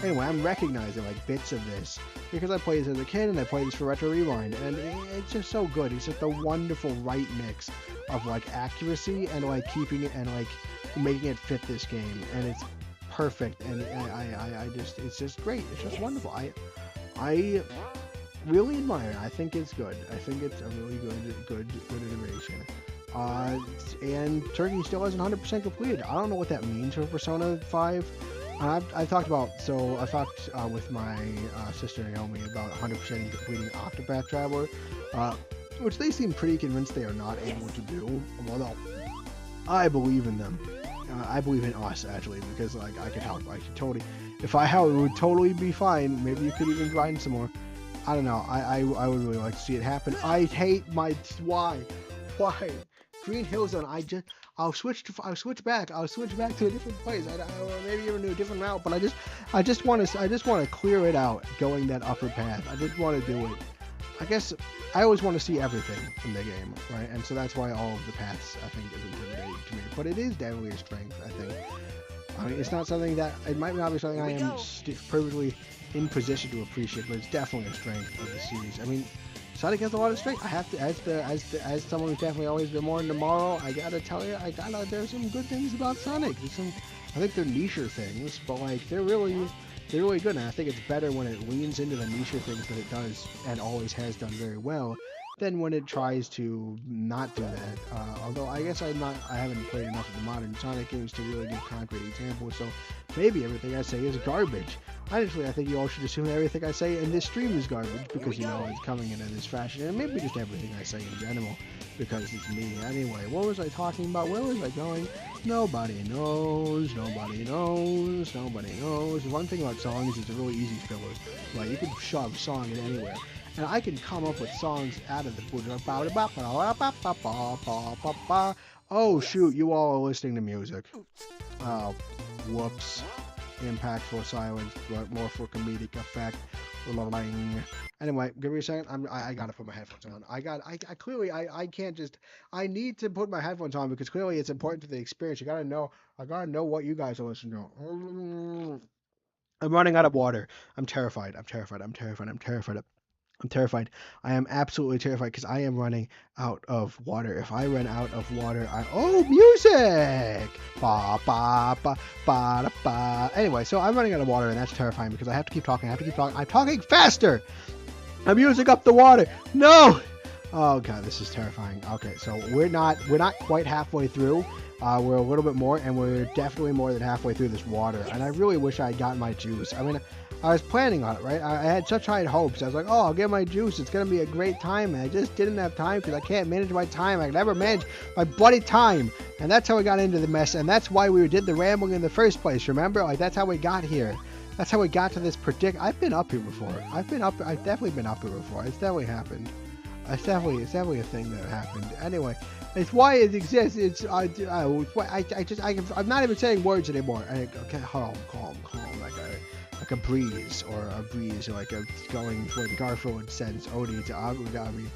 Anyway, I'm recognizing like bits of this because I played this as a kid and I played this for Retro Rewind, and it's just so good. It's just a wonderful right mix of like accuracy and like keeping it and like making it fit this game, and it's perfect. And it's just great. It's just wonderful. I really admire it. I think it's good. I think it's a really good iteration. And Turkey still hasn't 100% completed. I don't know what that means for Persona 5. I talked with my sister Naomi about 100% completing Octopath Traveler, which they seem pretty convinced they are not able to do. Although I believe in them. I believe in us actually, because like I could help. I could totally, if I help, it would totally be fine. Maybe you could even grind some more. I don't know. I would really like to see it happen. I hate why. Green Hill Zone. I'll switch back to a different place. Or maybe even do a different route. But I just want to clear it out, going that upper path. I just want to do it. I guess I always want to see everything in the game, right? And so that's why all of the paths I think is intimidating to me. But it is definitely a strength, I think. I mean, it's not something that it might not be something I am perfectly in position to appreciate, but it's definitely a strength of the series. I mean, Sonic has a lot of strength. I have to, as someone who's definitely always been more into Tomorrow, I gotta tell you, there's some good things about Sonic. I think they're nicher things, but like they're really good. And I think it's better when it leans into the nicher things that it does and always has done very well, than when it tries to not do that. Although I guess I haven't played enough of the modern Sonic games to really give concrete examples, so maybe everything I say is garbage. Honestly, I think you all should assume that everything I say in this stream is garbage because, you know, it's coming in this fashion, and maybe just everything I say in general because it's me. Anyway, what was I talking about? Where was I going? Nobody knows, nobody knows, nobody knows. One thing about songs is it's really easy filler. Like, you can shove song in anywhere. And I can come up with songs out of the oh shoot, you all are listening to music. Oh, whoops. Impactful silence, but more for comedic effect. Anyway, give me a second. I gotta put my headphones on. I can't just. I need to put my headphones on because clearly it's important to the experience. I gotta know what you guys are listening to. I'm running out of water. I'm terrified. I'm terrified. I'm terrified. I'm terrified. I'm terrified. I am absolutely terrified because I am running out of water. If I run out of water, oh, music! Ba ba ba ba da, ba. Anyway, so I'm running out of water, and that's terrifying because I have to keep talking. I'm talking faster. I'm using up the water. No. Oh god, this is terrifying. Okay, so we're not quite halfway through. We're a little bit more, and we're definitely more than halfway through this water. And I really wish I had gotten my juice. I mean, I was planning on it, right? I had such high hopes. I was like, oh, I'll get my juice. It's going to be a great time. And I just didn't have time because I can't manage my time. I can never manage my bloody time. And that's how we got into the mess. And that's why we did the rambling in the first place, remember? Like, that's how we got here. That's how we got to this I've been up here before. I've definitely been up here before. It's definitely happened. It's definitely a thing that happened. Anyway, it's why it exists. It's I'm not even saying words anymore. Okay, calm, like a breeze, or a breeze, or like a going when Garfield sends Odie to Abu Dhabi.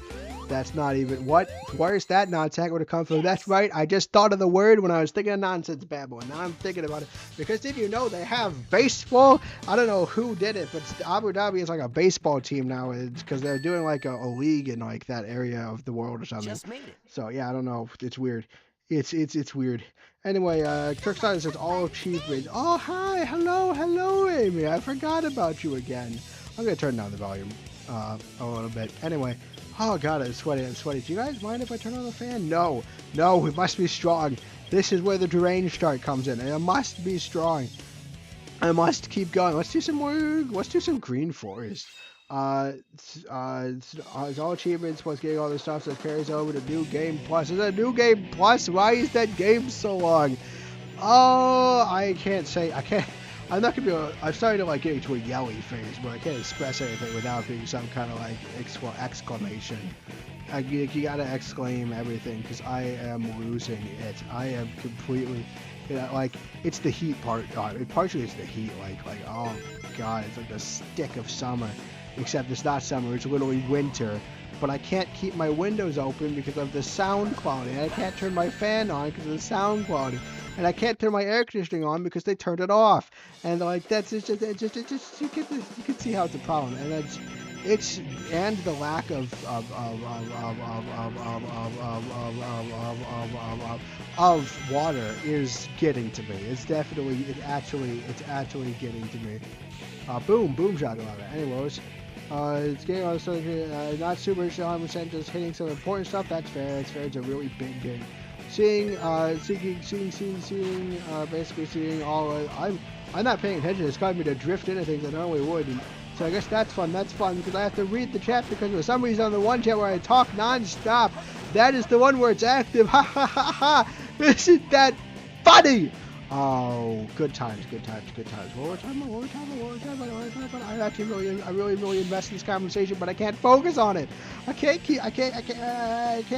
That's not even what. Where's that nonsense would have come from? That's right. I just thought of the word when I was thinking of nonsense babble, and now I'm thinking about it because did you know they have baseball? I don't know who did it, but Abu Dhabi is like a baseball team now. It's because they're doing like a league in like that area of the world or something. Just made it. So yeah, I don't know. It's weird. It's weird. Anyway, Kirkside says all achievements. Oh hi, hello Amy. I forgot about you again. I'm gonna turn down the volume a little bit. Anyway. Oh god, I'm sweaty. Do you guys mind if I turn on the fan? No, it must be strong. This is where the deranged start comes in, and it must be strong. I must keep going. Let's do some more. Let's do some green forest. It's all achievements plus getting all the stuff that carries over to New Game Plus. Is it a New Game Plus? Why is that game so long? Oh, I can't. I'm not gonna be. I'm starting to like get into a yelly phase, but I can't express anything without being some kind of like exclamation. You gotta exclaim everything because I am losing it. I am completely, like it's the heat part. Partially it's the heat. Like oh god, it's like the stick of summer, except it's not summer. It's literally winter. But I can't keep my windows open because of the sound quality. And I can't turn my fan on because of the sound quality. And I can't turn my air conditioning on because they turned it off. And like that's it's just you can see how it's a problem. And and the lack of water is getting to me. It's actually getting to me. Boom shakalaka. Anyways. It's getting all stuff here, not super 100%, just hitting some important stuff. That's fair. It's a really big game. Seeing basically seeing all. I'm not paying attention. It's causing me to drift into things I normally would. And so I guess that's fun. That's fun because I have to read the chat because for some reason on the one chat where I talk non-stop, that is the one where it's active. Ha ha ha ha! Isn't that funny? Oh, good times. What were we talking about? I really invest in this conversation, but I can't focus on it. I can't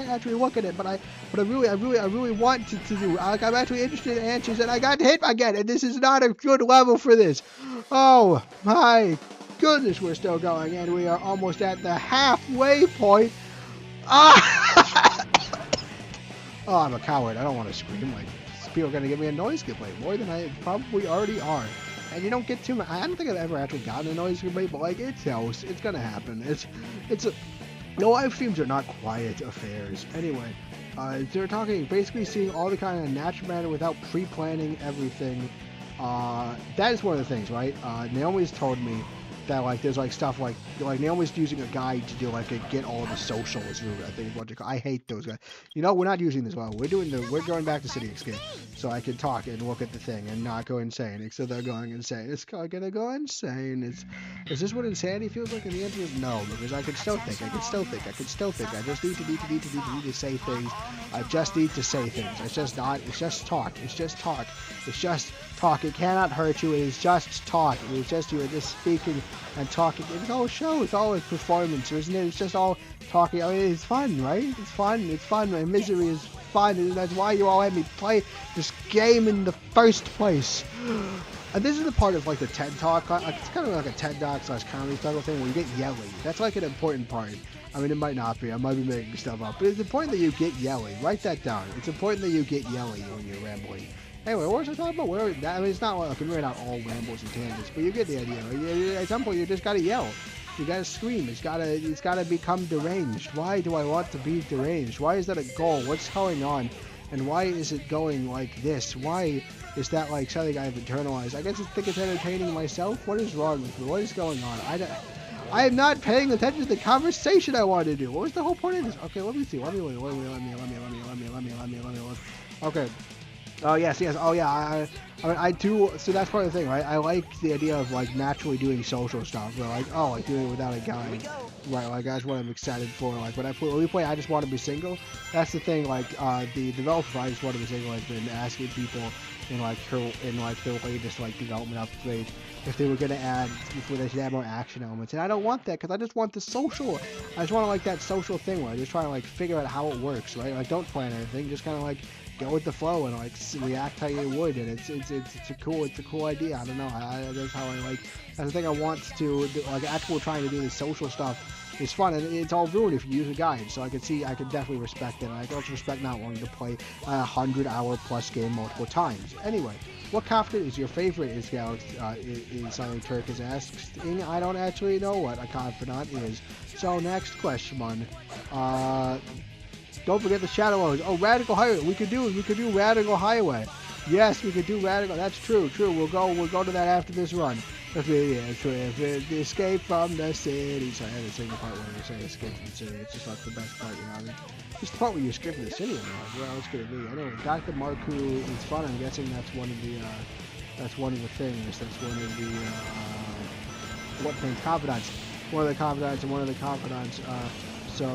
actually look at it, but I really want to do. Like, I'm actually interested in answers, and I got hit again, and this is not a good level for this. Oh my goodness, we're still going, and we are almost at the halfway point. Ah! Oh, I'm a coward. I don't want to scream like. People are going to give me a noise complaint more than I probably already are. And you don't get too much. I don't think I've ever actually gotten a noise complaint, but like it's going to happen. The live streams are not quiet affairs. Anyway, they're talking basically seeing all the kind of natural matter without pre-planning everything. That is one of the things, right? Naomi's told me that like there's like stuff like Naomi's using a guide to do like a get all the socials route. I think is what I hate those guys. You know, we're not using this well. We're going back to City Escape, so I can talk and look at the thing and not go insane. Except they're going insane. It's gonna go insane. Is this what insanity feels like? And the answer is no, because I can still think. I just need to say things. I just need to say things. It's just talk. It's just talk. It cannot hurt you. It is just talk. It is just you are just speaking and talking. It's all show. It's all a performance, isn't it? It's just all talking. I mean, it's fun, right? It's fun. My misery is fun. And that's why you all had me play this game in the first place. And this is the part of like the TED Talk. It's kind of like a TED Talk / comedy style thing where you get yelly. That's like an important part. I mean, it might not be. I might be making stuff up. But it's important that you get yelly. Write that down. It's important that you get yelly when you're rambling. Anyway, what was I talking about? I mean, it's not like we're not all rambles and tangents, but you get the idea. At some point, you just gotta yell. You gotta scream. It's gotta become deranged. Why do I want to be deranged? Why is that a goal? What's going on? And why is it going like this? Why is that like something I've internalized? I guess I think it's entertaining myself. What is wrong with me? What is going on? I am not paying attention to the conversation I wanted to do. What was the whole point of this? Okay, let me see. Let me. Okay. Oh yes. Oh yeah. I do. So that's part of the thing, right? I like the idea of like naturally doing social stuff. Where like, oh, like doing it without a guide, right? Like that's what I'm excited for. Like when we play, I just want to be single. That's the thing. Like the developer, I just want to be single, has been asking people in like their latest like development upgrade if they were gonna add, if they should add more action elements. And I don't want that because I just want the social. I just want like that social thing where I just try to like figure out how it works, right? Like don't plan anything, just kind of like go with the flow and like react how you would, and it's a cool idea. I don't know. That's how I like. That's the thing I want to do, like actually trying to do the social stuff is fun, and it's all ruined if you use a guide. So I can definitely respect it. And I can also respect not wanting to play a 100-hour+ game multiple times. Anyway, what confidant is your favorite? Is Silent Turk is asking. I don't actually know what a confidant is. So next question. Don't forget the Shadow Owners. Oh, Radical Highway. We could do Radical Highway. Yes, we could do Radical. That's true. We'll go to that after this run. The escape from the city. Sorry, I had to sing the part where you say escape from the city. It's just like the best part, you know what I mean? It's the part where you escape from the city. Where else could it be? I know Dr. Marku is fun. I'm guessing that's one of the things. That's one of the what thing? Confidants. One of the confidants. It's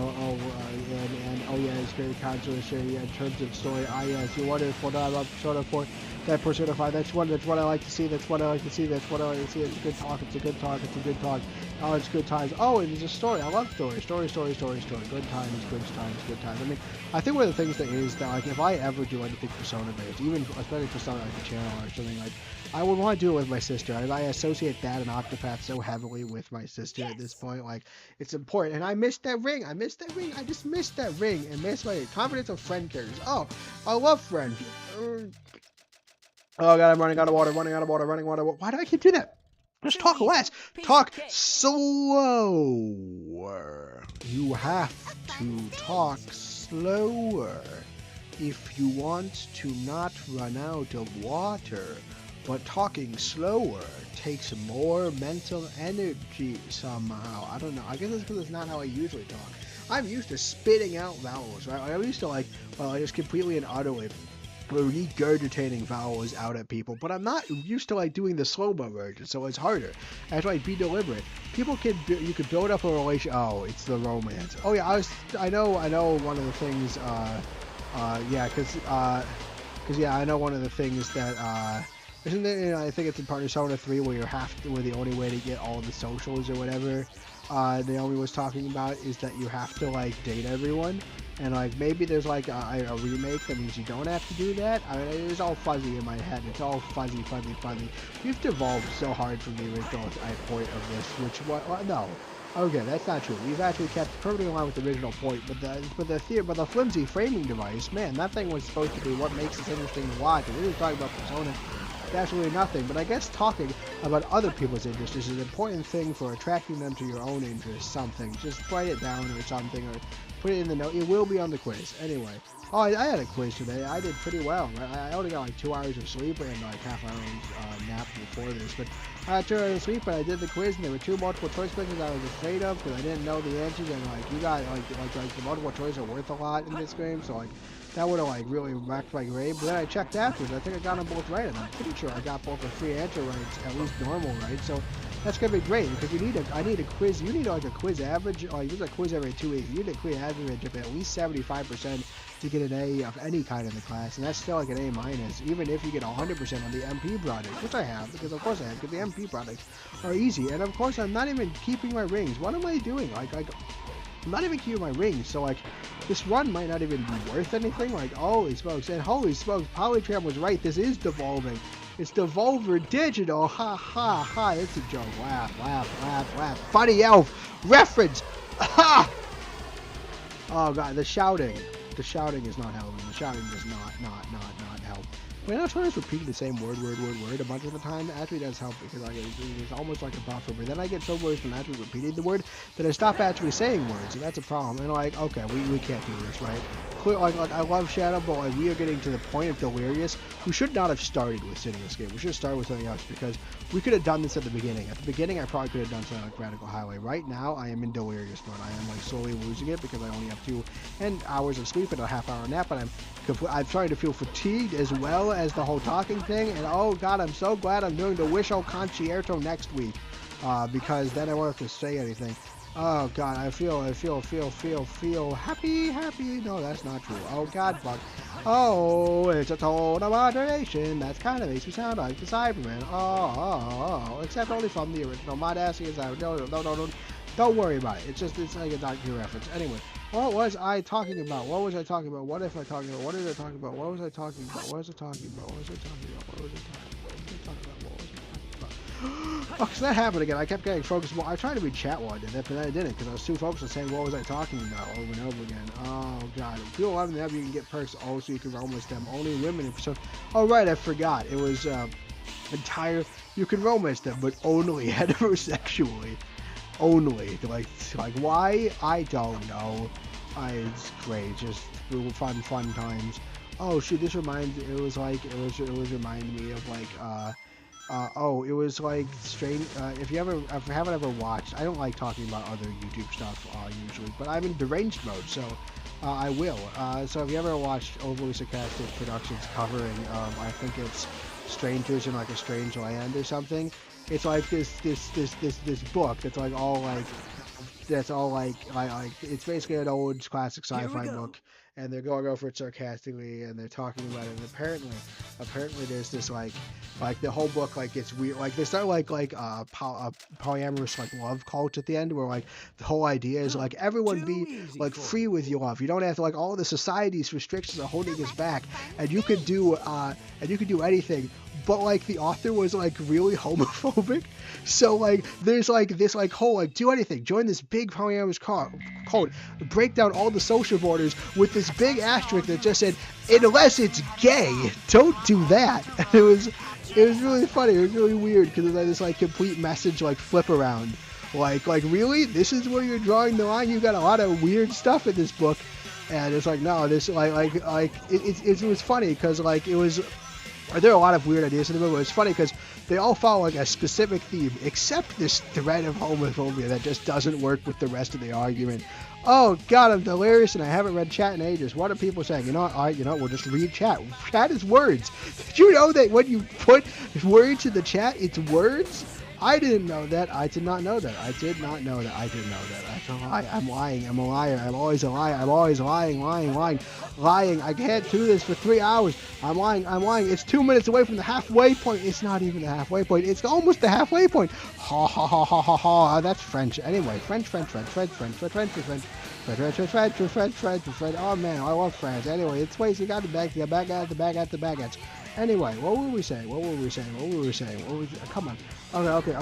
very controversial in terms of story. Yes, you wonder if Persona 4 that Persona 5. That's what I like to see. It's a good talk. Oh, it's good times. Oh, it is a story. I love story. Story. Good times. I mean, I think one of the things that is that like if I ever do anything Persona based, even especially Persona like a channel or something like, I would want to do it with my sister. I associate that and Octopath so heavily with my sister at this point. Like, it's important. And I missed that ring. I just missed that ring. And missed my confidence of friend characters. Oh, I love friend. Oh, God, I'm running out of water. Why do I keep doing that? Just talk less. Talk slower. You have to talk slower if you want to not run out of water. But talking slower takes more mental energy somehow. I don't know. I guess it's because it's not how I usually talk. I'm used to spitting out vowels, right? I'm used to I just completely and utterly regurgitating vowels out at people. But I'm not used to doing the slow-mo version, so it's harder. I have to be deliberate. You could build up a relation. Oh, it's the romance. Oh yeah, I know one of the things. I know one of the things that. Isn't there, I think it's in Persona 3 where the only way to get all the socials or whatever Naomi was talking about is that you have to date everyone, and maybe there's a remake that means you don't have to do that. I mean, it's all fuzzy in my head. It's all fuzzy. We've devolved so hard from the original point of this, no. Okay, that's not true. We've actually kept perfectly in line with the original point, but the flimsy framing device, man, that thing was supposed to be what makes this interesting to watch. And we were talking about Persona. Absolutely nothing, but I guess talking. about other people's interests is an important thing for attracting them to your own interests. Something. Just write it down or something, or put it in the note. It will be on the quiz. Anyway. Oh, I had a quiz today. I did pretty well. I only got like 2 hours of sleep and like half hour nap before this. But I had 2 hours of sleep, and I did the quiz, and there were 2 multiple choice questions I was afraid of because I didn't know the answers. And like you got like the multiple choice are worth a lot in this game, so like that would have like really wrecked my grade. But then I checked afterwards. I think I got them both right, and I'm pretty sure I got both the 3 answer rights, at least normal right. So that's gonna be great because I need a quiz. You need like a quiz average. Like there's a quiz every 2 weeks. You need a quiz average of at least 75% to get an A of any kind in the class, and that's still like an A minus, even if you get 100% on the MP products, which I have, because of course I have, because the MP products are easy, and of course I'm not even keeping my rings. What am I doing? Like I'm not even keeping my rings, so like this run might not even be worth anything. Like holy smokes, and holy smokes, Polytram was right. This is devolving. It's Devolver Digital. Ha ha ha. It's a joke. Laugh, laugh, laugh, laugh. Funny elf reference. Ha. Oh god, the shouting. The shouting is not helping. The shouting does not help. When I try to repeat the same word a bunch of the time, it actually does help because like it's almost like a buffer. But then I get so worried from actually repeating the word that I stop actually saying words, and that's a problem. And like, okay, we can't do this, right? Like I love Shadow, but like we are getting to the point of delirious. We should not have started with City Escape. We should start with something else because we could have done this at the beginning. At the beginning, I probably could have done something like Radical Highway. Right now, I am in delirious mode. I am like slowly losing it because I only have 2 hours of sleep and a half-hour nap, and I'm starting to feel fatigued as well as the whole talking thing. And oh god, I'm so glad I'm doing the Wish O Concierto next week because then I won't have to say anything. Oh god, I feel happy. No, that's not true. Oh god, fuck. Oh, it's a tone of moderation. That's kind of makes me sound like the Cyberman. Oh, except only from the original. My ass is out. No. Don't worry about it. It's like a Doctor Who reference. Anyway, what was I talking about? What was I talking about? What if I talking about? What did I talk about? What was I talking about? What was I talking about? What was I talking about? What was I talking about? What was I talking about? What was I talking about? Oh, because that happened again. I kept getting focused. Well, I tried to read chat while I did that, but then I didn't because I was too focused on saying what was I talking about over and over again. Oh god. If you 11 and up, you can get perks also. You can romance them. Only women in person. Oh right, I forgot. It was entire. You can romance them, but only heterosexually. Only like why? I don't know. It's great. Just fun times. Oh shoot, this reminds. It was reminding me of like it was like strange. If you haven't ever watched, I don't like talking about other YouTube stuff usually, but I'm in deranged mode, so I will. So if you ever watched Overly Sarcastic Productions covering, I think it's Strangers in like a Strange Land or something. It's like this book that's like all like it's basically an old classic sci-fi book, and they're going over it sarcastically, and they're talking about it. And apparently there's this like the whole book like it's weird. Like they start like polyamorous like love cult at the end, where like the whole idea is like everyone be like free with your love. You don't have to like all the society's restrictions are holding us back, and you could do anything. But like the author was like really homophobic, so like there's like this like whole like do anything, join this big polyamorous cult, break down all the social borders with this big asterisk that just said unless it's gay, don't do that. And it was really funny. It was really weird because it was like this like complete message like flip around, like really this is where you're drawing the line. You got a lot of weird stuff in this book, and it's like no, this it was funny because like it was. There are a lot of weird ideas in the book, but it's funny because they all follow like a specific theme, except this thread of homophobia that just doesn't work with the rest of the argument. Oh god, I'm delirious and I haven't read chat in ages. What are people saying? You know what? All right, we'll just read chat. Chat is words. Did you know that when you put words in the chat, it's words? I didn't know that. I did not know that. I did not know that. I didn't know that. That's a lie. I'm lying. I'm a liar. I'm always a liar. I'm always lying. I can't do this for 3 hours. I'm lying. It's 2 minutes away from the halfway point. It's not even the halfway point. It's almost the halfway point. Ha ha ha ha ha ha. That's French. Anyway, French. Oh man, I love France. Anyway, it's ways you got the baguettes. Anyway, what were we saying? Come on. Okay.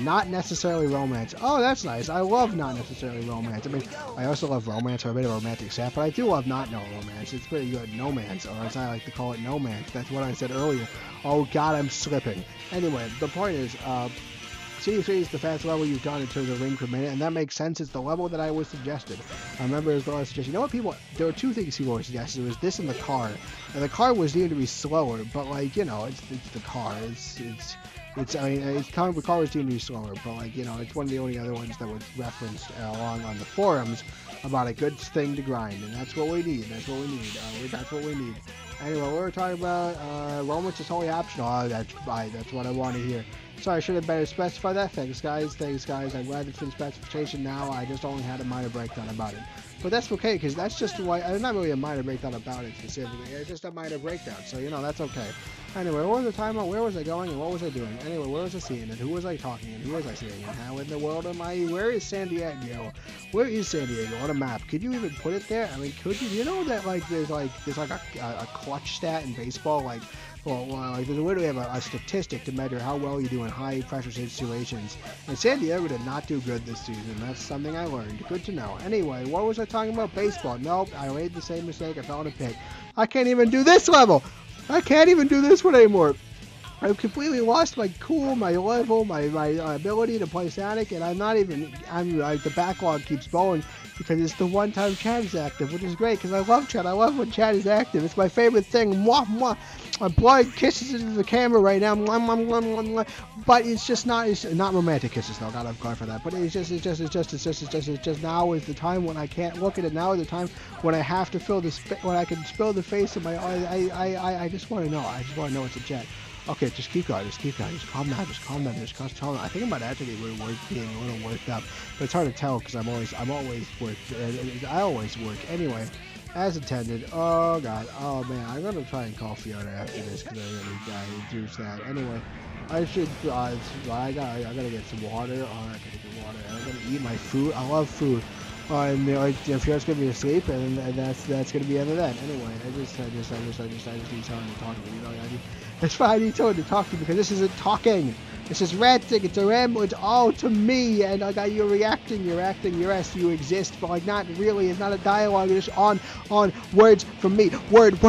Not necessarily romance. Oh, that's nice. I love not necessarily romance. I mean, I also love romance. I'm a bit of a romantic sap, but I do love not no romance. It's pretty good. No-mance, or as I like to call it, no-mance. That's what I said earlier. Oh, God, I'm slipping. Anyway, the point is, C3 is the fastest level you've done in terms of ring per minute, and that makes sense. It's the level that I was suggested. I remember as well as suggested. You know what, people? There were two things people were suggested. It was this and the car. And the car was deemed to be slower, but like, you know, it's the car. The car was deemed to be slower, but like, you know, it's one of the only other ones that was referenced along on the forums about a good thing to grind, and that's what we need. That's what we need. Anyway, we were talking about romance is totally optional. Oh, that's right. That's what I want to hear. Sorry, I should have better specified that. Thanks, guys. I'm glad for the specification now. I just only had a minor breakdown about it. But that's okay, because that's just why. Not really a minor breakdown about it specifically. It's just a minor breakdown, so, you know, that's okay. Anyway, what was the time about? Where was I going and what was I doing? Anyway, where was I seeing and who was I talking and who was I seeing and how in the world am I? Where is San Diego? Where is San Diego on a map? Could you even put it there? I mean, could you? You know that like there's a clutch stat in baseball, like. Like there's literally a statistic to measure how well you do in high pressure situations. And San Diego did not do good this season. That's something I learned. Good to know. Anyway, what was I talking about? Baseball. Nope, I made the same mistake. I fell in a pit. I can't even do this level. I can't even do this one anymore. I've completely lost my cool, my level, my ability to play Sonic, and I'm like, the backlog keeps going because it's the one time Chad is active, which is great because I love Chad. I love when Chad is active. It's my favorite thing. Mwah, mwah. I'm blowing kisses into the camera right now. Mwah, mwah, mwah, mwah, mwah. But it's not romantic kisses though. God, I'm glad for that. But it's just now is the time when I can't look at it. Now is the time when I have to when I can spill the face of my I just want to know. I just want to know what's a Chad. Okay, just keep going, just calm down, I think I might actually be being a little worked up, but it's hard to tell because I'm always worked. I always work. Anyway, as intended. Oh God, oh man, I'm gonna try and call Fiona after this because I do that. Anyway, I should. I gotta get some water. I gotta get water. I'm gonna eat my food. I love food. And Fiona's gonna be asleep, and that's gonna be the end of that. Anyway, I just need someone to talk to me. You know, that's why I need someone to talk to because this isn't talking. This is ranting. It's a ramble. It's all to me, and you're reacting. You're acting. Yes, you exist, but like not really. It's not a dialogue. It's just on words from me. Word.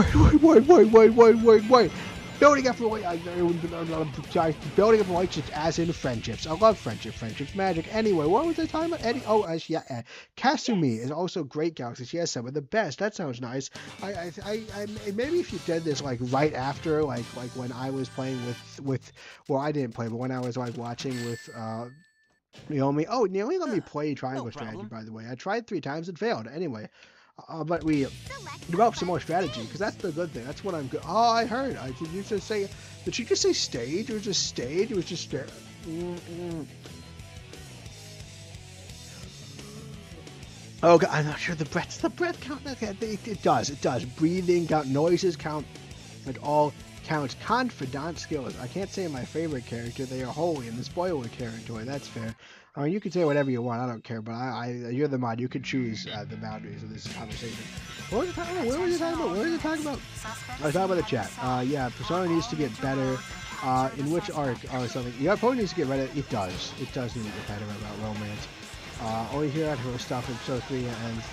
Building up relationships as in friendships. I love friendships magic. Anyway, what was I talking about? Kasumi is also great Galaxy. She has some of the best. That sounds nice. I maybe if you did this like right after like when I was playing with well, I didn't play, but when I was like watching with Naomi. Oh, Naomi let me play Triangle Strategy, by the way. I tried 3 times and failed. Anyway. But we develop some more strategy because that's the good thing. That's what I'm good. Oh, I heard. Did you just say? Did she just say stage? It was just stage. It was just. Oh God, I'm not sure the breath. The breath count. It does. It does. Breathing count. Noises count. It all counts. Confidant skills. I can't say my favorite character. They are holy in the spoiler territory. That's fair. I mean, you can say whatever you want. I don't care. But you're the mod. You can choose the boundaries of this conversation. What was it talking about? What was it talking about? I was talking about the chat. Yeah, Persona needs to get better. In which arc or something? Yeah, probably needs to get better. It does. It does need to get better about romance. Only hear out her stuff in Persona 3 and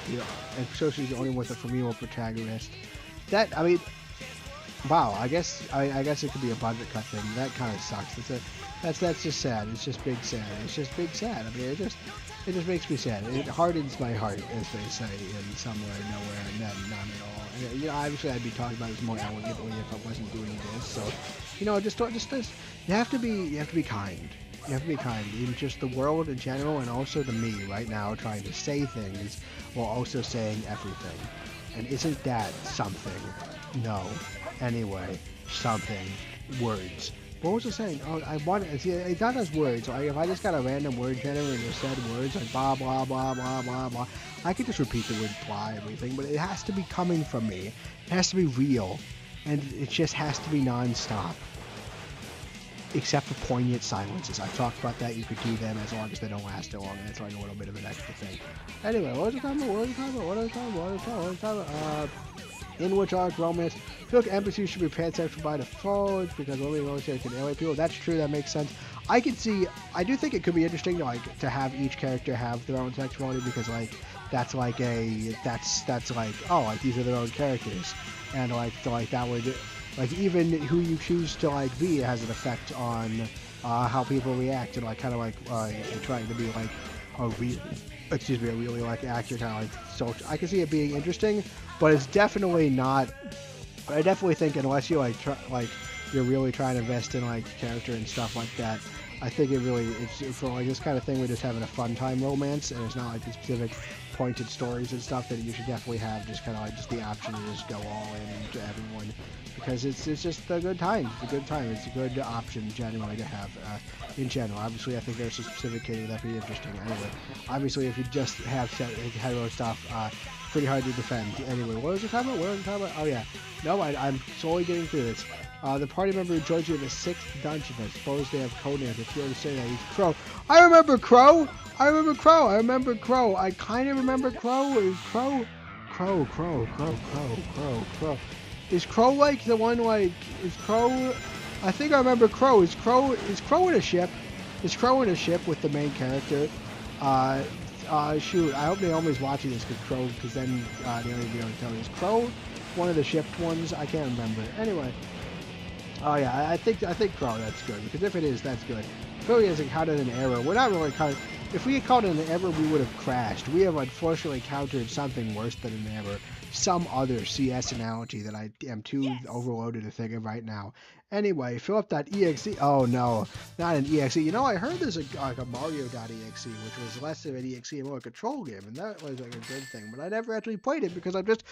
Persona 3 is the only one with a female protagonist. That, I mean, wow. I guess it could be a budget cut thing. That kind of sucks. That's just sad. It's just big sad. I mean, it just makes me sad. It hardens my heart, as they say, in somewhere, nowhere, and then none at all. And, you know, obviously I'd be talking about this more elegantly if I wasn't doing this. So, you know, just you have to be kind. You have to be kind in just the world in general, and also to me right now, trying to say things while also saying everything. And isn't that something? No. Anyway, something. Words. What was I saying? Oh, I want to see. It's not as words. Like if I just got a random word generator and just said words like blah blah blah blah blah blah, I could just repeat the word blah everything. But it has to be coming from me. It has to be real, and it just has to be non-stop. Except for poignant silences. I've talked about that. You could do them as long as they don't last too long, and it's like a little bit of an extra thing. Anyway, what was I talking about? In which arc romance? feel like NPCs should be pansexual by default because only military can alienate people. That's true. That makes sense. I can see. I do think it could be interesting to like to have each character have their own sexuality because like that's like that's like oh like these are their own characters and like so, like that would like even who you choose to like be has an effect on how people react and like kind of like trying to be like a really like accurate kind of like so I can see it being interesting, but it's definitely not. I definitely think unless you like you're really trying to invest in like character and stuff like that, I think it's for like this kind of thing we're just having a fun time romance and it's not like the specific pointed stories and stuff that you should definitely have just kind of like just the option to just go all in to everyone because it's just a good time. It's a good time. It's a good option generally to have in general. Obviously, I think there's some specific cases that'd be interesting. Anyway, obviously, if you just have hetero stuff, pretty hard to defend. Anyway, what was the time about? Oh yeah, no, I'm slowly getting through this. The party member who joins you in the 6th dungeon. I suppose they have codenames. If you were to say that, he's Crow. I remember Crow. I kind of remember Crow. Is Crow. Is Crow like the one like? Is Crow? I think I remember Crow. Is Crow in a ship? Is Crow in a ship with the main character? Shoot. I hope Naomi's watching this because then the only video to tell me is Crow one of the shipped ones. I can't remember. Anyway. Oh yeah, I think Crow. That's good because if it is, that's good. Clearly hasn't caught it an error. We're not really caught. If we had caught it an error, we would have crashed. We have unfortunately encountered something worse than an error. Some other CS analogy that I am too overloaded to think of right now. Anyway, Philip.exe. Oh no, not an exe. You know, I heard there's like a Mario.exe, which was less of an exe and more a control game, and that was like a good thing. But I never actually played it because I'm just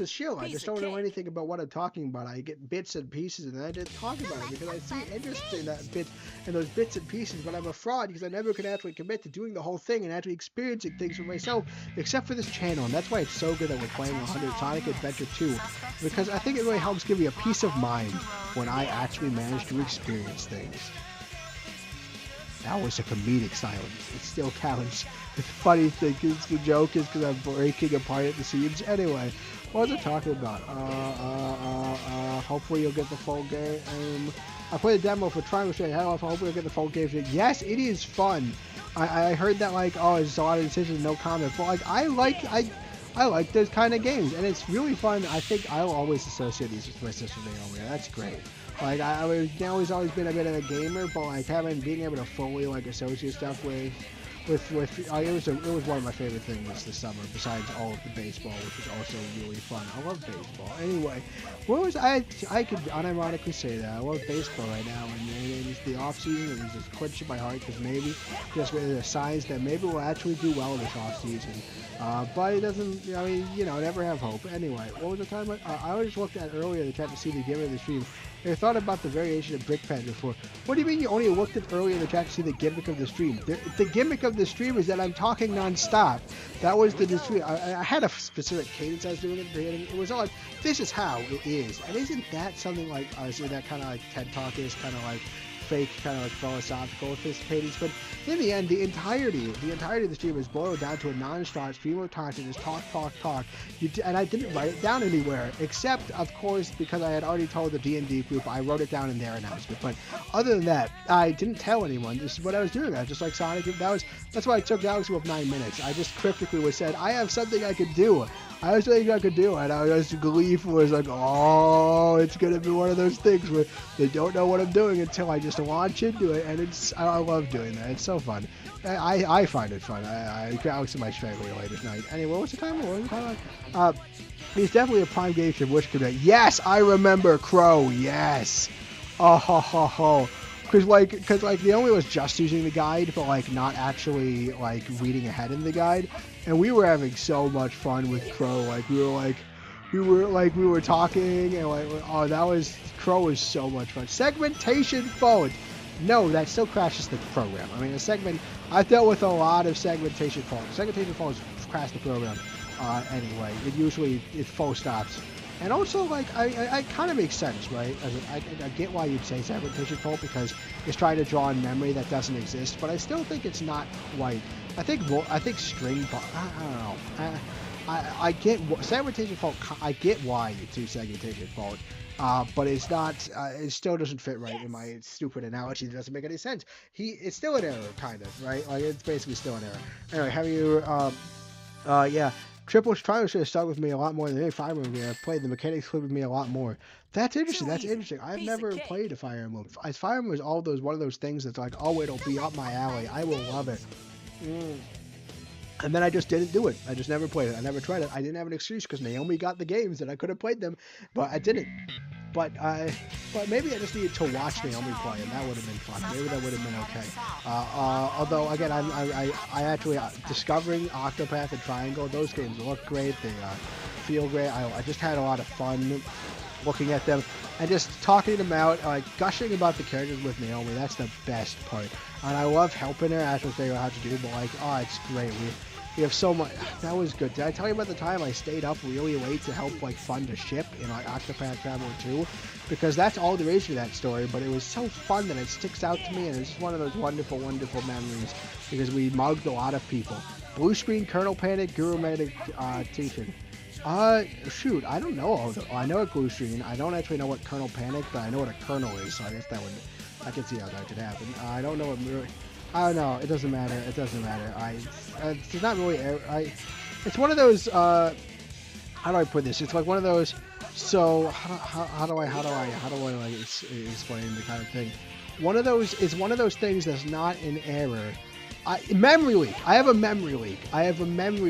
a shill. I just don't know anything about what I'm talking about. I get bits and pieces, and I didn't talk about it because I see interest in that bit and those bits and pieces. But I'm a fraud because I never could actually commit to doing the whole thing and actually experiencing things for myself, except for this channel. And that's why it's so good that we're playing 100 Sonic Adventure 2, because I think it really helps give you a peace of mind when I actually manage to experience things. That was a comedic silence. It still counts. The funny thing is, the joke is because I'm breaking apart at the seams. Anyway, what was I talking about? Hopefully you'll get the full game. I played a demo for Triangle Straight. Hopefully you'll get the full game. Yes, it is fun. I heard that like, oh, it's a lot of decisions, no comment. But like, I like those kind of games, and it's really fun. I think I'll always associate these with my sister Naomi. That's great. Like I've always been a bit of a gamer, but like being able to fully like associate stuff with it was one of my favorite things this summer, besides all of the baseball, which was also really fun. I love baseball. Anyway, I could unironically say that I love baseball right now, and it's the off season, and it's just clenching my heart because maybe just there's signs that maybe we'll actually do well this off season. But it doesn't. I mean, never have hope. Anyway, what was the time? I just looked at earlier the chat to see the gimmick of the stream. I thought about the variation of Brick Pen before. What do you mean you only looked at earlier in the chat to see the gimmick of the stream? The gimmick of the stream is that I'm talking non-stop. That was the stream. I had a specific cadence I was doing at the beginning. It was all like, this is how it is. And isn't that something like, that kind of like TED Talk is kind of like fake, kind of like philosophical with this cadence? But in the end, the entirety of the stream is boiled down to a non-stop stream of talking, just talk. And I didn't write it down anywhere, except, of course, because I had already told the D&D group, I wrote it down in their announcement. But other than that, I didn't tell anyone. This is what I was doing. I was just like Sonic. That's why I took Galaxy of 9 minutes. I just cryptically said, I have something I could do. And I was gleeful. Was like, oh, it's gonna be one of those things where they don't know what I'm doing until I just launch into it, and I love doing that. It's so fun. I find it fun. Galaxy my strangler late at night. Anyway, what was the time? He's definitely a prime gauge of Wish Cadet. Yes, I remember Crow. Yes. Oh ho ho ho. Because Naomi was just using the guide, but like not actually like reading ahead in the guide, and we were having so much fun with Crow. We were talking, and Crow was so much fun. Segmentation fault. No, that still crashes the program. I mean, I've dealt with a lot of segmentation faults. Segmentation faults crash the program. Anyway, it full stops. And also, like, I kind of makes sense, right? I get why you'd say segmentation fault because it's trying to draw on memory that doesn't exist, but I still think it's not quite. I think string fault. I don't know. I get segmentation fault. I get why it's a segmentation fault. But it's not. It still doesn't fit right in my stupid analogy. It doesn't make any sense. It's still an error, kind of, right? Like it's basically still an error. Anyway, have you? Yeah. Triple Triangle should have stuck with me a lot more than any Fire Emblem game I've played. The mechanics click with me a lot more. That's interesting. That's interesting. I've never played a Fire Emblem. Fire Emblem is one of those things that's like, oh, it'll be up my alley. I will love it. And then I just didn't do it. I just never played it. I never tried it. I didn't have an excuse because Naomi got the games and I could have played them, but I didn't. But maybe I just needed to watch Naomi play, and that would have been fun. Maybe that would have been okay. Although again, I actually discovering Octopath and Triangle. Those games look great. They feel great. I just had a lot of fun looking at them and just talking them out, like gushing about the characters with Naomi. That's the best part. And I love helping her actually figure out how to do. But like, oh, it's great. We have so much. That was good. Did I tell you about the time I stayed up really late to help like fund a ship in like Octopath Traveler 2? Because that's all there is to that story, but it was so fun that it sticks out to me, and it's just one of those wonderful, wonderful memories because we mugged a lot of people. Blue Screen, Colonel Panic, Guru Medic, Teachin. Shoot, I don't know. I know a Blue Screen. I don't actually know what Colonel Panic, but I know what a Colonel is, so I guess I can see how that could happen. I don't know what really. I don't know. It doesn't matter. It doesn't matter. It's not really. It's one of those. How do I put this? It's like one of those. So how do I like explain the kind of thing? One of those is one of those things that's not an error. Memory leak. I have a memory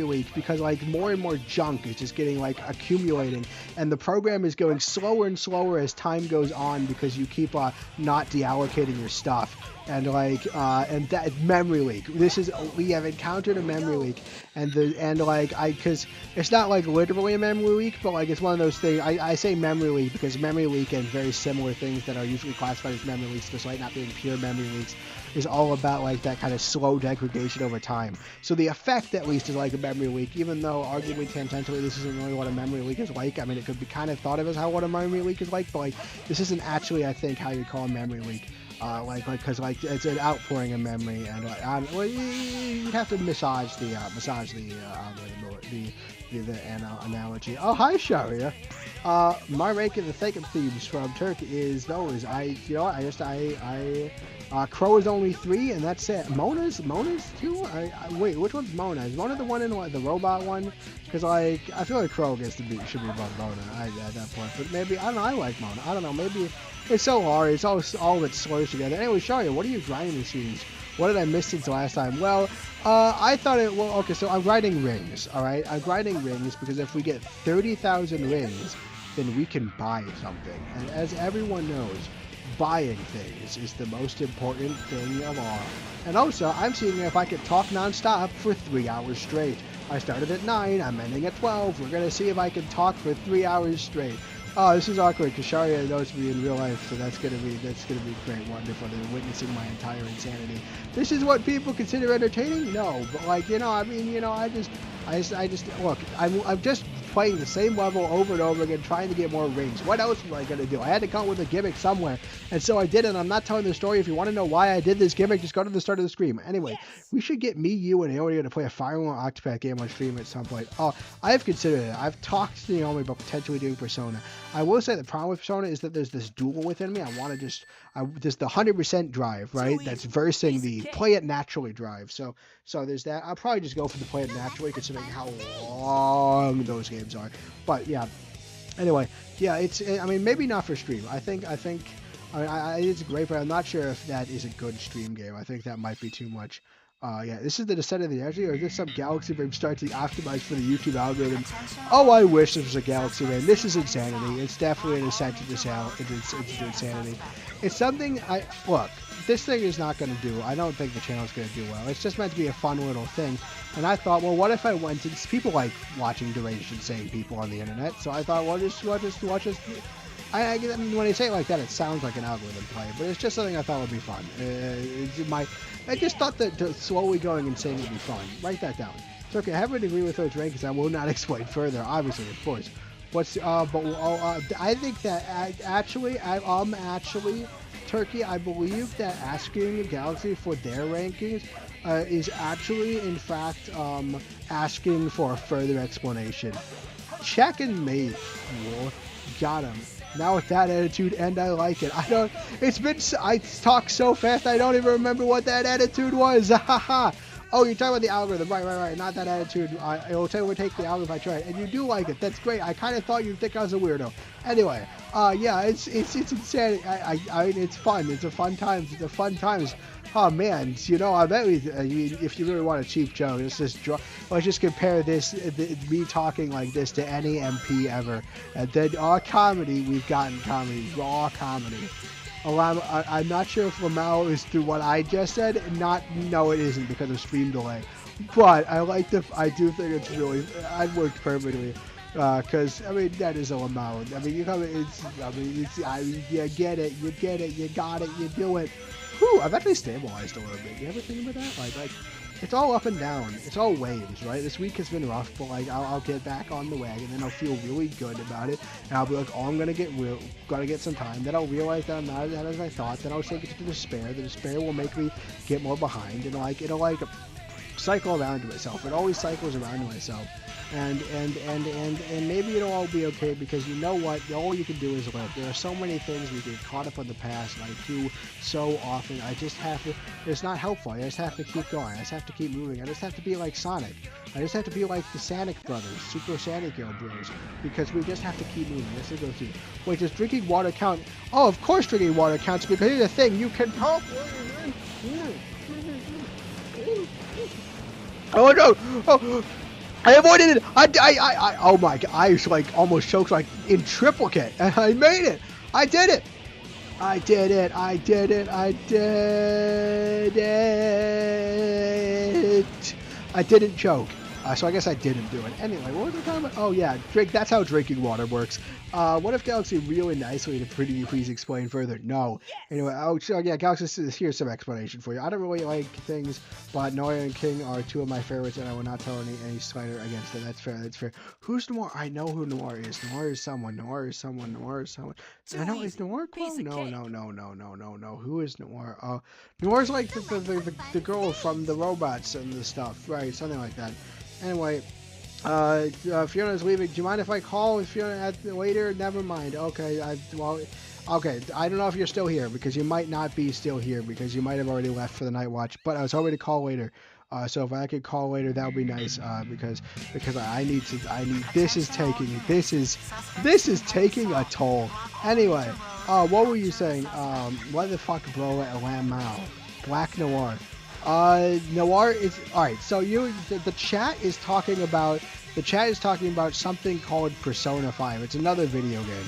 leak because like more and more junk is just getting like accumulating, and the program is going slower and slower as time goes on because you keep not deallocating your stuff. And like and that memory leak. We have encountered a memory leak, because it's not like literally a memory leak, but like it's one of those things. I say memory leak because memory leak and very similar things that are usually classified as memory leaks, despite not being pure memory leaks, is all about like that kind of slow degradation over time. So the effect at least is like a memory leak, even though arguably tangentially this isn't really what a memory leak is like. I mean, it could be kind of thought of as what a memory leak is like, but like this isn't actually, I think, how you call a memory leak. Because it's an outpouring of memory, and you'd have to massage the analogy. Oh, hi, Sharia. My rank of the Thakum themes from Turkey is those. Crow is only 3, and that's it. Mona's 2? Wait, which one's Mona? Is Mona the one in the robot one? Because like I feel like Crow should be above Mona at that point. But maybe I don't know. I like Mona. I don't know. Maybe it's so hard. It's all that slurs together. Anyway, Sharia, what are you grinding this series? What did I miss since the last time? Well, I thought it. Well, okay. So I'm grinding rings. All right, I'm grinding rings because if we get 30,000 rings, then we can buy something. And as everyone knows, buying things is the most important thing of all. And also, I'm seeing if I can talk non-stop for 3 hours straight. I started at 9, I'm ending at 12. We're gonna see if I can talk for 3 hours straight. Oh, this is awkward because Sharia knows me in real life, so that's gonna be great, wonderful. They're witnessing my entire insanity. This is what people consider entertaining? No, but like I just look. I'm just playing the same level over and over again, trying to get more rings. What else was I gonna do? I had to come up with a gimmick somewhere, and so I did it. I'm not telling the story. If you want to know why I did this gimmick, just go to the start of the stream. Anyway, we should get me, you, and Naomi to play a Fire Emblem Octopath game on stream at some point. Oh, I've considered it. I've talked to Naomi about potentially doing Persona. I will say the problem with Persona is that there's this duel within me. I want to there's the 100% drive, right? That's versing the play it naturally drive. So there's that. I'll probably just go for the play it naturally, considering how long those games are. But yeah. Anyway, yeah, maybe not for stream. I think it's great, but I'm not sure if that is a good stream game. I think that might be too much. Yeah, this is the Descent of the Energy, or is this some Galaxy Brain starting to optimize for the YouTube algorithm? Oh, I wish this was a Galaxy Brain. This is insanity. It's definitely an ascent into insanity. It's something look, this thing is not going to do. I don't think the channel's going to do well. It's just meant to be a fun little thing. And I thought, well, what if I went and people like watching deranged insane people on the internet? So I thought, well, just watch this. When I say it like that, it sounds like an algorithm play, but it's just something I thought would be fun. I just thought that slowly going insane would be fun. Write that down. It's okay. I haven't agreed with those rankings. I will not explain further, obviously, of course. I think that actually, Turkey, I believe that asking Galaxy for their rankings is actually, in fact, asking for a further explanation. Check and mate. Whoa, got him. Now with that attitude, and I like it. I talk so fast, I don't even remember what that attitude was. Oh, you're talking about the algorithm. Right. Not that attitude. It'll take the algorithm if I try it. And you do like it. That's great. I kind of thought you'd think I was a weirdo. Anyway, yeah, it's insane. I mean, it's fun. It's a fun time. It's a fun times. Oh man, I bet if you really want a cheap joke, let's just compare me talking like this to any MP ever, and then our comedy, we've gotten comedy, raw comedy. I'm not sure if Lamau is through what I just said. No, it isn't because of stream delay. But I do think it's really, it worked perfectly. Because I mean that is a Lamau. I mean you get it, you got it, you do it. Whew, I've actually stabilized a little bit. You ever think about that? Like it's all up and down. It's all waves, right? This week has been rough, but like I'll get back on the wagon, and I'll feel really good about it, and I'll be like, oh, I'm gonna get some time. Then I'll realize that I'm not as bad as I thought. Then I'll sink into despair. The despair will make me get more behind, and it'll cycle around to itself. It always cycles around to itself. And maybe it'll all be okay, because you know what? All you can do is live. There are so many things we get caught up in the past, and I do so often. I just have to. It's not helpful. I just have to keep going. I just have to keep moving. I just have to be like Sonic. I just have to be like the Sonic brothers, Super Sonic Bros, because we just have to keep moving. Let's go through. Wait, does drinking water count? Oh, of course drinking water counts, because here's the thing: you can talk. Oh no! Oh. I avoided it. Oh my god! I almost choked in triplicate, and I made it. I did it. I did it. I didn't choke. So I guess I didn't do it. Anyway, what was I talking about? Oh yeah, that's how drinking water works. What if Galaxy really nicely to pretty please explain further? No. Anyway, so yeah, Galaxy, here's some explanation for you. I don't really like things, but Noir and King are two of my favorites, and I will not tell any slighter against them. That's fair. Who's Noir? I know who Noir is. Noir is someone. I know, is Noir Crow? No. Who is Noir? Noir's like the girl from the robots and the stuff, right? Something like that. Anyway, Fiona's leaving. Do you mind if I call Fiona later? Never mind. Okay, okay. I don't know if you're still here, because you might not be still here, because you might have already left for the night watch. But I was hoping to call later. So if I could call later, that would be nice. Because I need. This is taking a toll. Anyway, what were you saying? What the fuck, bro? Lamau, Black Noir. Noir is alright. So the chat is talking about something called Persona 5. It's another video game,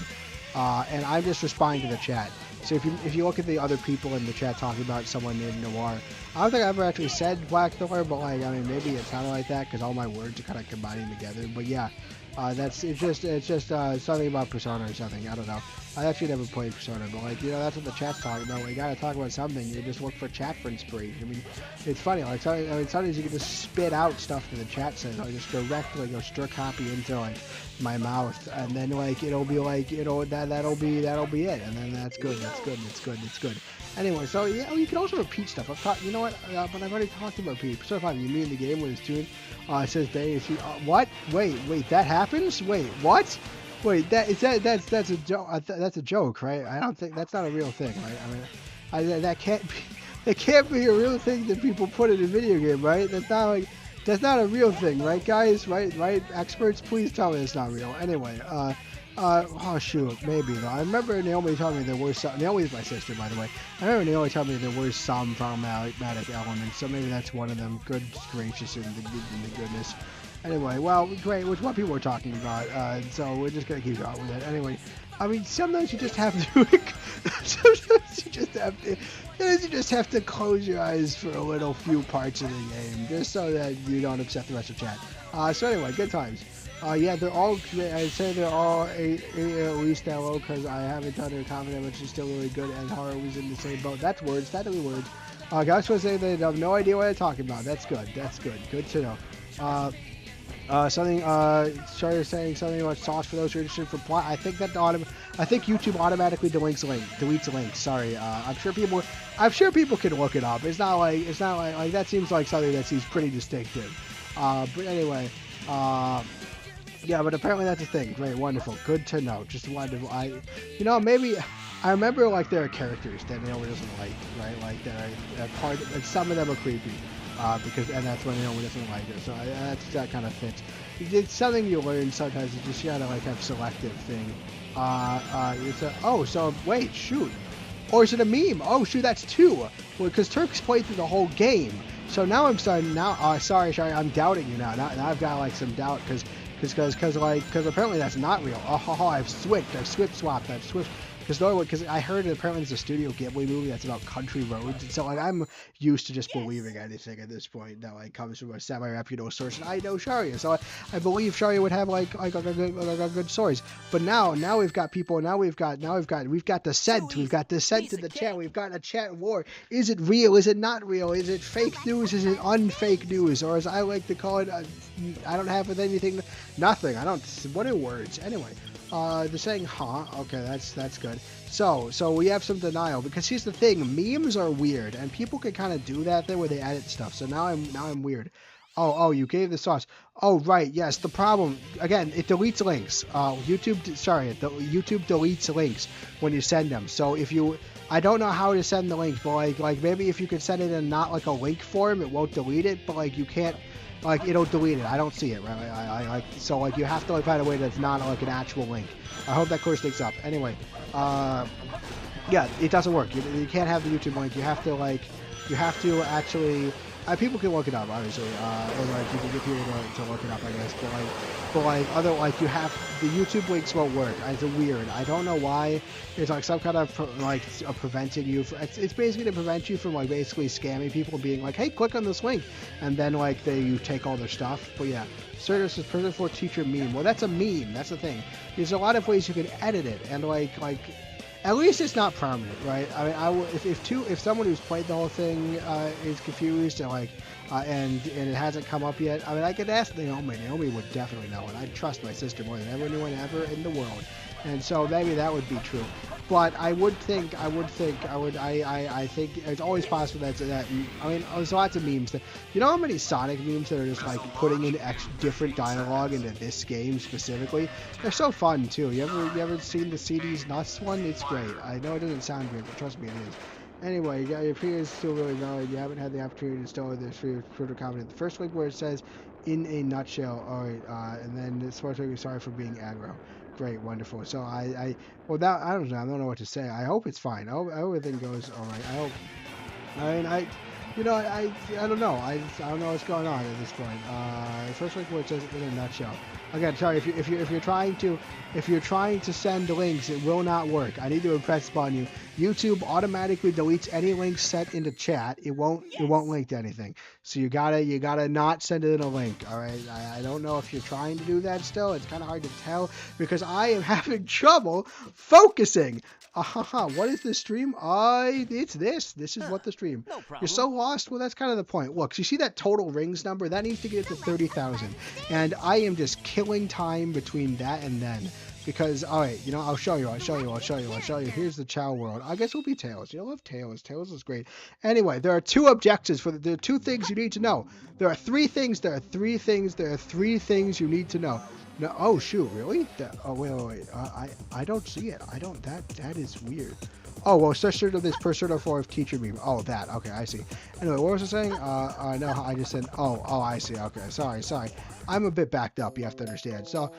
and I'm just responding to the chat. So if you look at the other people in the chat talking about someone named Noir, I don't think I ever actually said Black Noir, but maybe it sounded like that because all my words are kind of combining together. But yeah, it's just something about Persona or something. I don't know. I actually never played Persona, but that's what the chat's talking about. When you gotta talk about something, you just look for chat for inspiration. I mean, it's funny. Sometimes you can just spit out stuff that the chat says. I'll just directly go straight copy into my mouth, and then it'll be that'll be it, and then that's good. Anyway, so yeah, you can also repeat stuff. I've taught, but I've already talked about repeat. Persona 5, you mean the game when it's tuned? It says they. What? Wait, that happens? Wait, what? Wait, that's a joke. That's a joke, right? I don't think that's not a real thing, right? I mean, that can't be a real thing that people put in a video game, right? That's not a real thing, right, guys? Right? Experts, please tell me it's not real. Anyway, oh shoot, maybe though. I remember Naomi telling me there were some. Naomi's my sister, by the way. I remember Naomi telling me there were some problematic elements, so maybe that's one of them. Good gracious and the goodness. Anyway, well, great, which what people were talking about, so we're just gonna keep going with it. Anyway, I mean, sometimes you just have to, you just have to close your eyes for a few parts of the game, just so that you don't upset the rest of chat. So anyway, good times. Yeah, they're all, I'd say they're all at least LO, because I haven't done their comment, which is still really good, and Haru was in the same boat. That's words, that'll be words. Guys was saying they have no idea what they're talking about. That's good, good to know. Something. Sorry, saying something about sauce for those who are interested for plot. I think that I think YouTube automatically deletes links. Sorry. I'm sure people. I'm sure people can look it up. It's not like. Like that seems like something that seems pretty distinctive. But anyway. Yeah, but apparently that's a thing. Great, wonderful, good to know. Just wonderful. Maybe I remember like there are characters that Naomi doesn't like, right? Like that are part. And some of them are creepy, and that's when Naomi doesn't like it. So that kind of fits. It's something you learn sometimes. You just gotta like have selective thing. So wait, shoot. Or is it a meme? Oh shoot, that's two. Well, because Turks played through the whole game. So now I'm starting. Sorry, I'm doubting you now. Now I've got like some doubt because apparently that's not real. I've switched swapped. Because I heard apparently there's a Studio Ghibli movie that's about country roads, and so like I'm used to just believing anything at this point that like comes from a semi-reputable source, and I know Sharia, so I believe Sharia would have like a good source. But now we've got people. We've got dissent. We've got dissent in the chat. We've got a chat war. Is it real? Is it not real? Is it fake news? Is it unfake news? Or as I like to call it, I don't have with anything. Nothing. I don't. What are words anyway? They're saying, huh? Okay, that's good. So we have some denial because here's the thing: memes are weird, and people can kind of do that thing where they edit stuff. So now I'm weird. Oh, you gave the sauce. Oh, right. Yes. The problem again, it deletes links. YouTube deletes links when you send them. So I don't know how to send the link, but like maybe if you could send it in not like a link form, it won't delete it. But like you can't. Like it'll delete it. I don't see it, right? So like you have to like find a way that's not like an actual link. I hope that course sticks up. Anyway, yeah, it doesn't work. You can't have the YouTube link. You have to actually. People can look it up, obviously, or like you can get people to look it up, I guess. But you have the YouTube links won't work. It's weird. I don't know why. It's like some kind of preventing you. It's basically to prevent you from like basically scamming people, being like, hey, click on this link, and then like you take all their stuff. But yeah, Certus is person for teacher meme. Well, that's a meme. That's the thing. There's a lot of ways you can edit it, and like. At least it's not permanent, right? I mean, if someone who's played the whole thing is confused and it hasn't come up yet, I mean, I could ask Naomi. Naomi would definitely know, and I trust my sister more than anyone ever in the world. And so maybe that would be true. But I think it's always possible that I mean, there's lots of memes. You know how many Sonic memes that are just like putting in different dialogue into this game specifically? They're so fun too. You ever seen the CD's Nuts one? It's great. I know it doesn't sound great, but trust me, it is. Anyway, your opinion is still really valid. You haven't had the opportunity to install this for your further comment. The first link where it says, in a nutshell, alright, and then it's supposed to be sorry for being aggro. Great, wonderful. So I don't know what to say. I hope it's fine. I hope everything goes all right. I don't know. I don't know what's going on at this point. First link where it says in a nutshell. Again, sorry if you're trying to send links, it will not work. I need to impress upon you. YouTube automatically deletes any links sent into chat. It won't link to anything. So you gotta not send it in a link. All right. I don't know if you're trying to do that still. It's kind of hard to tell because I am having trouble focusing. What is this stream? It's this. This is what the stream. No problem. You're so lost. Well, that's kind of the point. Look, so you see that total rings number? That needs to get to 30,000. And I am just killing time between that and then. Because, alright, I'll show you. Here's the Chow world. I guess it'll be Tails. I love Tails. Tails is great. Anyway, there are two objectives there are two things you need to know. There are three things you need to know. No, oh shoot, really? Wait. I don't see it. That is weird. Oh, well, search of this persona form of teacher meme. Oh, that. Okay, I see. Anyway, what was I saying? No, I just said, oh, I see. Okay, sorry. I'm a bit backed up, you have to understand. So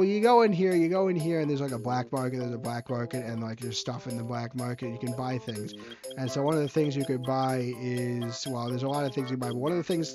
you go in here, and there's like a black market. There's a black market, and like there's stuff in the black market. You can buy things. And so one of the things you could buy is, well, there's a lot of things you buy, but one of the things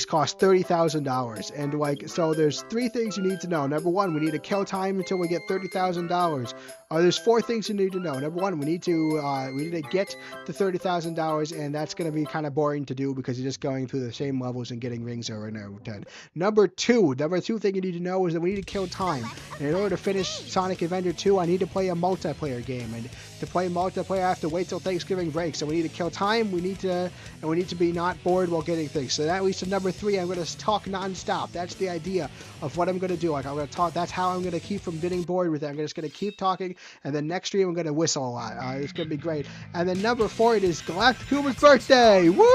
cost $30,000, and so there's three things you need to know. Number one, we need to kill time until we get $30,000. There's four things you need to know. Number one, we need to get to $30,000, and that's going to be kind of boring to do because you're just going through the same levels and getting rings over and over again. Number two thing you need to know is that we need to kill time. And in order to finish Sonic Adventure 2, I need to play a multiplayer game, and To play multiplayer, I have to wait till Thanksgiving break. So we need to kill time. We need to be not bored while getting things. So that leads to number 3. I'm going to talk nonstop. That's the idea of what I'm going to do. Like I'm going to talk. That's how I'm going to keep from getting bored with it. I'm just going to keep talking, and then next stream I'm going to whistle a lot. It's going to be great. And then number 4, it is Galacticuma's birthday. Woo!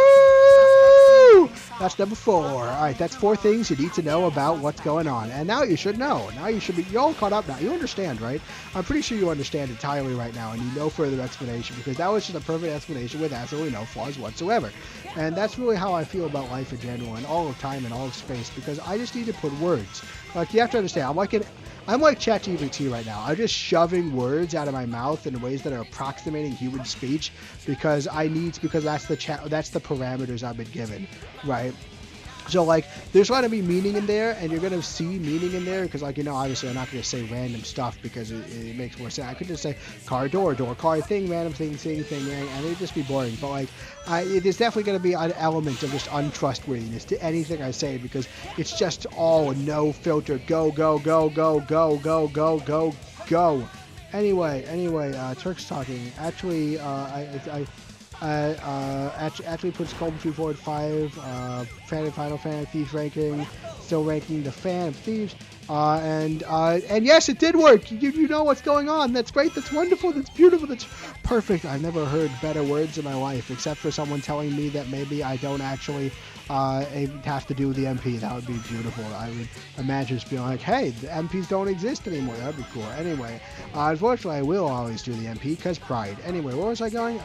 That's number 4. All right, that's 4 things you need to know about what's going on. And now you should know. Now you should be. You're all caught up now. You understand, right? I'm pretty sure you understand entirely right now, and you know further explanation, because that was just a perfect explanation with absolutely no flaws whatsoever. And that's really how I feel about life in general, and all of time and all of space, because I just need to put words. Like, you have to understand, I'm like ChatGPT right now. I'm just shoving words out of my mouth in ways that are approximating human speech, because that's the parameters I've been given, right? So, like, there's going to be meaning in there, and you're going to see meaning in there, because, like, you know, obviously I'm not going to say random stuff, because it makes more sense. I could just say car, door, car, thing, random thing, and it'd just be boring. But, like, there's definitely going to be an element of just untrustworthiness to anything I say, because it's just all no filter. Go. Anyway, Turk's talking. Actually, actually puts Golden Tree forward 5, Final Fantasy ranking, still ranking the Fan of Thieves, and yes, it did work. You know what's going on. That's great. That's wonderful. That's beautiful. That's perfect. I've never heard better words in my life, except for someone telling me that maybe I don't actually have to do the MP. That would be beautiful. I would imagine just being like, hey, the MPs don't exist anymore. That would be cool. Anyway, unfortunately, I will always do the MP because pride. Anyway, where was I going?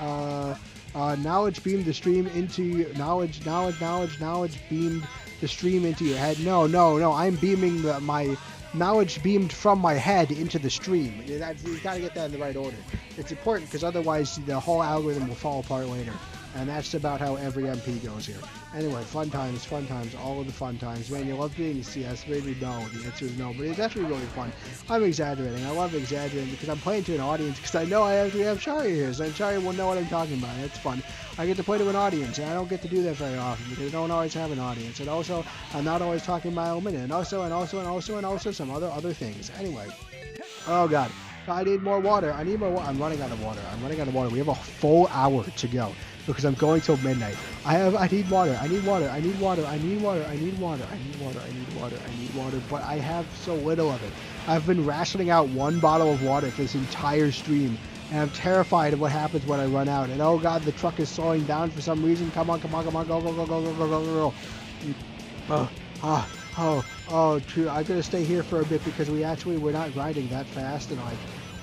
Knowledge beamed the stream into knowledge beamed the stream into your head. No, I'm beaming my knowledge beamed from my head into the stream. You gotta get that in the right order. It's important, because otherwise the whole algorithm will fall apart later. And that's about how every MP goes here. Anyway, fun times, all of the fun times. Man, you love being CS? Maybe no. The answer is no, but it's actually really fun. I'm exaggerating. I love exaggerating because I'm playing to an audience, because I know I actually have Shari here, so Shari will know what I'm talking about. It's fun. I get to play to an audience, and I don't get to do that very often because I don't always have an audience. And also, I'm not always talking my own minute. And also some other things. Anyway. Oh, God. I need more water. I'm running out of water. We have a full hour to go, because I'm going till midnight. I need water, but I have so little of it. I've been rationing out 1 bottle of water for this entire stream, and I'm terrified of what happens when I run out. And oh God, the truck is slowing down for some reason. Come on, go. True. I'm gonna stay here for a bit, because we're not grinding that fast,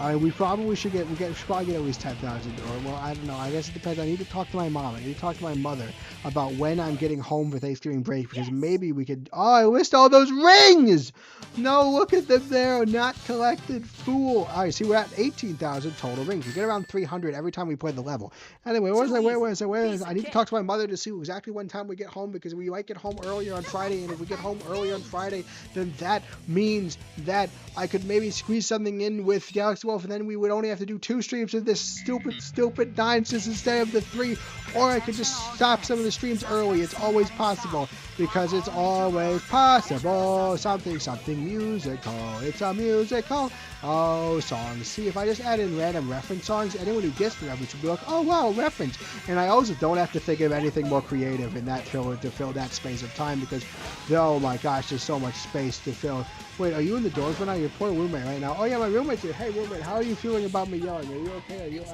and we probably should get at least 10,000, or, well, I don't know, I guess it depends. I need to talk to my mom, I need to talk to my mother about when I'm getting home for Thanksgiving break, because maybe we could, I missed all those rings! No, look at them there, not collected, fool. Alright, see, we're at 18,000 total rings. We get around 300 every time we play the level. Anyway, where is I? I need to talk to my mother to see exactly when time we get home, because we might get home earlier on Friday, and if we get home earlier on Friday, then that means that I could maybe squeeze something in with Galaxy Wolf, and then we would only have to do 2 streams of this stupid nonsense instead of the 3, or I could just stop some of the streams early. It's always possible, because it's always possible. Something musical. It's a musical. Oh, songs. See, if I just add in random reference songs, anyone who gets the reference will be like, oh wow, reference. And I also don't have to think of anything more creative in that to fill that space of time, because oh my gosh, there's so much space to fill. Wait, are you in the doors right now? Your poor roommate right now. Oh yeah, my roommate's here. Hey roommate, how are you feeling about me yelling? Are you okay? Are you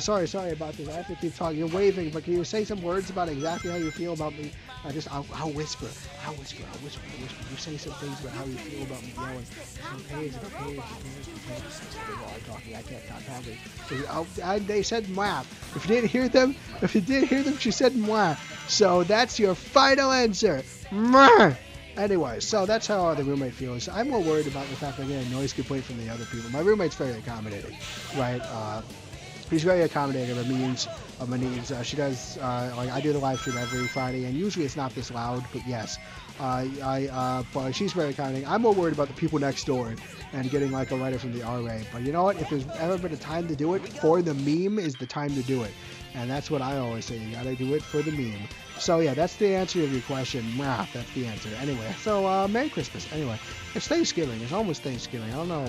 sorry about this. I have to keep talking. You're waving, but can you say some words about exactly how you feel about me? I'll whisper. You say some things about how you feel about me yelling. Okay. I'm talking. I can't stop talking. They said mwah. If you did hear them, she said mwah. So that's your final answer. Mwah. Anyway, so that's how the roommate feels. I'm more worried about the fact that I get a noise complaint from the other people. My roommate's very accommodating, right? He's very accommodating of my needs. She does, I do the live stream every Friday, and usually it's not this loud, but yes. But she's very accommodating. I'm more worried about the people next door and getting like a writer from the RA. But you know what? If there's ever been a time to do it, for the meme is the time to do it. And that's what I always say. You gotta do it for the meme. So yeah, that's the answer to your question. Mwah, that's the answer. Anyway, so Merry Christmas. Anyway, it's Thanksgiving. It's almost Thanksgiving. I don't know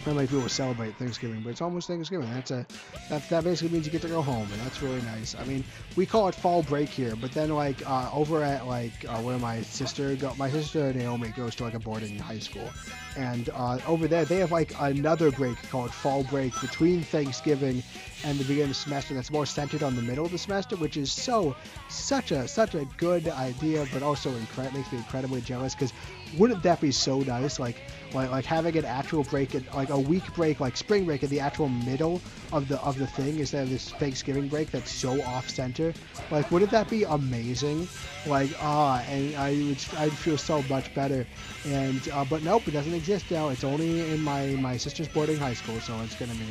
Not many people celebrate Thanksgiving, but it's almost Thanksgiving. That basically means you get to go home, and that's really nice. I mean, we call it fall break here, but then like over at where my sister Naomi goes to like a boarding high school, and over there they have like another break called fall break between Thanksgiving and the beginning of the semester. That's more centered on the middle of the semester, which is such a good idea, but also makes me incredibly jealous because wouldn't that be so nice? Like having an actual break, like a week break, like spring break in the actual middle of the thing instead of this Thanksgiving break that's so off center. Like, wouldn't that be amazing? Like, and I'd feel so much better. And but nope, it doesn't exist now. It's only in my sister's boarding high school, so it's gonna be.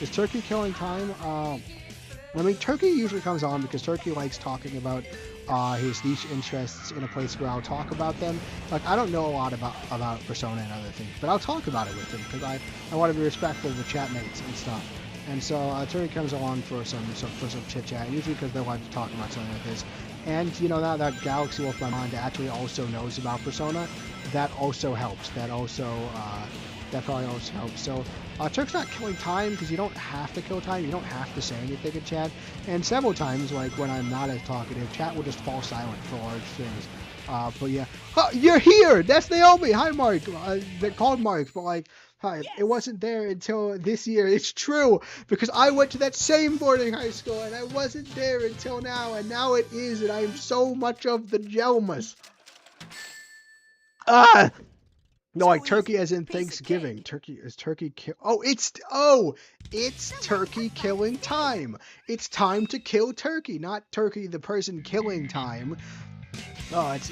Is turkey killing time? I mean, Turkey usually comes on because Turkey likes talking about his niche interests in a place where I'll talk about them. Like, I don't know a lot about Persona and other things, but I'll talk about it with him because I want to be respectful of the chat mates and stuff. And so Turkey comes along for some chit chat, usually because they like to talk about something like this. And you know, now that Galaxy Wolf my mind actually also knows about Persona, that also helps. That probably also helps. So Turk's not killing time because you don't have to kill time. You don't have to say anything in chat. And several times, like when I'm not as talkative, chat will just fall silent for large things. But yeah, you're here. That's Naomi. Hi, Mark. They're called Mark, but like, hi. Yes. It wasn't there until this year. It's true because I went to that same boarding high school and I wasn't there until now, and now it is, and I am so much of the Jelmas. No, like turkey as in Thanksgiving. It's turkey turkey killing time. It's time to kill turkey, not turkey the person killing time. Oh, it's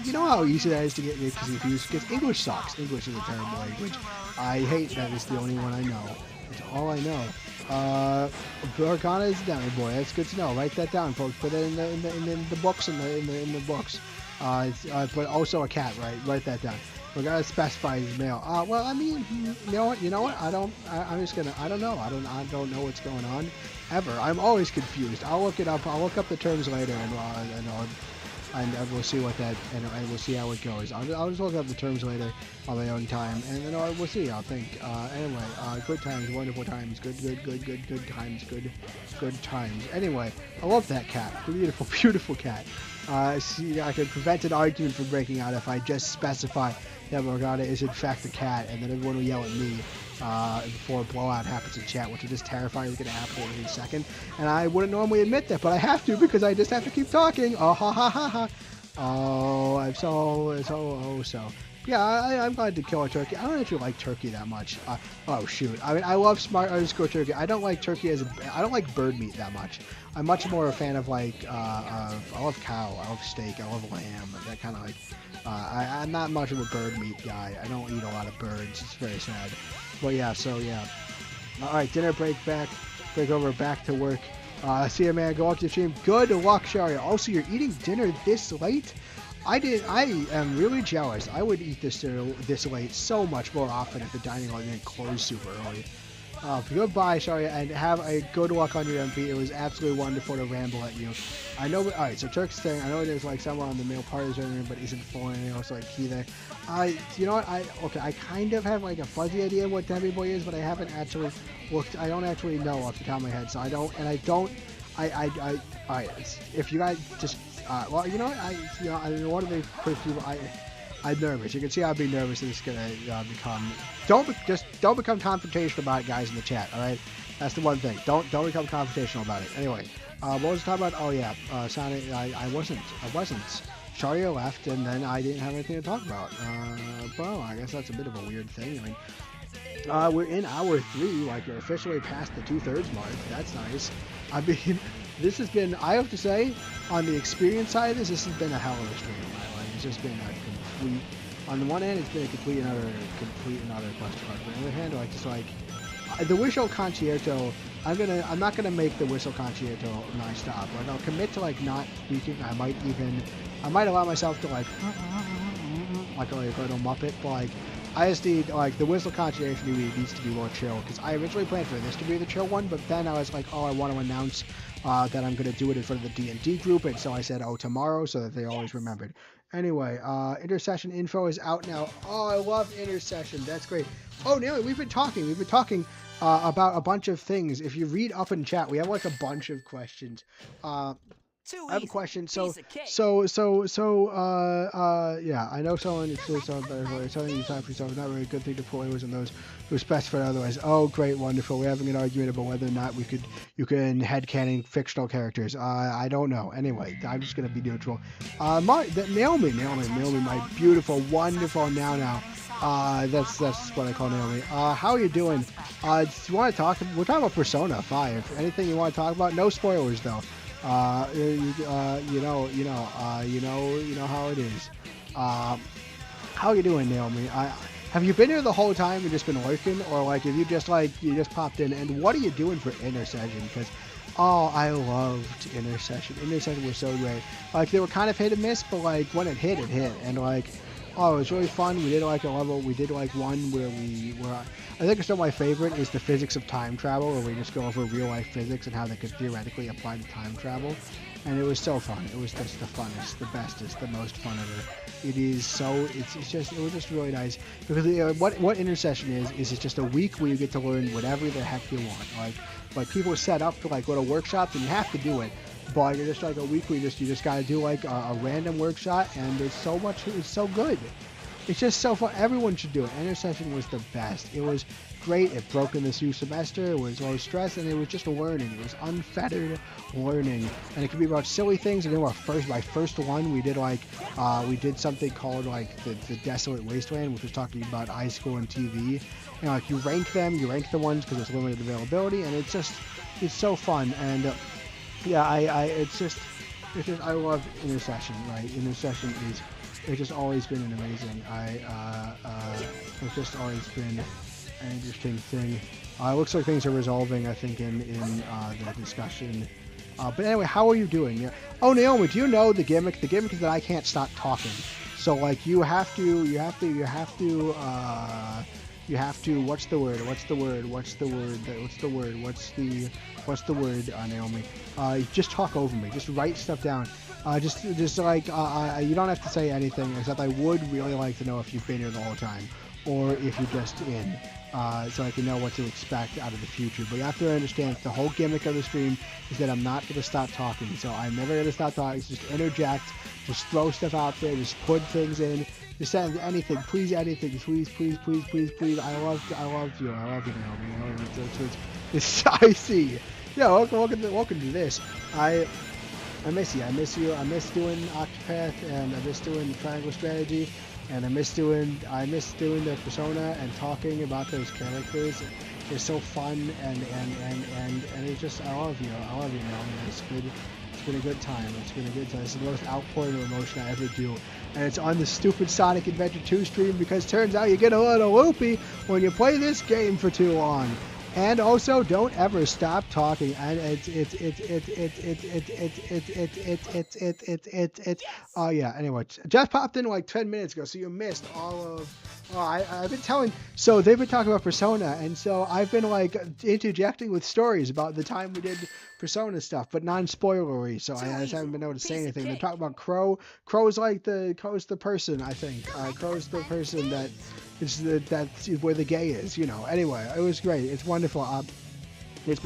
you know how easy that is to get confused because English sucks. English is a terrible language. I hate that it's the only one I know. It's all I know. Arcana is down, boy. That's good to know. Write that down, folks. Put it in the books in the books. But also a cat, right? Write that down. We gotta specify his male. Well, I mean, you know what? I don't know. I don't know what's going on, ever. I'm always confused. I'll look it up. I'll look up the terms later, and we'll see what that, and we'll see how it goes. I'll just look up the terms later on my own time, and then we'll see. I'll think. Anyway, good times, wonderful times, good times, good times. Anyway, I love that cat. Beautiful, beautiful cat. See, I could prevent an argument from breaking out if I just specify that Morgana is in fact a cat, and then everyone will yell at me before a blowout happens in chat, which is just terrifying. It's going to happen in a second. And I wouldn't normally admit that, but I have to because I just have to keep talking. Oh, ha, ha, ha, ha. Oh, I'm so. Yeah, I'm glad to kill a turkey. I don't actually like turkey that much. Oh, shoot. I mean, I love smart_turkey. I don't like turkey I don't like bird meat that much. I'm much more a fan of like, I love cow, I love steak, I love lamb, that kind of like, I'm not much of a bird meat guy. I don't eat a lot of birds. It's very sad. But yeah, so yeah. Alright, dinner break over, back to work. See you, man. Go off to the stream. Good luck, Sharia. Also, you're eating dinner this late? I am really jealous. I would eat this late so much more often if the dining hall didn't close super early. Goodbye, Sharia, and have a good luck on your MP. It was absolutely wonderful to ramble at you. I know, alright, so Turk's saying, I know there's like someone on the male parties room, but isn't full, and also like key there. You know what, I kind of have like a fuzzy idea of what Demi Boy is, but I haven't actually looked, I don't actually know off the top of my head, so alright, if you guys just, well, you know what, I one of the first people, I'm nervous. You can see I'll be nervous and it's gonna become. Don't become confrontational about it, guys, in the chat. All right, that's the one thing. Don't become confrontational about it. Anyway, what was I talking about? Oh yeah, Sonic. I wasn't. Sharia left, and then I didn't have anything to talk about. Well, I guess that's a bit of a weird thing. I mean, we're in hour 3. Like we're officially past the 2/3 mark. That's nice. I mean, this has been. I have to say, on the experience side of this has been a hell of a stream. It's just been a complete. On the one hand, it's been a complete and utter clusterfuck. But on the other hand, the Whistle Concerto. I'm not gonna make the Whistle Concerto my stop. Like I'll commit to like not speaking. I might allow myself to like a little Muppet. But like I just need, like, the Whistle Constellation needs to be more chill, because I originally planned for this to be the chill one, but then I was like, oh, I want to announce that I'm going to do it in front of the D&D group, and so I said, oh, tomorrow, so that they always remembered. Anyway, Intercession info is out now. Oh, I love Intercession. That's great. Oh, Naomi, we've been talking about a bunch of things. If you read up in chat, we have, like, a bunch of questions. I have a question. Yeah, I know someone is still telling you time for yourself. Not really a good thing to put was in those who specified otherwise. Oh, great, wonderful. We're having an argument about whether or not you can headcanon fictional characters. I don't know. Anyway, I'm just gonna be neutral. Naomi, my beautiful, wonderful now. That's what I call Naomi. How are you doing? Do you want to talk? We're talking about Persona 5. Anything you want to talk about? No spoilers though. You know how it is. How you doing, Naomi? Have you been here the whole time and just been lurking, or like have you just popped in? And what are you doing for Intercession? Because I loved Intercession. Intercession was so great. Like they were kind of hit and miss, but like when it hit, and like. Oh, it was really fun. We did like a level. We did like one where I think still my favorite is the physics of time travel, where we just go over real life physics and how they could theoretically apply to time travel. And it was so fun. It was just the funnest, the bestest, the most fun ever. It is so. It was just really nice because what Intercession is it's just a week where you get to learn whatever the heck you want. Like people set up to like go to workshops and you have to do it. But you're just like a week where you just gotta do like a random workshop, and it's so good. It's just so fun. Everyone should do it. Intercession was the best. It was great. It broke in this new semester. It was low stress, and it was just learning. It was unfettered learning, and it could be about silly things. And then my first one, we did something called like the Desolate Wasteland, which was talking about high school and TV. And like you rank the ones because it's limited availability, and it's so fun. And yeah, I love Intercession, right? Intercession it's just always been an amazing. It's just always been an interesting thing. It looks like things are resolving, I think, in the discussion. But anyway, how are you doing? Yeah. Oh, Naomi, do you know the gimmick? The gimmick is that I can't stop talking. So like you have to. What's the word, Naomi? Just talk over me. Just write stuff down. Just like you don't have to say anything, except I would really like to know if you've been here the whole time, or if you're just in, so I can know what to expect out of the future. But you have to understand the whole gimmick of the stream is that I'm not going to stop talking. So I'm never going to stop talking. Just interject. Just throw stuff out there. Just put things in. Just send anything, please, anything, please. I love you, Naomi. I see. Yeah, welcome to this. I miss you. I miss doing Octopath, and I miss doing Triangle Strategy, and I miss doing the Persona and talking about those characters. It's so fun, and it's just I love you, Naomi. It's been a good time. It's the most outpouring of emotion I ever do. And it's on the stupid Sonic Adventure 2 stream because turns out you get a little loopy when you play this game for too long. And also, don't ever stop talking. And oh yeah. Anyway, just popped in like 10 minutes ago, so you missed all of. I've been telling. So they've been talking about Persona, and so I've been like interjecting with stories about the time we did Persona stuff, but non-spoilery. So I just haven't been able to say anything. They're talking about Crow. Crow's the person. I think Crow's the person that. That's where the gay is, you know. Anyway, it was great. It's wonderful. It's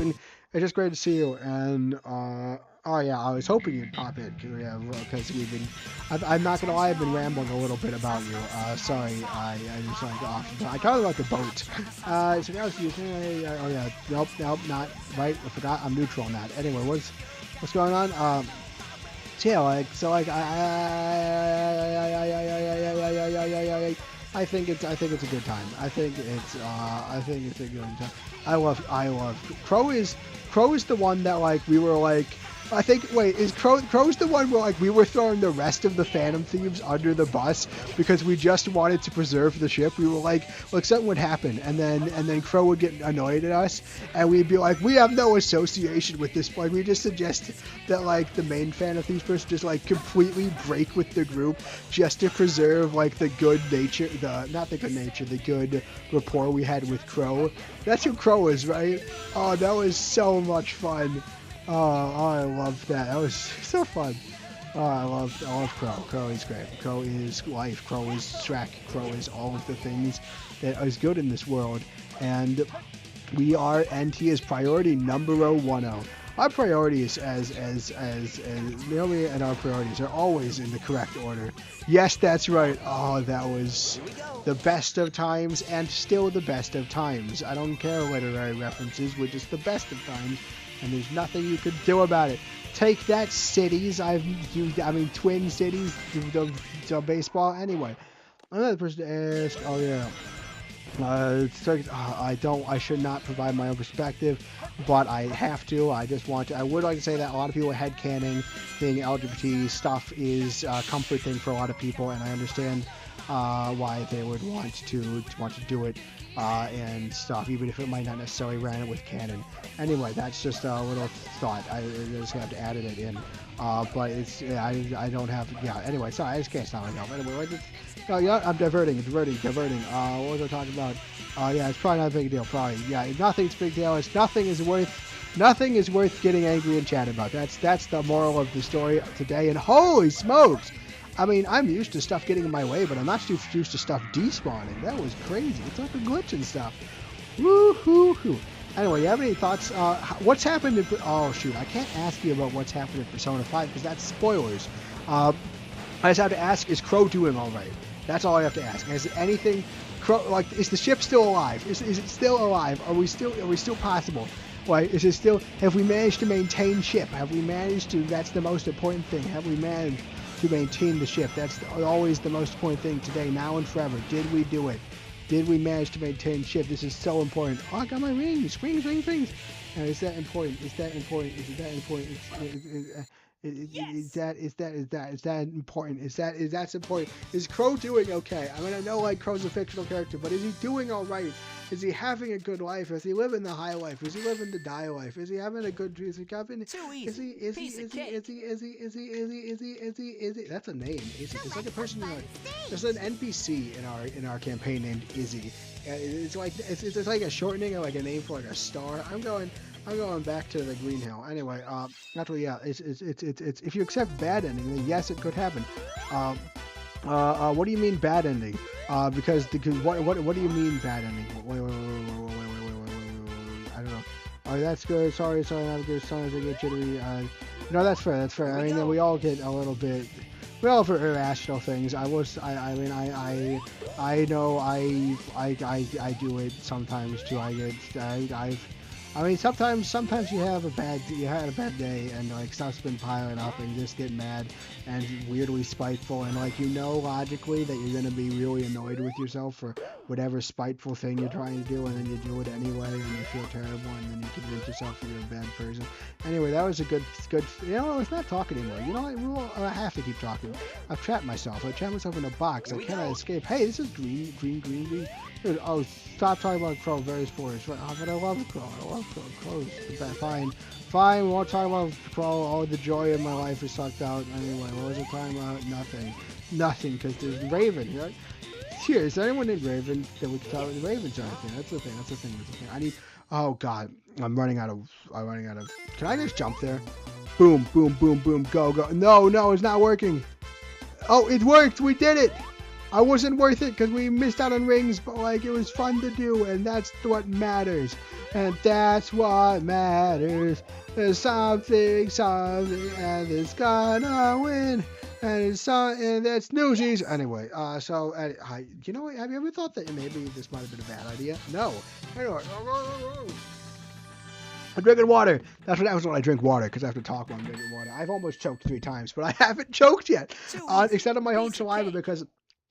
just great to see you. And oh yeah, I was hoping you'd pop in because we've been. I'm not gonna lie, I've been rambling a little bit about you. Sorry, I just like off. I kind of like the boat. So now oh yeah, nope, not right. I forgot. I'm neutral on that. Anyway, what's going on? I think it's a good time. I think it's a good time. I love Crow is the one that like we were like I think, wait, is Crow's the one where like we were throwing the rest of the Phantom Thieves under the bus because we just wanted to preserve the ship? We were like something would happen, and then Crow would get annoyed at us, and we'd be like, we have no association with this. Like we just suggest that like the main Phantom Thieves person just like completely break with the group just to preserve like the good nature, the good rapport we had with Crow. That's who Crow is, right? Oh, that was so much fun. Oh, I love that. That was so fun. Oh, I love Crow. Crow is great. Crow is life. Crow is Shrek. Crow is all of the things that is good in this world. And he is priority number 10. Our priorities as Naomi and our priorities are always in the correct order. Yes, that's right. Oh, that was the best of times and still the best of times. I don't care literary references. We're just the best of times. And there's nothing you could do about it. Take that, cities. Twin Cities, the baseball. Anyway, another person to ask. Oh yeah. I should not provide my own perspective, but I have to. I would like to say that a lot of people are headcanon being LGBT stuff is a comfort thing for a lot of people, and I understand why they would want to do it and stuff, even if it might not necessarily run with canon. Anyway, that's just a little thought. I just have to add it in. But it's I don't have Anyway, sorry, I just can't stop myself. Anyway, I'm diverting. What was I talking about? It's probably not a big deal. Probably nothing's a big deal. Nothing is worth getting angry and chat about. That's the moral of the story today. And holy smokes! I mean, I'm used to stuff getting in my way, but I'm not used to stuff despawning. That was crazy. It's like a glitch and stuff. Woo-hoo-hoo. Anyway, you have any thoughts? What's happened in... Oh, shoot. I can't ask you about what's happened in Persona 5 because that's spoilers. I just have to ask, is Crow doing all right? That's all I have to ask. Is anything... is the ship still alive? Is it still alive? Are we still possible? Is it still... Have we managed to maintain ship? Have we managed to... That's the most important thing. Have we managed to maintain the ship? That's always the most important thing today, now and forever. Did we do it? Did we manage to maintain ship? This is so important. Oh, I got my rings. Rings. And is that important? Is that important? Is that important? Is that important? Is that important? Is Crow doing okay? I mean, I know like Crow's a fictional character, but is he doing all right? Is he having a good life? Is he living the high life? Is he living the die life? Is he having a good? Is he having? That's a name. Izzy. There's like a person. There's an NPC in our campaign named Izzy. It's like it's like a shortening of like a name for like a star. I'm going back to the Green Hill. Anyway, actually, yeah, it's if you accept bad ending, then yes, it could happen. What do you mean bad ending? Because what do you mean bad ending? Wait. I don't know. Oh, that's good. Sorry, I have a good song. I get jittery. No, that's fair. I mean, we all get a little bit. We all for irrational things. I know I do it sometimes too. I mean, sometimes you had a bad day and like stuff's been piling up and you just get mad and weirdly spiteful and like logically that you're gonna be really annoyed with yourself for whatever spiteful thing you're trying to do, and then you do it anyway and you feel terrible and then you convince yourself that you're a bad person. Anyway, that was a good. Let's not talk anymore. I have to keep talking. I've trapped myself. I trapped myself in a box. I cannot escape. Hey, this is green. Dude, stop talking about Crow. Very spoilers. But I love Crow. Crow's the best. Fine. We won't talk about Crow. All the joy of my life is sucked out. Anyway, what was I talking about? Nothing. Because there's Raven, right? Here, is there anyone named Raven that we can talk about? The Ravens are a thing. That's the thing. I need. Oh God, I'm running out of. Can I just jump there? Boom. Go. No, it's not working. Oh, it worked. We did it. I wasn't worth it because we missed out on rings, but like it was fun to do, and that's what matters. And that's what matters. There's something, and it's gonna win. And that's newsies. Anyway, you know what? Have you ever thought that maybe this might have been a bad idea? No. Anyway. I'm drinking water. That's what happens when I drink water, because I have to talk while I'm drinking water. I've almost choked 3 times, but I haven't choked yet. Except on my own saliva, because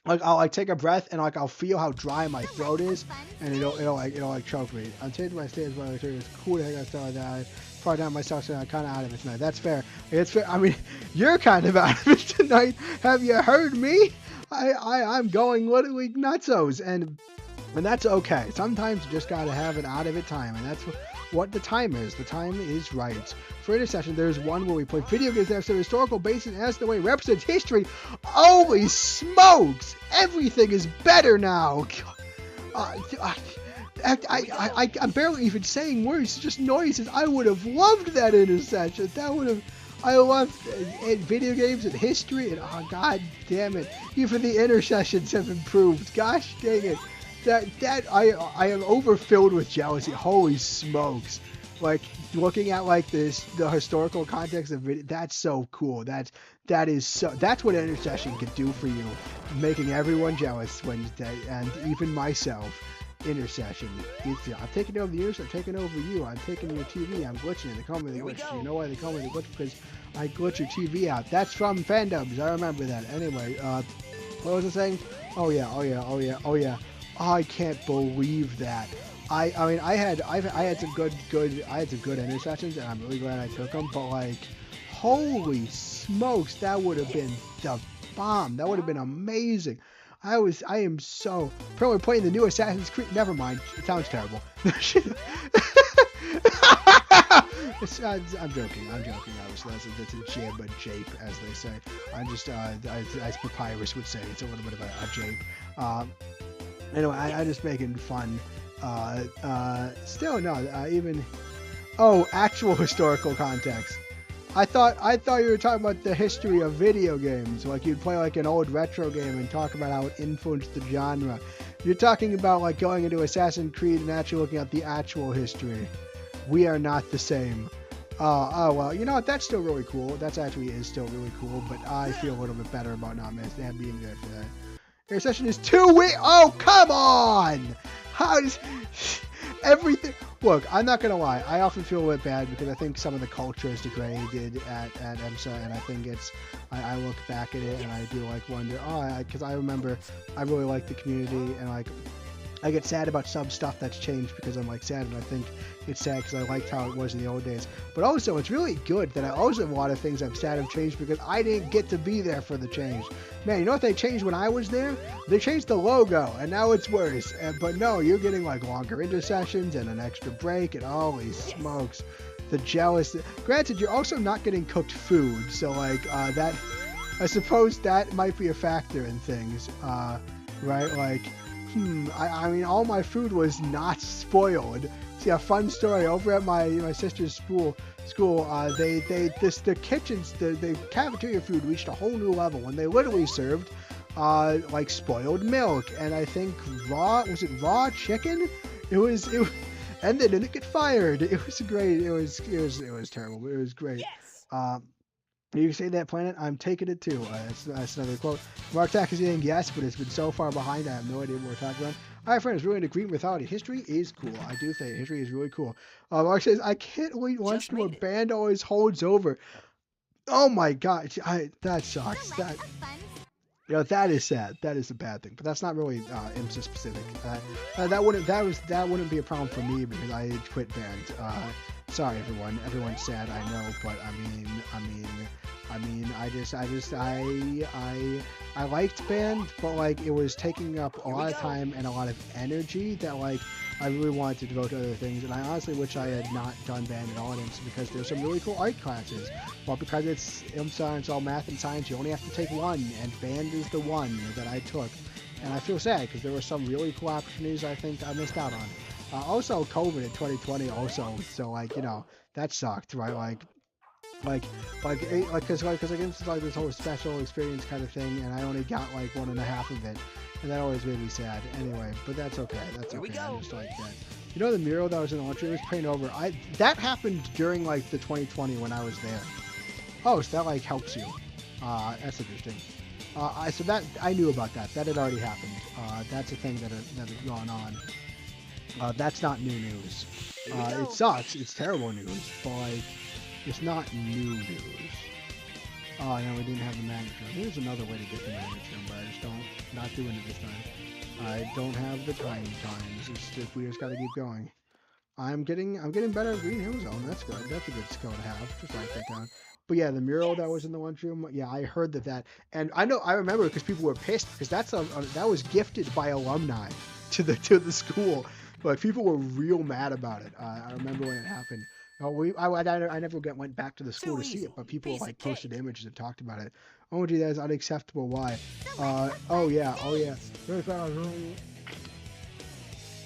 I'll take a breath and I'll feel how dry my throat is, and it'll choke me. I'm changing my stance, but it's cool to hang out stuff like that. Pardon out myself, so I'm kind of out of it tonight. That's fair. It's fair. I mean, you're kind of out of it tonight. Have you heard me? I'm going literally nutsos, and that's okay. Sometimes you just gotta have an out of it time, and that's what the time is. The time is right. For Intercession, there's one where we play video games that have some historical basis and as the way it represents history. Holy smokes! Everything is better now. I'm barely even saying words, it's just noises. I would have loved that Intercession. I loved video games and history, and oh god damn it, even the intercessions have improved. Gosh dang it, I am overfilled with jealousy. Holy smokes! Like looking at like the historical context of video, that's so cool. That's what intercession can do for you, making everyone jealous Wednesday and even myself. Intercession. I'm taking over the universe. I'm taking over you. I'm taking your TV. I'm glitching it. They call me the glitch. You know why they call me the glitch? Because I glitch your TV out. That's from fandoms. I remember that. Anyway, what was I saying? Oh yeah. I can't believe that. I mean, I had some good intercessions, and I'm really glad I took them. But like, holy smokes, that would have been the bomb. That would have been amazing. I am so probably playing the new Assassin's Creed. Never mind, it sounds terrible. I'm joking. Obviously, that's a jib, a jape, as they say. I'm just as Papyrus would say, it's a little bit of a jape. Anyway, I'm just making fun. Still no, even actual historical context. I thought you were talking about the history of video games, like you'd play like an old retro game and talk about how it influenced the genre. You're talking about like going into Assassin's Creed and actually looking at the actual history. We are not the same. Well, you know what? That's still really cool. That actually is still really cool, but I feel a little bit better about not being there for that. Intercession is 2 weeks. Oh, come on! How does everything? Look, I'm not gonna lie. I often feel a bit bad because I think some of the culture is degraded at EMSA, and I think I look back at it and I do like wonder, because I remember I really like the community, and like I get sad about some stuff that's changed because I'm like sad, and I think it's sad because I liked how it was in the old days. But also, it's really good that I also have a lot of things I'm sad have changed because I didn't get to be there for the change. Man, you know what they changed when I was there? They changed the logo, and now it's worse. But no, you're getting like longer intercessions and an extra break, and holy smokes, the jealous. Granted, you're also not getting cooked food, so like that. I suppose that might be a factor in things, right? Like. I mean, all my food was not spoiled. See, a fun story over at my sister's school. The kitchens, the cafeteria food reached a whole new level when they literally served, like spoiled milk, and I think raw chicken? It was, and they didn't get fired. It was great. It was terrible, but it was great. Yes. You can say that planet, I'm taking it too. That's another quote. Mark Tack is saying yes, but it's been so far behind, I have no idea what we're talking about. All right, friends, really into Greek mythology. History is cool. I do think history is really cool. Mark says, I can't wait once to a band always holds over. Oh my god, that sucks. That is sad. That is a bad thing, but that's not really IMSA specific. That wouldn't be a problem for me because I quit band. Sorry, everyone. Everyone's sad, I know, but I liked band, but like it was taking up a lot of time and a lot of energy that like I really wanted to devote to other things, and I honestly wish I had not done band at all at IMSA because there's some really cool art classes. Well, because it's IMSA and it's all math and science, you only have to take one, and band is the one that I took, and I feel sad because there were some really cool opportunities I think I missed out on. Also, COVID in 2020 also, so like, you know, that sucked, right? Because it's like this whole special experience kind of thing, and I only got like 1.5 of it, and that always made me sad. Anyway, but that's okay. That's okay. I just like that. You know the mural that was in the launch room was painted over. That happened during like the 2020 when I was there. Oh, so that like helps you. That's interesting. So that I knew about that. That had already happened. That's a thing that had gone on. That's not new news. It sucks. It's terrible news, but like, it's not new news. Oh, no, we didn't have the manager. There's another way to get the manager, but I just not doing it this time. I don't have the times. It's just, we just gotta keep going. I'm getting better at Green Hill Zone. That's good. That's a good skill to have. Just write that down. But yeah, the mural that was in the lunchroom. Yeah, I heard that, and I remember because people were pissed because that was gifted by alumni to the school. But people were real mad about it. I remember when it happened. I never went back to the school to see it, but people like posted images and talked about it. Oh, gee, that is unacceptable. Why? Oh yeah.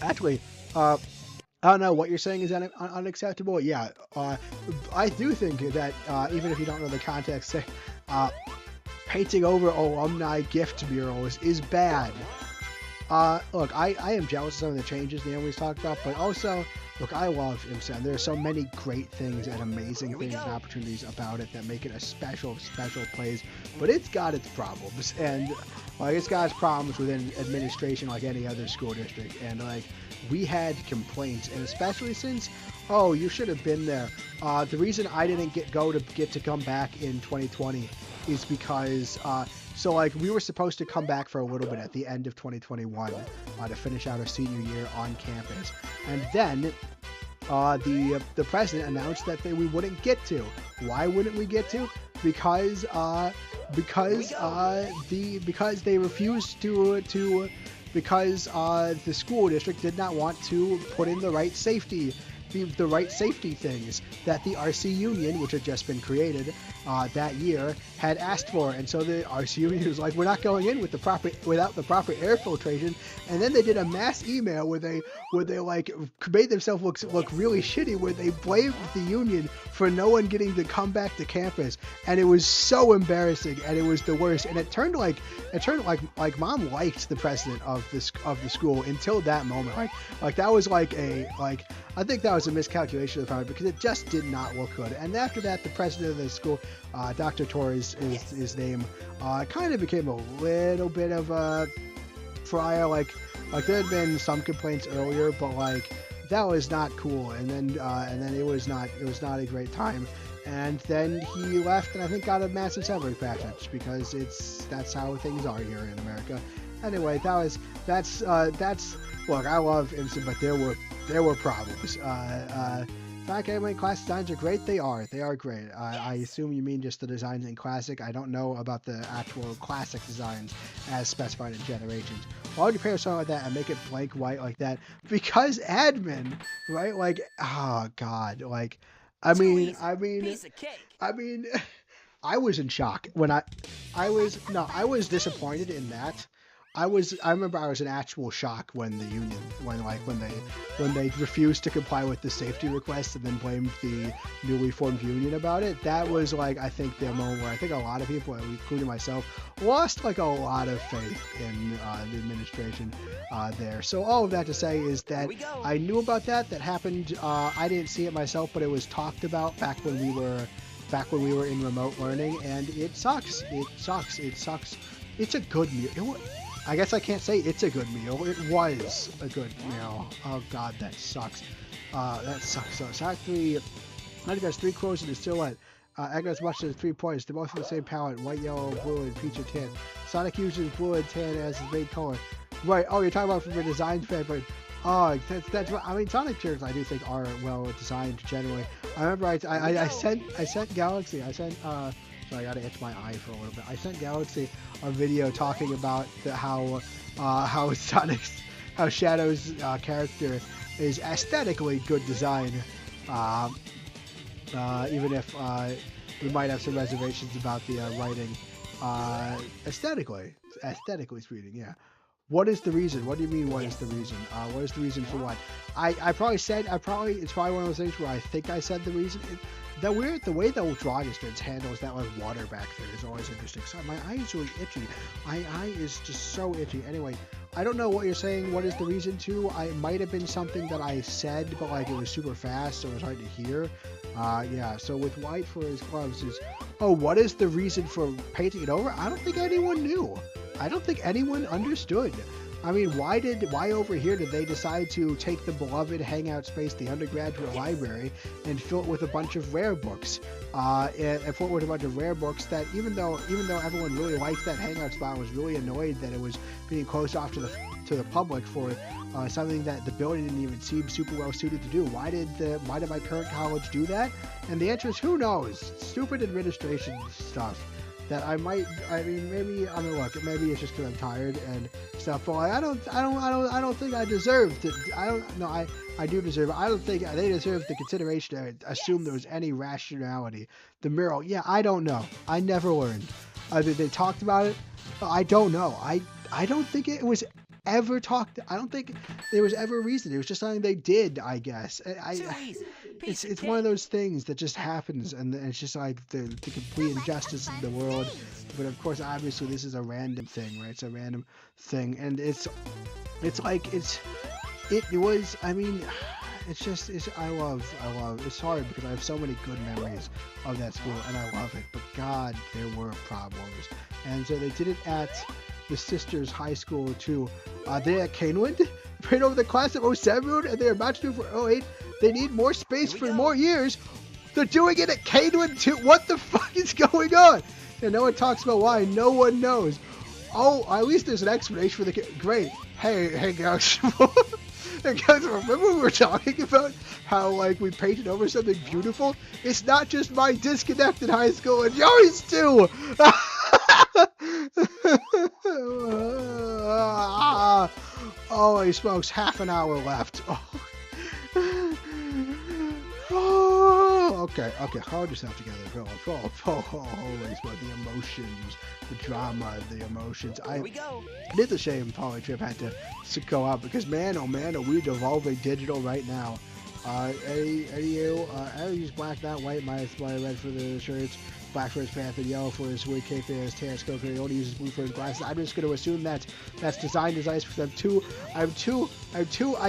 Actually, I don't know what you're saying is unacceptable. Yeah, I do think that even if you don't know the context, say, painting over alumni gift murals is bad. Look, I am jealous of some of the changes Naomi's talked about, but also, look, I love IMSA. There are so many great things and amazing things and opportunities about it that make it a special place, but it's got its problems, and like it's got its problems within administration like any other school district, and like we had complaints, and especially since, oh, you should have been there. The reason I didn't get to come back in 2020 is because so like we were supposed to come back for a little bit at the end of 2021 to finish out our senior year on campus, and then the president announced that we wouldn't get to. Why wouldn't we get to? Because they refused to because the school district did not want to put in the right safety things that the RC Union, which had just been created that year, had asked for. And so the RC Union was like, we're not going in without the proper air filtration. And then they did a mass email where they like made themselves look really shitty, where they blamed the union for no one getting to come back to campus. And it was so embarrassing, and it was the worst. And it turned like mom liked the president of the school until that moment. Like that was I think that was a miscalculation of the family because it just did not look good. And after that, the president of the school, Dr. Torres is his name, kind of became a little bit of a pariah. Like there had been some complaints earlier, but like that was not cool. And then it was not a great time. And then he left, and I think got a massive salary package because that's how things are here in America. Anyway, that's look, I love IMSA, but there were problems. Fact anyway, class designs are great. They are great. I assume you mean just the designs in Classic. I don't know about the actual Classic designs as specified in Generations. Why would you pair something like that and make it blank white like that? Because admin, right? Like, oh god, like, I mean, I was in shock when I was disappointed in that. I remember I was in actual shock when the union, when they refused to comply with the safety request and then blamed the newly formed union about it. That was like, I think the moment where I think a lot of people, including myself, lost like a lot of faith in the administration there. So all of that to say is that I knew about that happened. I didn't see it myself, but it was talked about back when we were in remote learning, and it sucks. It's a good meal. I guess I can't say it's a good meal. It was a good meal. Oh god, that sucks. That sucks. So Sonic 3, Sonic has 3 cores in the silhouette. Egg as much as 3 points. They're both in the same palette: white, yellow, blue, and peach or tan. Sonic uses blue and tan as his main color. Right. Oh, you're talking about from a design standpoint. Oh, that's what I mean. Sonic characters I do think are well designed generally. I remember I sent Galaxy. So I gotta itch my eye for a little bit. I sent Galaxy a video talking about how Shadow's character is aesthetically good design, even if we might have some reservations about the writing. Aesthetically speaking, yeah. What is the reason? What do you mean? What is the reason? What is the reason for what? It's probably one of those things where I think I said the reason. The way the drawing is handles that like water back there is always interesting. So my eye is really itchy. My eye is just so itchy. Anyway, I don't know what you're saying. What is the reason to? It might have been something that I said, but like it was super fast, so it was hard to hear. Yeah. So with white for his gloves is, oh, what is the reason for painting it over? I don't think anyone knew. I don't think anyone understood. I mean, why over here did they decide to take the beloved hangout space, the undergraduate library, and fill it with a bunch of rare books? And fill it with a bunch of rare books that even though everyone really liked that hangout spot, was really annoyed that it was being closed off to the to the public for something that the building didn't even seem super well suited to do. Why did my current college do that? And the answer is, who knows? Stupid administration stuff. That I mean, maybe look, maybe it's just because I'm tired and stuff. But I don't think I deserve to. I do deserve it. I don't think they deserve the consideration to assume there was any rationality. The mural, yeah, I don't know. I never learned. They talked about it. I don't know. I don't think it was ever talked. I don't think there was ever a reason. It was just something they did, I guess. It's one of those things that just happens, and it's just like the complete injustice in the world. But of course, obviously, this is a random thing, right? It's a random thing, and it was. I mean, I love. It's hard because I have so many good memories of that school, and I love it. But God, there were problems, and so they did it at the sisters' high school too. They're at Canewood, right over the class of 07, and they're about to do for 08. They need more space for more years. They're doing it at Canewood too. What the fuck is going on? And no one talks about why. No one knows. Oh, at least there's an explanation for the great. Hey guys. Hey guys, remember we were talking about how like we painted over something beautiful? It's not just my disconnected high school and yours too. Holy smokes, half an hour left. Okay, hold yourself together, holy smokes, the emotions, the drama, the emotions. It is a shame Flightship had to go out because man, oh man, are we devolving digital right now. Eddie, I use black, not white. My red for the shirts, black for his pants, and yellow for his wig cape, his tan scope. He only uses blue for his glasses. I'm just going to assume that's design designs for them too. I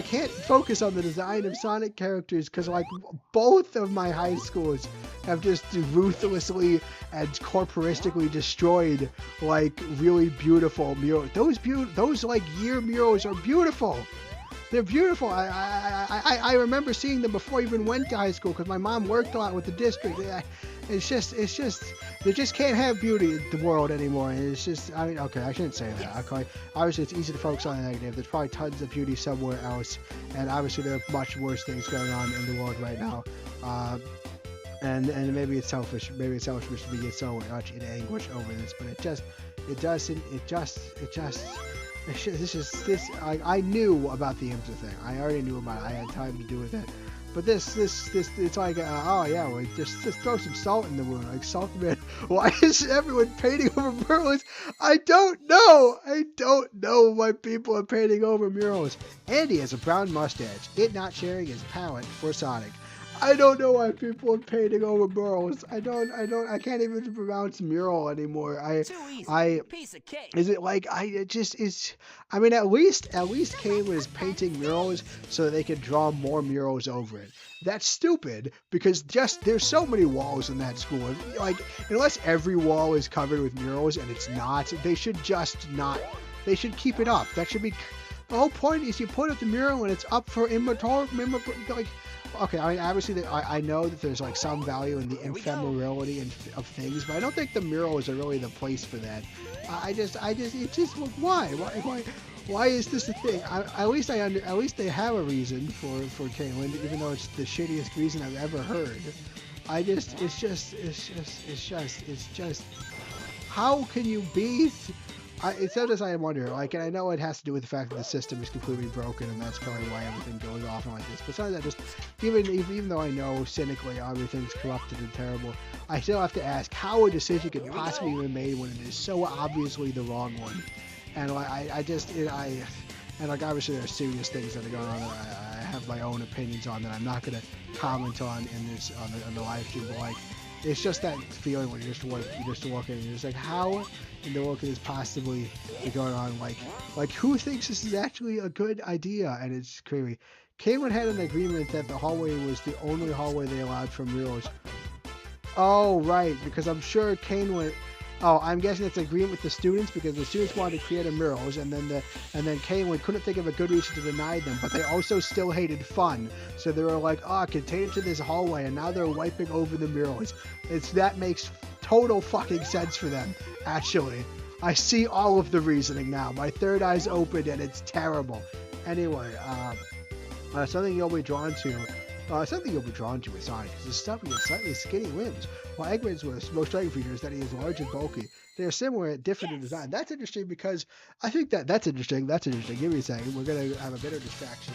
can't focus on the design of Sonic characters because like both of my high schools have just ruthlessly and corporistically destroyed like really beautiful murals. Those like year murals are beautiful. They're beautiful. I remember seeing them before I even went to high school because my mom worked a lot with the district. It's just they just can't have beauty in the world anymore. It's just, I mean, okay, I shouldn't say that. Okay, obviously it's easy to focus on the negative. There's probably tons of beauty somewhere else, and obviously there are much worse things going on in the world right now. And maybe it's selfish. Maybe it's selfish to be so much in anguish over this, but I knew about the IMSA thing. I already knew about it. I had time to do with it. But this, it's like, oh yeah, well, just throw some salt in the wound. Like, salt man, why is everyone painting over murals? I don't know why people are painting over murals. Andy has a brown mustache. It not sharing his palette for Sonic. I don't know why people are painting over murals. I can't even pronounce mural anymore. Piece of cake. Is it like, I mean, at least Kane was painting murals so they could draw more murals over it. That's stupid because there's so many walls in that school. Like, unless every wall is covered with murals and it's not, they should keep it up. That should be, the whole point is you put up the mural and it's up for inventory, like, okay, I mean, obviously, I know that there's like some value in the ephemerality of things, but I don't think the murals are really the place for that. Why is this a thing? At least they have a reason for Caitlin, even though it's the shittiest reason I've ever heard. It's just, how can you be? Sometimes I wonder, like, and I know it has to do with the fact that the system is completely broken, and that's probably why everything goes off and like this. But sometimes I just, even though I know cynically everything's corrupted and terrible, I still have to ask how a decision could possibly be made when it is so obviously the wrong one. And and like obviously there are serious things that are going on that I have my own opinions on that I'm not going to comment on in this on the live stream. But like, it's just that feeling when you're just walking and you're just like, how in the world could this possibly be going on? Like who thinks this is actually a good idea? And it's crazy. Caitlin had an agreement that the hallway was the only hallway they allowed for murals. Oh, right, because I'm sure Caitlin. Oh, I'm guessing it's an agreement with the students because the students wanted to create a murals, and then Caitlin couldn't think of a good reason to deny them, but they also still hated fun, so they were like, contain it to this hallway, and now they're wiping over the murals. That makes total fucking sense for them, actually. I see all of the reasoning now. My third eye's open and it's terrible. Anyway, something you'll be drawn to. Something you'll be drawn to with Sonic is his stubby and slightly skinny limbs. While Eggman's most striking feature is that he is large and bulky. They are similar yet different in design. That's interesting because I think that's interesting. That's interesting. Give me a second. We're going to have a bit of distraction.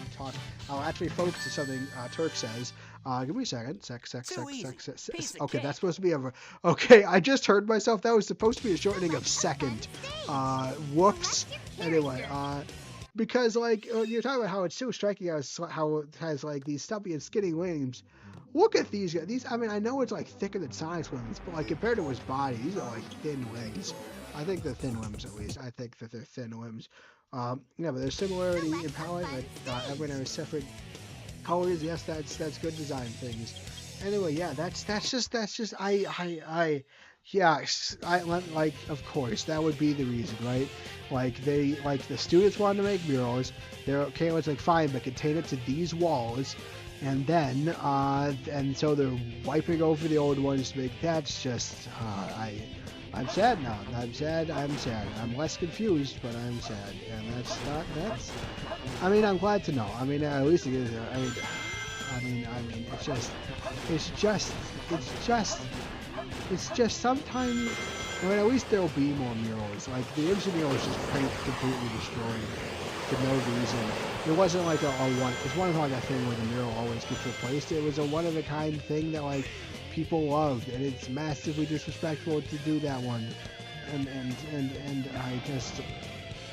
I'll actually focus on something Turk says. Give me a second. Okay, that's supposed to be a... Okay, I just heard myself. That was supposed to be a shortening of second. Whoops. Anyway, because, like, you're talking about how it's so striking how it has, like, these stubby and skinny limbs. Look at these guys. These, I mean, I know it's, like, thicker than Sonic's wings, but, like, compared to his body, these are, like, thin limbs. I think they're thin limbs, at least. I think that they're thin limbs. Yeah, but there's similarity in palette. Like, everyone has separate colors. Yes, that's good design things. Anyway, yeah, that's just like, of course, that would be the reason, right? Like, the students wanted to make murals. They're okay, it's like, fine, but contain it to these walls. And then, and so they're wiping over the old ones to make, that's just, I'm sad now. I'm sad. I'm less confused, but I'm sad. And that's, I mean, I'm glad to know. I mean, at least it is, I mean, it's just sometimes, I mean, at least there'll be more murals. Like, the Imsa mural is just completely destroyed for no reason. It wasn't like a one, it's one of like a thing where the mural always gets replaced. It was a one-of-a-kind thing that, like, people loved, and it's massively disrespectful to do that one. And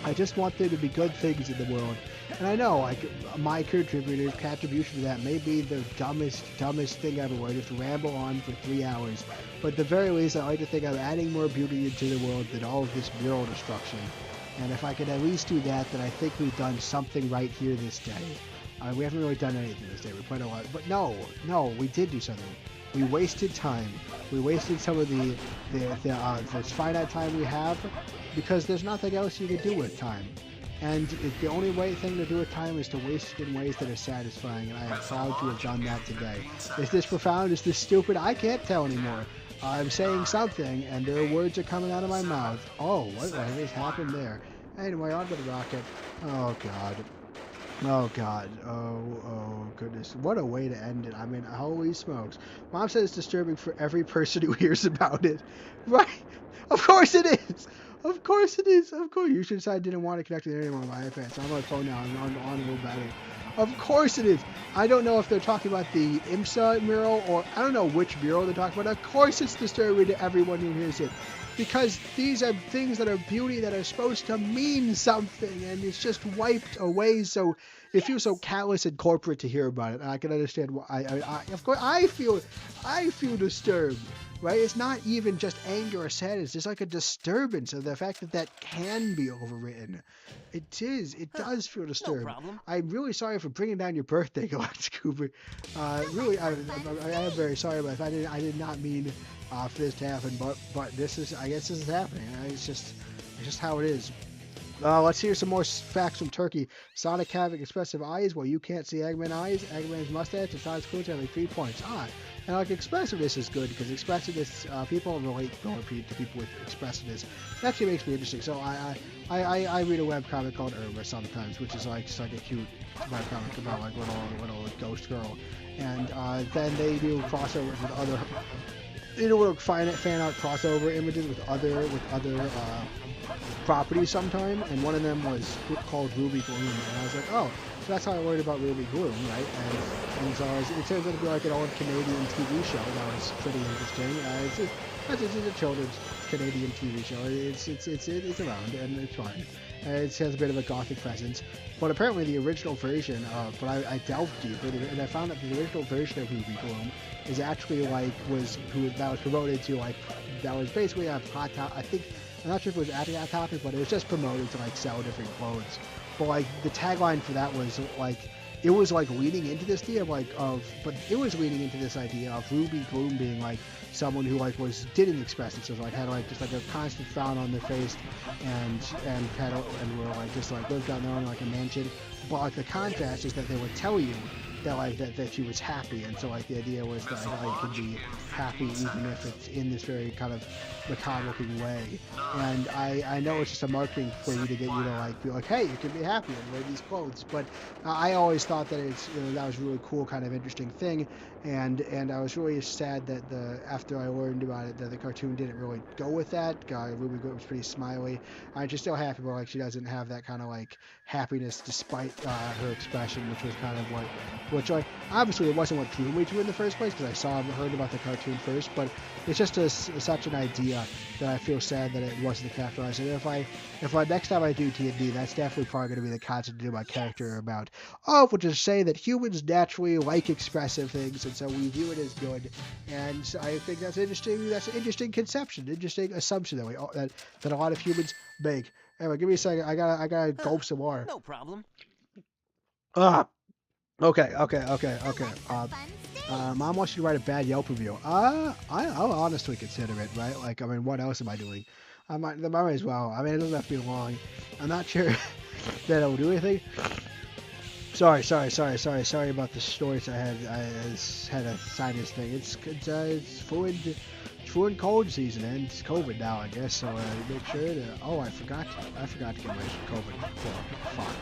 I just want there to be good things in the world. And I know, like, my contribution to that may be the dumbest thing ever, where I just ramble on for 3 hours. But at the very least, I like to think I'm adding more beauty into the world than all of this mural destruction. And if I could at least do that, then I think we've done something right here this day. We haven't really done anything this day. We played a lot. But no, we did do something. We wasted time. We wasted some of the finite time we have, because there's nothing else you can do with time. And the only right thing to do with time is to waste it in ways that are satisfying, and I am proud to have done that today. Is this profound? Is this stupid? I can't tell anymore. I'm saying something, and their words are coming out of my mouth. Oh, what has happened there? Anyway, on to the rocket. Oh, God. Oh, goodness. What a way to end it. I mean, holy smokes. Mom said it's disturbing for every person who hears about it. Right? Of course it is. Of course it is. Of course. You should decide I didn't want to connect to the internet on my iPad, so I'm on my phone now. I'm on a little battery. Of course it is. I don't know if they're talking about the IMSA mural, or I don't know which mural they're talking about. Of course it's disturbing to everyone who hears it. Because these are things that are beauty that are supposed to mean something, and it's just wiped away. So it feels so callous and corporate to hear about it. And I can understand why. Of course, I feel disturbed, right? It's not even just anger or sadness. It's like a disturbance of the fact that can be overwritten. It is. It does feel disturbed. No problem. I'm really sorry for bringing down your birthday, Galactic Cooper. Really, I am very sorry about it. I did not mean for this to happen, but this is, I guess this is happening. It's just how it is. Let's hear some more facts from Turkey. Sonic having expressive eyes. Well, you can't see Eggman eyes. Eggman's mustache and Sonic's clothes having 3 points. And like expressiveness is good, because expressiveness, people relate to people with expressiveness. It actually makes me interesting. So I read a webcomic called Irma sometimes, which is like just like a cute webcomic about like little ghost girl, and then they do crossovers with other. They do little fan art crossover images with other properties sometime, and one of them was called Ruby Gloom, and I was like, oh, so that's how I learned about Ruby Gloom, right? And so it turns out to be like an old Canadian TV show that was pretty interesting. It's a children's Canadian TV show. It's around, and it's fine. It has a bit of a gothic presence, but apparently the original version of, but I delved deeper, and I found that the original version of Ruby Gloom is actually like that was promoted to like, that was basically a hot topic. I think, I'm not sure if it was at Hot Topic, but it was just promoted to like sell different clothes. But like the tagline for that was like, it was like leaning into this idea of Ruby Gloom being like someone who like didn't express themselves, like had like just like a constant frown on their face, and were like just like lived out there in like a mansion. But like the contrast is that they would tell you that she was happy, and so like the idea was that I could be happy even if it's in this very kind of macabre looking way. And I know it's just a marketing for you to get you to like be like, hey, you can be happy and wear these clothes. But I always thought that that was a really cool, kind of interesting thing. And I was really sad that after I learned about it that the cartoon didn't really go with that. Ruby was pretty smiley. I'm just still happy, but like she doesn't have that kind of like happiness despite her expression, which was kind of which like obviously it wasn't what drew me to it in the first place because I heard about the cartoon first, but it's just such an idea that I feel sad that it wasn't characterized. And if I next time I do D&D, that's definitely probably going to be the concept to do my character about. We'll just say that humans naturally like expressive things, and so we view it as good. And I think that's interesting. That's an interesting conception, interesting assumption that a lot of humans make. Anyway, give me a second. I gotta gulp some more. No problem. Okay. Mom wants you to write a bad Yelp review. I'll honestly consider it, right? Like, I mean, what else am I doing? I might as well. I mean, it doesn't have to be long. I'm not sure that it'll do anything. Sorry about the stories I had a sinus thing. It's flu and cold season, and it's COVID now, I guess. So make sure to. Oh, I forgot to get my COVID. Fuck.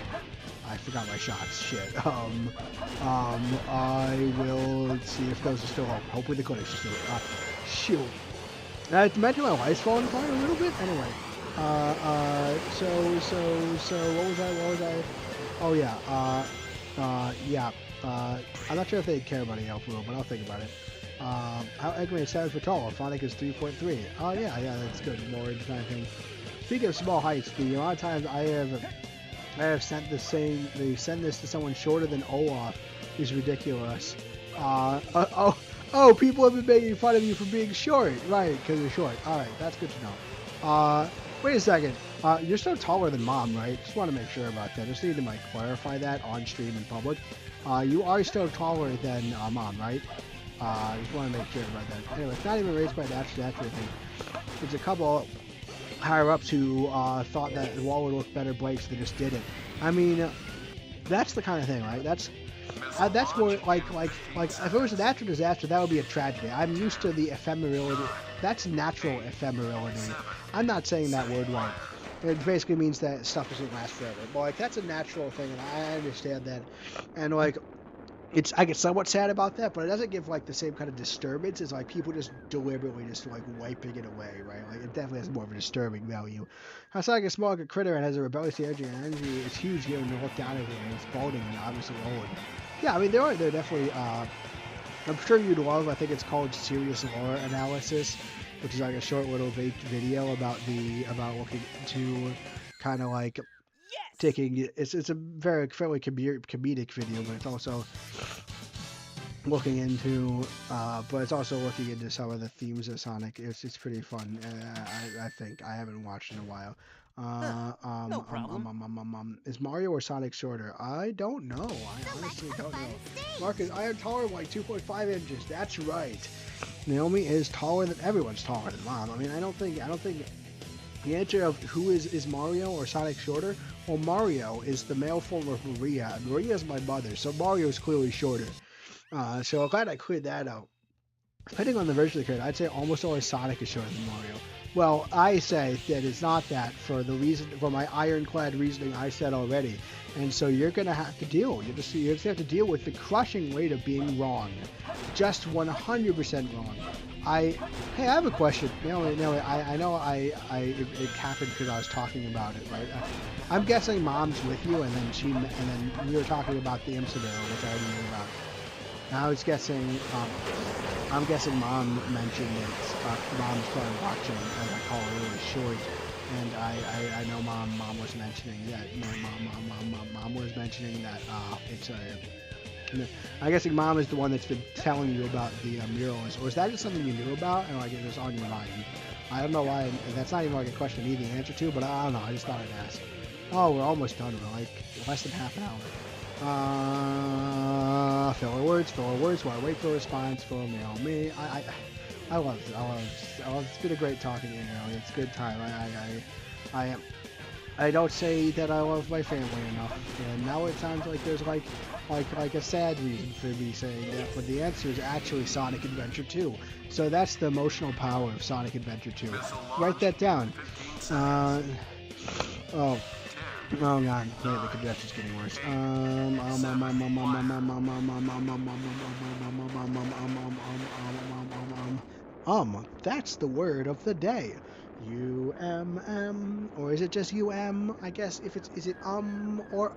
I forgot my shots. Shit. I will see if those are still open. Hopefully the clinics are still open. Shoot. Imagine my life's falling apart a little bit. Anyway. So what was I? Oh yeah. I'm not sure if they care about a Yelp rule, but I'll think about it. How Eggman stands for tall. Phonic is 3.3. Oh yeah, that's good. More kind of thing. Speaking of small heights, the amount of times I have sent this saying they send this to someone shorter than Olaf is ridiculous. People have been making fun of you for being short, right? Because you're short. All right, that's good to know. Wait a second. You're still taller than Mom, right? Just want to make sure about that. Just need to clarify that on stream in public. You are still taller than Mom, right? Just want to make sure about that. Anyway, it's not even raised by natural thing. There's a couple higher ups who thought that the wall would look better blank, so they just did it. I mean, that's the kind of thing, right? That's more like if it was a natural disaster, that would be a tragedy. I'm used to the ephemerality. That's natural ephemerality. I'm not saying that word right. It basically means that stuff doesn't last forever. But like that's a natural thing, and I understand that. And like I get somewhat sad about that, but it doesn't give like the same kind of disturbance as like people just deliberately just like wiping it away, right? Like it definitely has more of a disturbing value. It's like a small like a critter and has a rebellious energy, and energy is huge. You know, when you look down at it, and it's balding and obviously old. Yeah, I mean they're definitely. I'm sure you'd love. I think it's called Serious Lore Analysis, which is like a short little video about looking into kind of like. Taking it's a very fairly comedic video, but it's also looking into some of the themes of Sonic. It's pretty fun. I think I haven't watched in a while. No problem. Is Mario or Sonic shorter? I don't know. I honestly don't know. Marcus, I am taller by 2.5 inches. That's right. Naomi is taller than everyone's taller than Mom. I mean, I don't think. The answer of who is Mario or Sonic shorter? Well, Mario is the male form of Maria, and Maria is my mother, so Mario is clearly shorter. So I'm glad I cleared that out. Depending on the version of the character, I'd say almost always Sonic is shorter than Mario. Well, I say that it's not that for my ironclad reasoning I said already. And so you're going to have to deal. You're just going to have to deal with the crushing weight of being wrong. Just 100% wrong. Hey, I have a question. I know it happened because I was talking about it, right? I'm guessing Mom's with you, and then we were talking about the incident, which I already knew about. And I was guessing, I'm guessing Mom mentioned that Mom started watching, as I call it, really short. And I know Mom was mentioning that. Mom was mentioning that it's a. I'm guessing Mom is the one that's been telling you about the murals, or is that just something you knew about and like it was on your mind? I don't know why. That's not even like a question I need the answer to, but I don't know. I just thought I'd ask. Oh, we're almost done. We're like less than half an hour. Filler words. While I wait for a response from me. I love it. It's been a great talking to you. It's a good time. I am. I don't say that I love my family enough, and now it sounds like there's like a sad reason for me saying that, but the answer is actually Sonic Adventure 2. So that's the emotional power of Sonic Adventure 2. Write that down. Oh, oh god, the congestion's getting worse. That's the word of the day. Or is it just I guess if is it or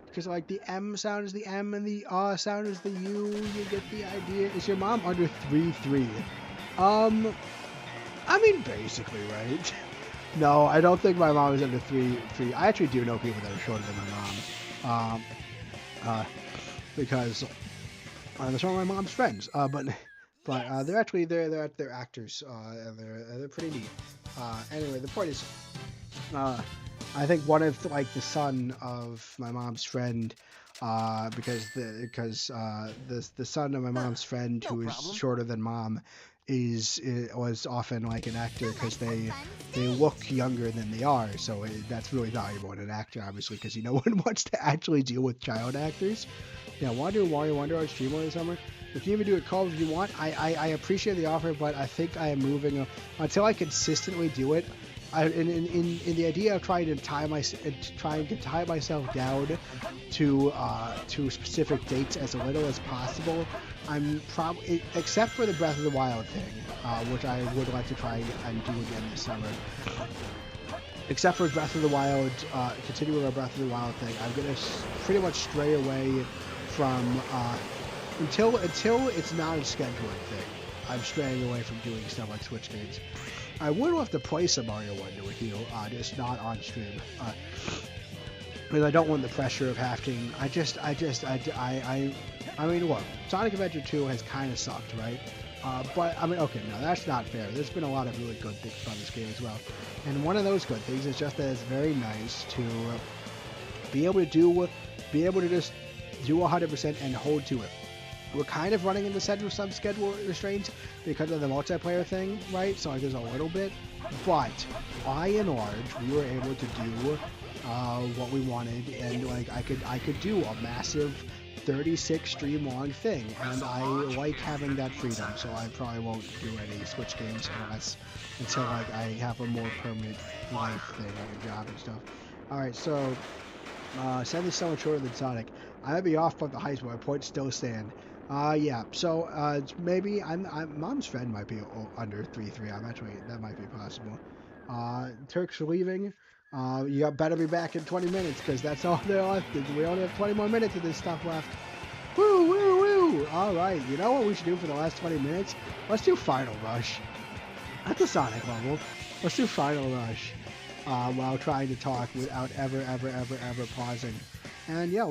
because like the M sound is the M and the sound is the U. You get the idea. Is your mom under 3'3"? I mean basically, right? No, I don't think my mom is under 3'3". I actually do know people that are shorter than my mom, because that's one of my mom's friends. But they're actually they're actors, and they're pretty neat. Anyway, the point is, I think one of the son of my mom's friend, because the son of my mom's friend who is shorter than mom was often like an actor because they look younger than they are, so that's really valuable in an actor, obviously, because no one wants to actually deal with child actors. Yeah, want to do Mario Wonder on stream over the summer? We can even do it called if you want. I appreciate the offer, but I think I am moving until I consistently do it. In the idea of trying to tie myself down to specific dates as little as possible, I'm probably, except for the Breath of the Wild thing, which I would like to try and do again this summer. Except for Breath of the Wild, continuing our Breath of the Wild thing, I'm gonna pretty much stray away from until it's not a scheduling thing. I'm straying away from doing stuff like Switch games. I would love to play some Mario Wonder with you, just not on stream. Because I don't want the pressure of having. I mean, look, Sonic Adventure 2 has kind of sucked, right? But I mean, okay, no, that's not fair. There's been a lot of really good things about this game as well, and one of those good things is just that it's very nice to be able to just do 100% and hold to it. We're kind of running in the center of some schedule restraints because of the multiplayer thing, right? So like, there's a little bit, but by and large, we were able to do what we wanted, and like I could do a massive 36 stream long thing, and I like having that freedom. So I probably won't do any Switch games until like I have a more permanent life thing, like a job and stuff. All right, so Sand is so much shorter than Sonic. I might be off, but the heights, but my points still stand. Yeah, so maybe I'm mom's friend might be under 3'3". That might be possible. Turks are leaving. You better be back in 20 minutes because that's all there left. We only have 20 more minutes of this stuff left. Woo, woo, woo! All right, you know what we should do for the last 20 minutes? Let's do Final Rush. At the Sonic level, let's do Final Rush while trying to talk without ever pausing. And yeah,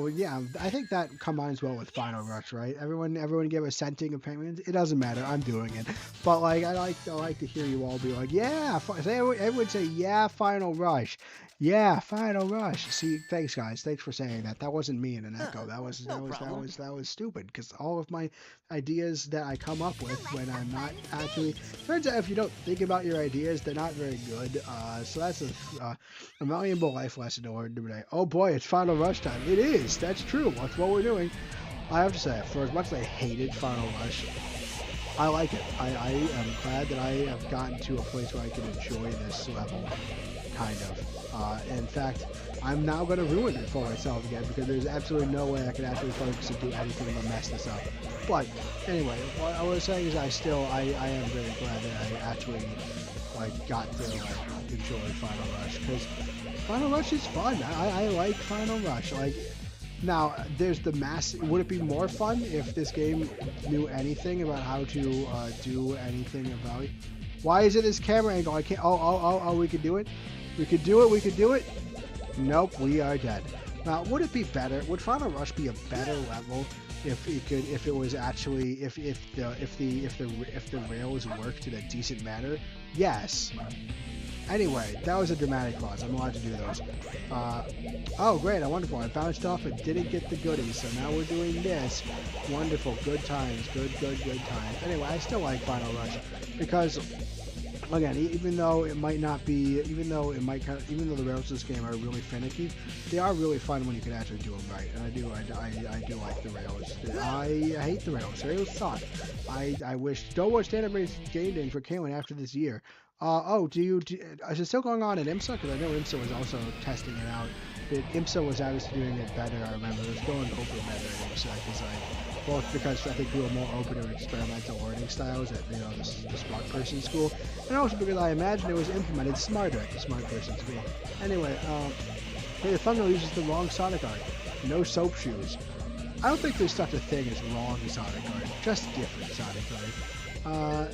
I think that combines well with Final Rush, right? Everyone give assenting opinions. It doesn't matter. I'm doing it. But like, I like to hear you all be like, yeah. Everyone say, yeah, Final Rush. Yeah, Final Rush. See, thanks guys. Thanks for saying that. That wasn't me in an echo. That was stupid because all of my ideas that I come up with when I'm not actually. Turns out if you don't think about your ideas, they're not very good. So that's a valuable life lesson to learn today. Oh boy, it's Final Rush time. It is. That's true. That's what we're doing. I have to say, for as much as I hated Final Rush, I like it. I am glad that I have gotten to a place where I can enjoy this level, kind of. In fact, I'm now going to ruin it for myself again because there's absolutely no way I can actually focus and do anything but mess this up. But anyway, what I was saying is I am very glad that I actually got to enjoy Final Rush because Final Rush is fun. I like Final Rush. Now, there's the mass. Would it be more fun if this game knew anything about how to do anything about it? Why is it this camera angle? I can't. Oh, we could do it. We could do it. Nope, we are dead. Now, would it be better? Would Final Rush be a better level if it was actually if the rails worked in a decent manner? Yes. Anyway, that was a dramatic pause. I'm allowed to do those. Oh, great. Wonderful. I bounced off and didn't get the goodies, so now we're doing this. Wonderful. Good times. Good times. Anyway, I still like Final Rush because, again, even though it might not be, even though the rails in this game are really finicky, they are really fun when you can actually do them right. And I do like the rails. I hate the rails. The rails suck. I wish no more standard-based game names for Kalen after this year. Is it still going on at IMSA? Because I know IMSA was also testing it out. IMSA was obviously doing it better. I remember it was going over better at IMSA because I think we were more open to experimental learning styles at the smart person school, and also because I imagine it was implemented smarter at the smart person school. Anyway, the Thunder uses the wrong Sonic art. No soap shoes. I don't think there's such a thing as wrong Sonic art, just different Sonic art.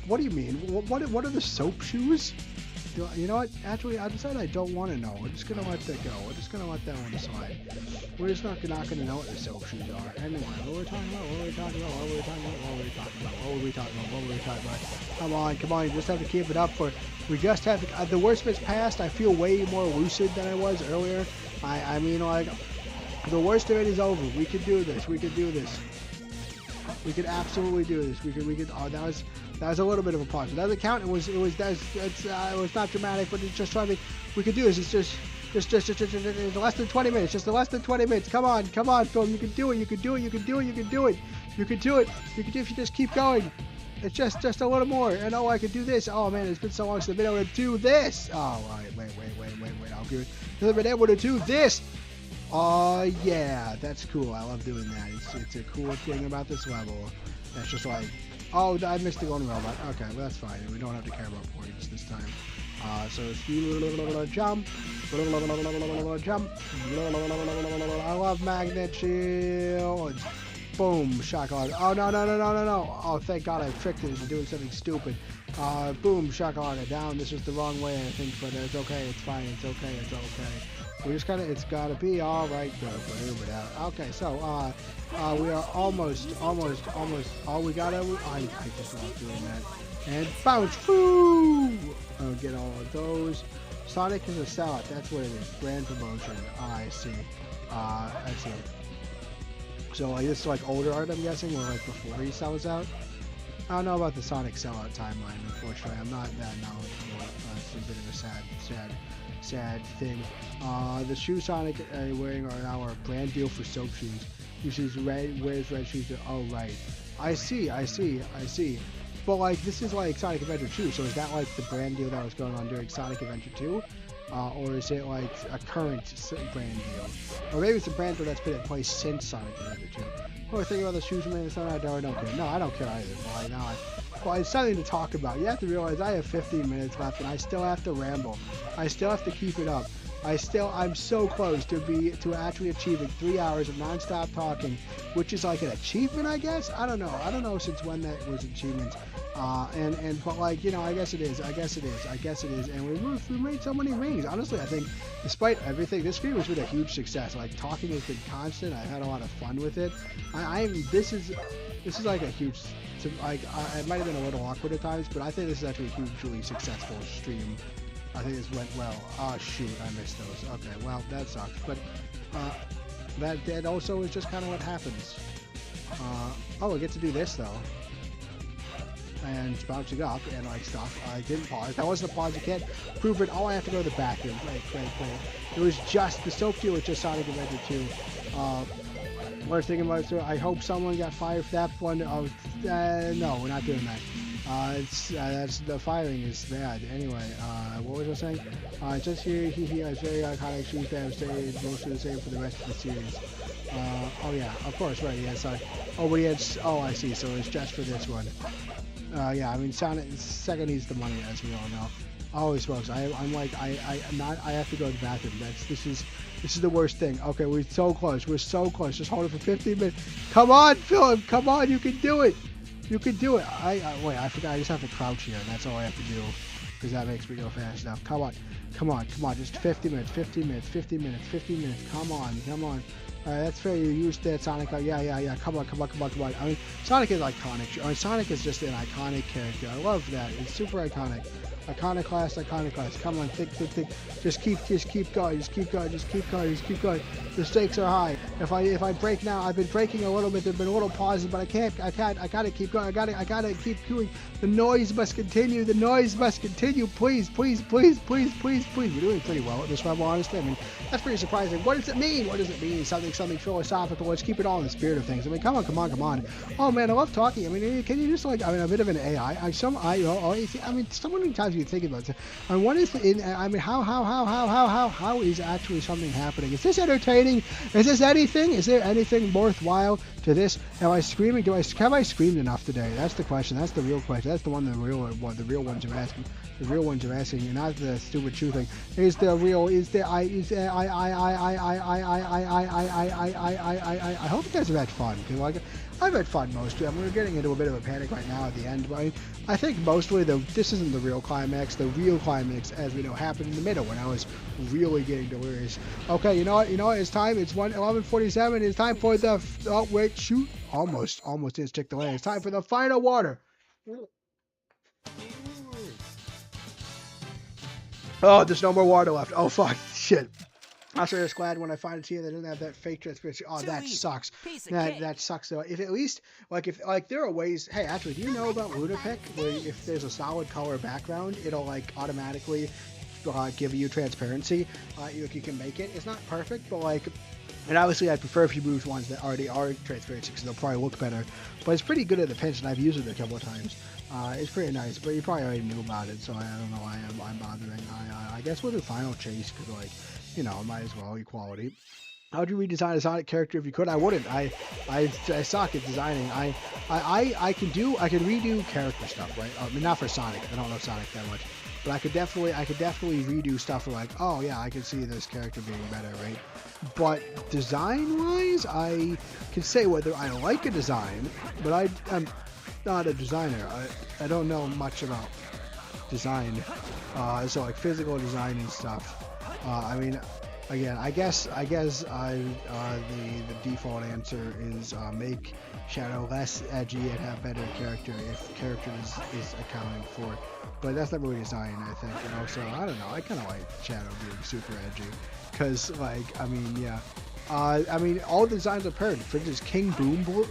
What do you mean? What are the soap shoes? You know what? Actually, I decided I don't want to know. We're just gonna let that go. We're just gonna let that one slide. We're just not gonna know what the soap shoes are. Anyway, what were we talking about? Come on. You just have to keep it up we just have to, the worst bit's past. I feel way more lucid than I was earlier. I mean, like, the worst of it is over. We can do this. We could absolutely do this. We could. Oh, that was a little bit of a pause. It doesn't count. It was not dramatic, but it's just trying to. We could do this. It's just less than 20 minutes. Just less than 20 minutes. Come on, Phil. You can do it. You can do it if you just keep going. It's just a little more. And I can do this. Oh man, it's been so long since I've been able to do this. Oh, all right, wait. I'll give it. I've been able to do this. Oh yeah, that's cool. I love doing that. It's a cool thing about this level. That's just like, oh, I missed the golden robot. Okay, well that's fine. We don't have to care about points this time. So it's jump. I love magnet shields. Boom, shakalaka. Oh no. Oh, thank God I tricked it into doing something stupid. Boom, shakalaka down. This was the wrong way, I think, but it's okay. It's fine. It's okay. We just it's gotta be all right. Okay, so we are almost. Oh, we gotta. I just love doing that. And bounce, woo! Get all of those. Sonic is a sellout. That's what it is. Brand promotion. I see. So like this is like older art, I'm guessing, where like before he sells out. I don't know about the Sonic sellout timeline. Unfortunately, I'm not that knowledgeable. It's a bit of a sad thing. The shoe Sonic wearing are now our brand deal for soap shoes. Uses red, wears red shoes. Oh right, I see. But like this is like Sonic Adventure 2, so is that like the brand deal that was going on during Sonic Adventure 2? Or is it like a current brand deal? Or maybe it's a brand deal that's been in place since Sonic Adventure 2. What do I think about the shoes from Minnesota? I don't care. No, I don't care either. Well, it's something to talk about. You have to realize I have 15 minutes left and I still have to ramble. I still have to keep it up. I'm so close to actually achieving 3 hours of non-stop talking, which is like an achievement, I guess. I don't know since when that was achievement. But like, I guess it is. And we made so many rings. Honestly, I think despite everything, this game has been a huge success. Like talking has been constant. I've had a lot of fun with it. This is like a huge. It might have been a little awkward at times, but I think this is actually a hugely successful stream. I think this went well. Oh shoot, I missed those. Okay, well that sucks. But that also is just kind of what happens. I get to do this though. And it's bouncing up and like stuff. I didn't pause. That wasn't a pause. You can't prove it. Oh, I have to go to the bathroom. Great. It was just the soap deal was just Sonic Adventure 2. What I was thinking about it, I hope someone got fired for that one. No, we're not doing that. That's the firing is bad. Anyway, what was I saying? Just here, he has very iconic shoes that have stayed mostly the same for the rest of the series. Oh yeah, of course, right. Yeah, sorry. Oh, but he had. Oh, I see. So it's just for this one. Yeah, I mean, Sonic second needs the money, as we all know. Holy smokes! I have to go to the bathroom. This is the worst thing. Okay, we're so close. Just hold it for 15 minutes. Come on, Philip. Come on, you can do it. Wait, I forgot. I just have to crouch here, and that's all I have to do, because that makes me go fast enough. Come on. Just 15 minutes. Come on. Alright, that's fair. You used that Sonic. Yeah. Come on. I mean, Sonic is iconic. Sonic is just an iconic character. I love that. It's super iconic. Iconoclast. Come on, think. Just keep going. The stakes are high. If I break now, I've been breaking a little bit. There've been little pauses, but I gotta keep going. I gotta keep doing. The noise must continue. Please. We're doing pretty well at this level, honestly. I mean, that's pretty surprising. What does it mean? Something philosophical. Let's keep it all in the spirit of things. I mean, come on. Oh man, I love talking. I mean, can you just like, I mean, a bit of an AI. So many times you think about it. I mean, what is how is actually something happening? Is this entertaining? Is this anything? Is there anything worthwhile to this? Am I screaming? Have I screamed enough today? That's the question. That's the real question. That's the one the real ones are asking. The real ones are asking, and not the stupid true thing. I hope you guys have had fun. Cause like, I've had fun mostly. I mean, we're getting into a bit of a panic right now at the end, but I think mostly this isn't the real climax. The real climax, as we know, happened in the middle when I was really getting delirious. Okay, you know what? It's time. It's 11:47. It's time for the. Oh wait, shoot! Almost didn't stick the landing. It's time for the final water. Oh, there's no more water left. Oh fuck, shit. I'm sure just glad when I find a team that doesn't have that fake transparency. Oh, that sucks. That sucks though. If at least if there are ways. Hey, actually, do you know about Lunapic where if there's a solid color background, it'll like automatically give you transparency. You can make it. It's not perfect, but like. And obviously, I prefer if you move ones that already are transparency because they'll probably look better. But it's pretty good at the pinch, and I've used it a couple of times. It's pretty nice, but you probably already knew about it, so I don't know why I'm bothering. I guess we'll do Final Chase because, like, you know, might as well equality. How would you redesign a Sonic character if you could? I wouldn't. I suck at designing. I can redo character stuff, right? I mean, not for Sonic. I don't know Sonic that much. But I could definitely redo stuff for like, oh yeah, I can see this character being better, right? But design-wise, I can say whether I like a design, but I'm not a designer. I don't know much about design, so like physical design and stuff. I mean, again, I guess the default answer is make Shadow less edgy and have better character if character is accounted for. But that's not really design, I think. And also, I don't know, I kind of like Shadow being super edgy. Because, like, I mean, yeah. I mean, all the designs are perfect. For instance, King Boom Boo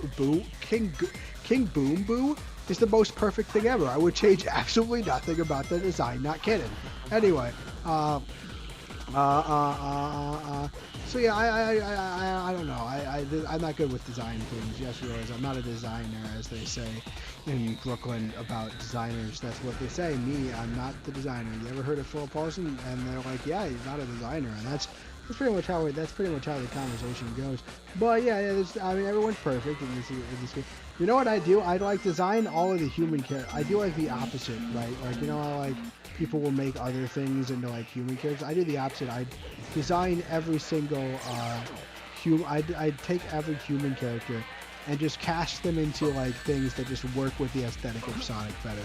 is the most perfect thing ever. I would change absolutely nothing about the design. Not kidding. Anyway, so yeah, I don't know. I'm not good with design things. Yes, realize I'm not a designer, as they say in Brooklyn about designers. That's what they say. Me, I'm not the designer. You ever heard of Philip Paulson? And they're like, yeah, he's not a designer, and that's pretty much how the conversation goes. But yeah, I mean, everyone's perfect in this. You know what I do? I like design all of the human characters. I do like the opposite, right? Like, you know how like people will make other things into like human characters. I do the opposite. I design every single I'd take every human character and just cast them into like things that just work with the aesthetic of Sonic better.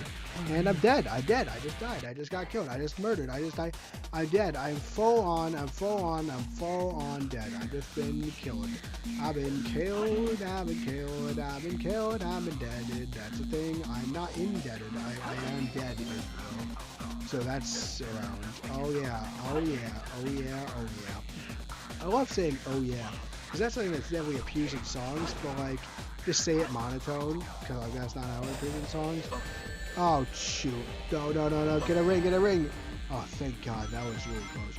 And I'm dead. I just died. I just got killed. I just murdered. I'm dead. I'm full on dead. I've just been killed. I've been killed. I've been indebted. That's the thing. I'm not indebted. I am dead. So that's around. Oh yeah. I love saying oh yeah. Because that's something that's definitely appears in songs, but like, just say it monotone, because like, that's not how it appears in songs. Oh, shoot. No. Get a ring. Oh, thank God. That was really close.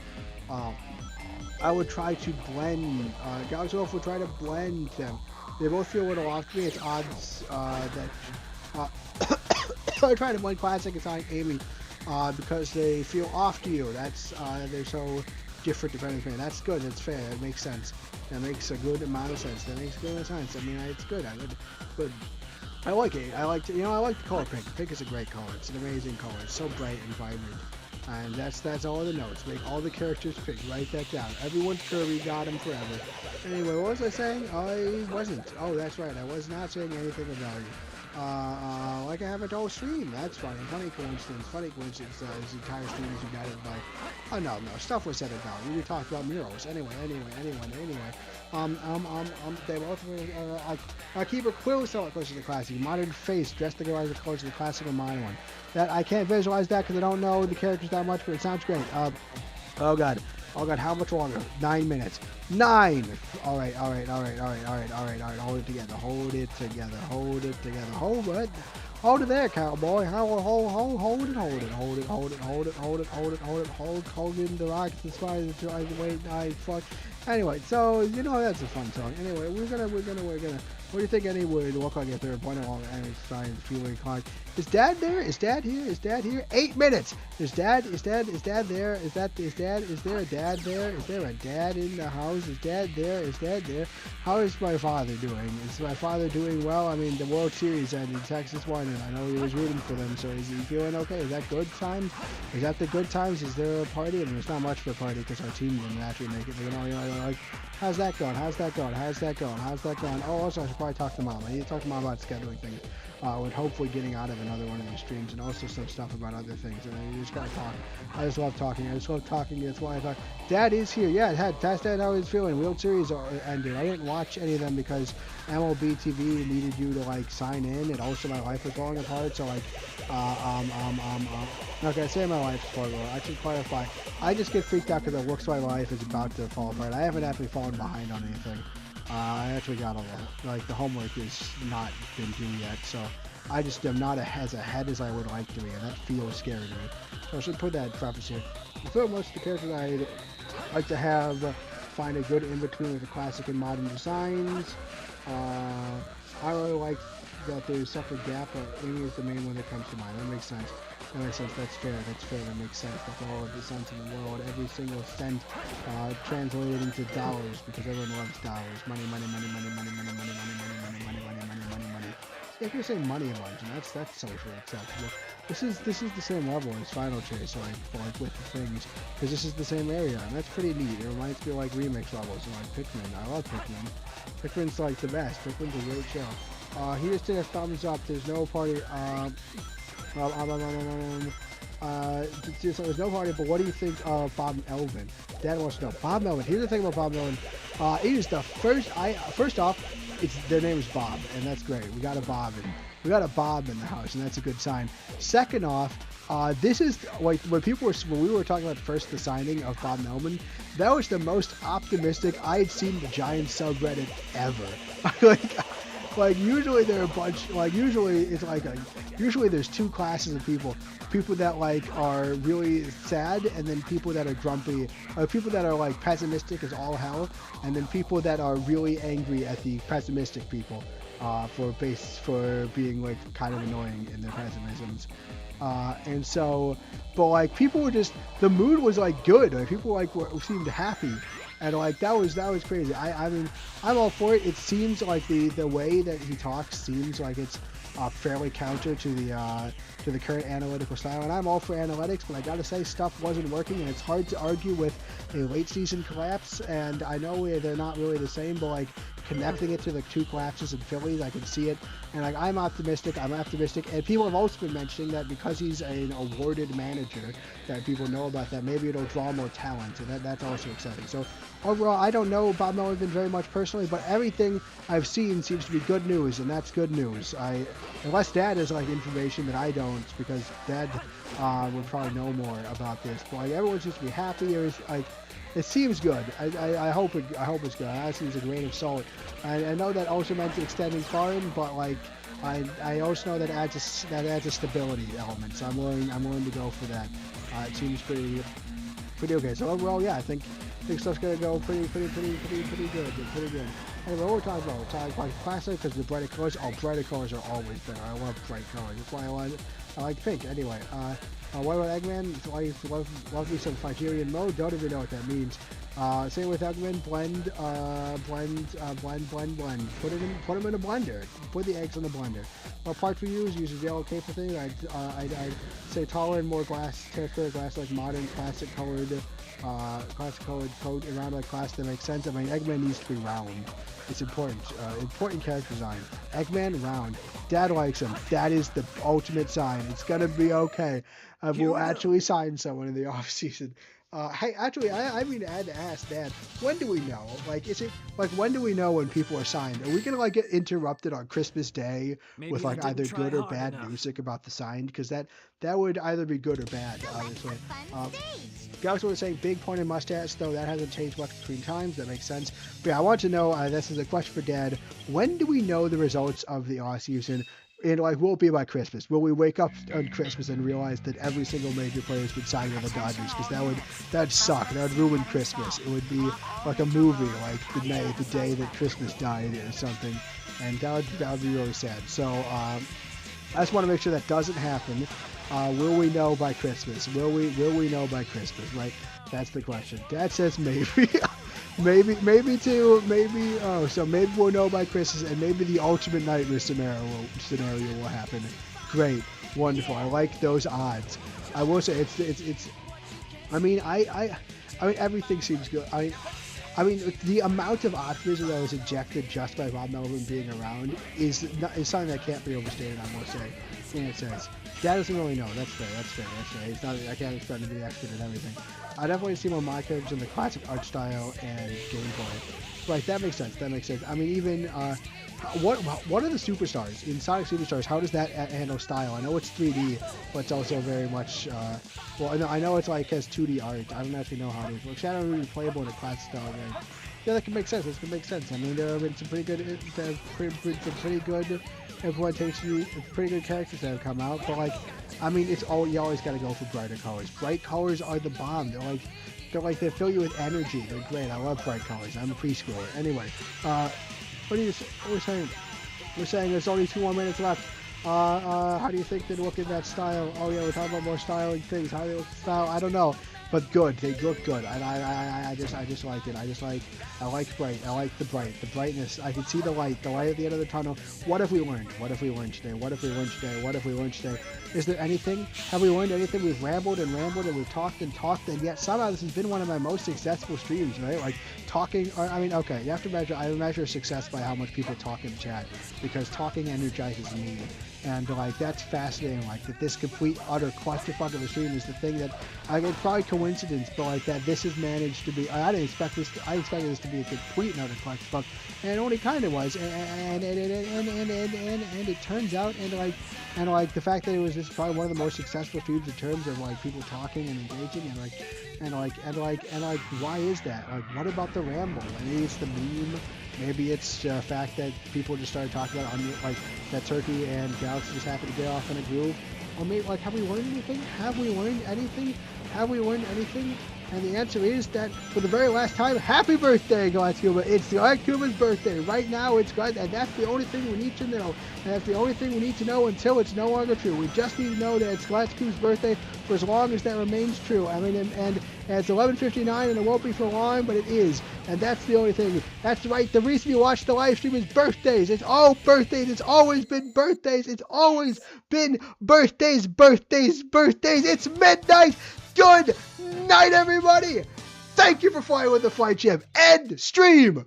I would try to blend, Galaxy would try to blend them. They both feel a little off to me. It's odds that, I try to blend Classic and Sonic Amy, because they feel off to you. That's, they're so different depending on. That's good. That's fair. That makes sense. That makes a good amount of sense. I mean, it's good. But I like it. I like the color pink. Pink is a great color. It's an amazing color. It's so bright and vibrant. And that's all the notes. Make all the characters pink. Write that down. Everyone's Kirby. Got him forever. Anyway, what was I saying? I wasn't. Oh, that's right. I was not saying anything about it. Like I haven't all stream. That's funny. Funny coincidence. His entire stream is united by. Oh no. Stuff was said about. We talked about murals. Anyway. They both keep it quill somewhat close to the classic. Modern face dressed the girl as close to the classic or modern one. That I can't visualize that because I don't know the characters that much, but it sounds great. Oh god. Oh god, how much longer? 9 minutes. 9! Alright. Hold it together. Hold it together. Hold it there, cowboy. Hold it. Hold in the rockets, the spiders, wait, fuck. Anyway, so, that's a fun song. Anyway, we're gonna, what do you think anyway to look like if they're pointing along and it's trying to feel like hard? Is Dad there? Is Dad here? 8 minutes! Is Dad there? Is there a dad there? Is there a dad in the house? Is Dad there? How is my father doing? Is my father doing well? I mean, the World Series ended. Texas won, and I know he was rooting for them, so is he feeling okay? Is that good times? Is that the good times? Is there a party? I mean, it's not much for a party because our team didn't actually make it. Like, how's that going? Oh, also, I should probably talk to Mom. I need to talk to Mom about scheduling things. With hopefully getting out of another one of these streams, and also some stuff about other things. And you just gotta talk. I just love talking. That's why I talk. Dad is here. Yeah, that's Dad how he's feeling. World Series ended. I didn't watch any of them because MLB TV needed you to like sign in, and also my life was falling apart. So like, not gonna say my life's falling apart. I should clarify. I just get freaked out because it looks like my life is about to fall apart. I haven't actually fallen behind on anything. I actually got all that. Like, the homework is not been due yet, so I just am not as ahead as I would like to be, and that feels scary to me. So I should put that preface here. I feel most of the characters I'd like to have find a good in-between with the classic and modern designs. I really like that there's such a gap, but Amy is the main one that comes to mind. That makes sense. That's fair. That makes sense. That's all of the cents in the world. Every single cent translated into dollars because everyone loves dollars. Money. If you're saying money a bunch, and that's socially acceptable. This is the same level as Final Chase, like with the things, because this is the same area, and that's pretty neat. It reminds me of like remix levels and like Pikmin. I love Pikmin. Pikmin's like the best. Pikmin's a great show. He just did a thumbs up. There's no party. There's no party, but what do you think of Bob Melvin? Dad wants to know. Bob Melvin. Here's the thing about Bob Melvin. It is the first off, their name is Bob, and that's great. We got a Bob in the house, and that's a good sign. Second off, this is like when we were talking about first the signing of Bob Melvin, that was the most optimistic I had seen the Giants subreddit ever. Like usually there are a bunch, like usually there's two classes of people that like are really sad, and then people that are grumpy, or people that are like pessimistic as all hell, and then people that are really angry at the pessimistic people for being like kind of annoying in their pessimisms. And so, but like people were just, the mood was like good, like people like seemed happy. And like that was crazy. I mean, I'm all for it. It seems like the way that he talks seems like it's fairly counter to the current analytical style. And I'm all for analytics, but I gotta say stuff wasn't working, and it's hard to argue with a late season collapse. And I know they're not really the same, but like connecting it to the two collapses in Philly, I can see it. And like I'm optimistic, and people have also been mentioning that because he's an awarded manager, that people know about that. Maybe it'll draw more talent, and that's also exciting. So overall, I don't know Bob Melvin very much personally, but everything I've seen seems to be good news, and that's good news. Unless Dad has like information that I don't, because Dad would probably know more about this. But like everyone seems to be happy, or like it seems good. I hope it's good. It seems a grain of salt. I know that also meant extending farm, but like I also know that adds a stability element. So I'm willing to go for that. It seems pretty okay. So overall, yeah, I think stuff's gonna go pretty good. Anyway, what we're talking about? We're talking about classic because the brighter colors. Oh, brighter colors are always better. I love bright colors. That's why I like pink. Anyway, what about Eggman? Love me some Fightship mode. Don't even know what that means. Same with Eggman. Blend. Put them in a blender. Put the eggs in the blender. What part we use the yellow paper thing. I'd say taller and more transparent glass, like modern classic colored coat around like class that makes sense. I mean, Eggman needs to be round. It's important. Important character design. Eggman round. Dad likes him. That is the ultimate sign. It's gonna be okay. We'll actually sign someone in the off season. Hey, actually, I mean, I had to ask Dad, when do we know? Like, is it, like, when do we know when people are signed? Are we going to, like, get interrupted on Christmas Day Maybe with, I like, didn't either try good or hard bad enough. music about the signed? Because that would either be good or bad, obviously. Guys were saying big pointed mustache, though that hasn't changed much between times. That makes sense. But yeah, I want to know, this is a question for Dad, when do we know the results of the off-season? And like, will it be by Christmas? Will we wake up on Christmas and realize that every single major player has been signed with the Dodgers? Because that'd suck. That would ruin Christmas. It would be like a movie, like the day that Christmas died or something, and that would be really sad. So I just want to make sure that doesn't happen. Will we know by Christmas? Will we know by Christmas? Right? That's the question. Dad says maybe. maybe two, maybe so maybe we'll know by Christmas, and maybe the ultimate nightmare scenario will happen. Great, wonderful. I like those odds. I will say it's. I mean I mean everything seems good. I mean the amount of optimism that was injected just by Bob Melvin being around is something that can't be overstated. I must say. In a sense, Dad doesn't really know. That's fair. He's not. I can't expect him to be expert at everything. I definitely see more my characters in the classic art style and gameplay. Right, that makes sense. I mean, even what are the superstars in Sonic Superstars? How does that handle style? I know it's 3D, but it's also very much. Well, I know it's like has 2D art. I don't actually know how it is. Well, Shadow Ruby playable in a classic style game. Yeah, that can make sense. This can make sense. I mean, there have been some pretty good implementation, pretty good characters that have come out, but like, I mean, you always got to go for brighter colors. Bright colors are the bomb. They fill you with energy. They're great. I love bright colors. I'm a preschooler. Anyway, what are you saying? We're saying there's only 2 more minutes left. How do you think they look in that style? Oh yeah, we're talking about more styling things. How do they look style? I don't know. But good, they look good, and I just like it. I like bright. I like the brightness. I can see the light at the end of the tunnel. What have we learned? What have we learned today? Is there anything? Have we learned anything? We've rambled and we've talked, and yet somehow this has been one of my most successful streams, right? Like talking. I mean, okay, you have to measure. I measure success by how much people talk in chat, because talking energizes me. And like that's fascinating. Like that, this complete utter clusterfuck of a stream is the thing that it's probably coincidence, but like that this has managed to be. I didn't expect this. I expected this to be a complete and utter clusterfuck, and it only kind of was. And it turns out, and like the fact that it was just probably one of the most successful streams in terms of like people talking and engaging, and why is that? Like, what about the ramble? Maybe it's the meme. Maybe it's the fact that people just started talking about like that Turkey and Galaxy just happened to get off in a groove. Or maybe, like, have we learned anything? And the answer is that for the very last time, happy birthday, Glass Cuba. It's Glass Cuba's birthday. Right now, it's Glass, and that's the only thing we need to know. And that's the only thing we need to know until it's no longer true. We just need to know that it's Glass Cuba's birthday for as long as that remains true. I mean, and it's 11:59, and it won't be for long, but it is. And that's the only thing. That's right. The reason you watch the live stream is birthdays. It's all birthdays. It's always been birthdays. It's always been birthdays. It's midnight. Good night, everybody. Thank you for flying with the Flightship. End stream.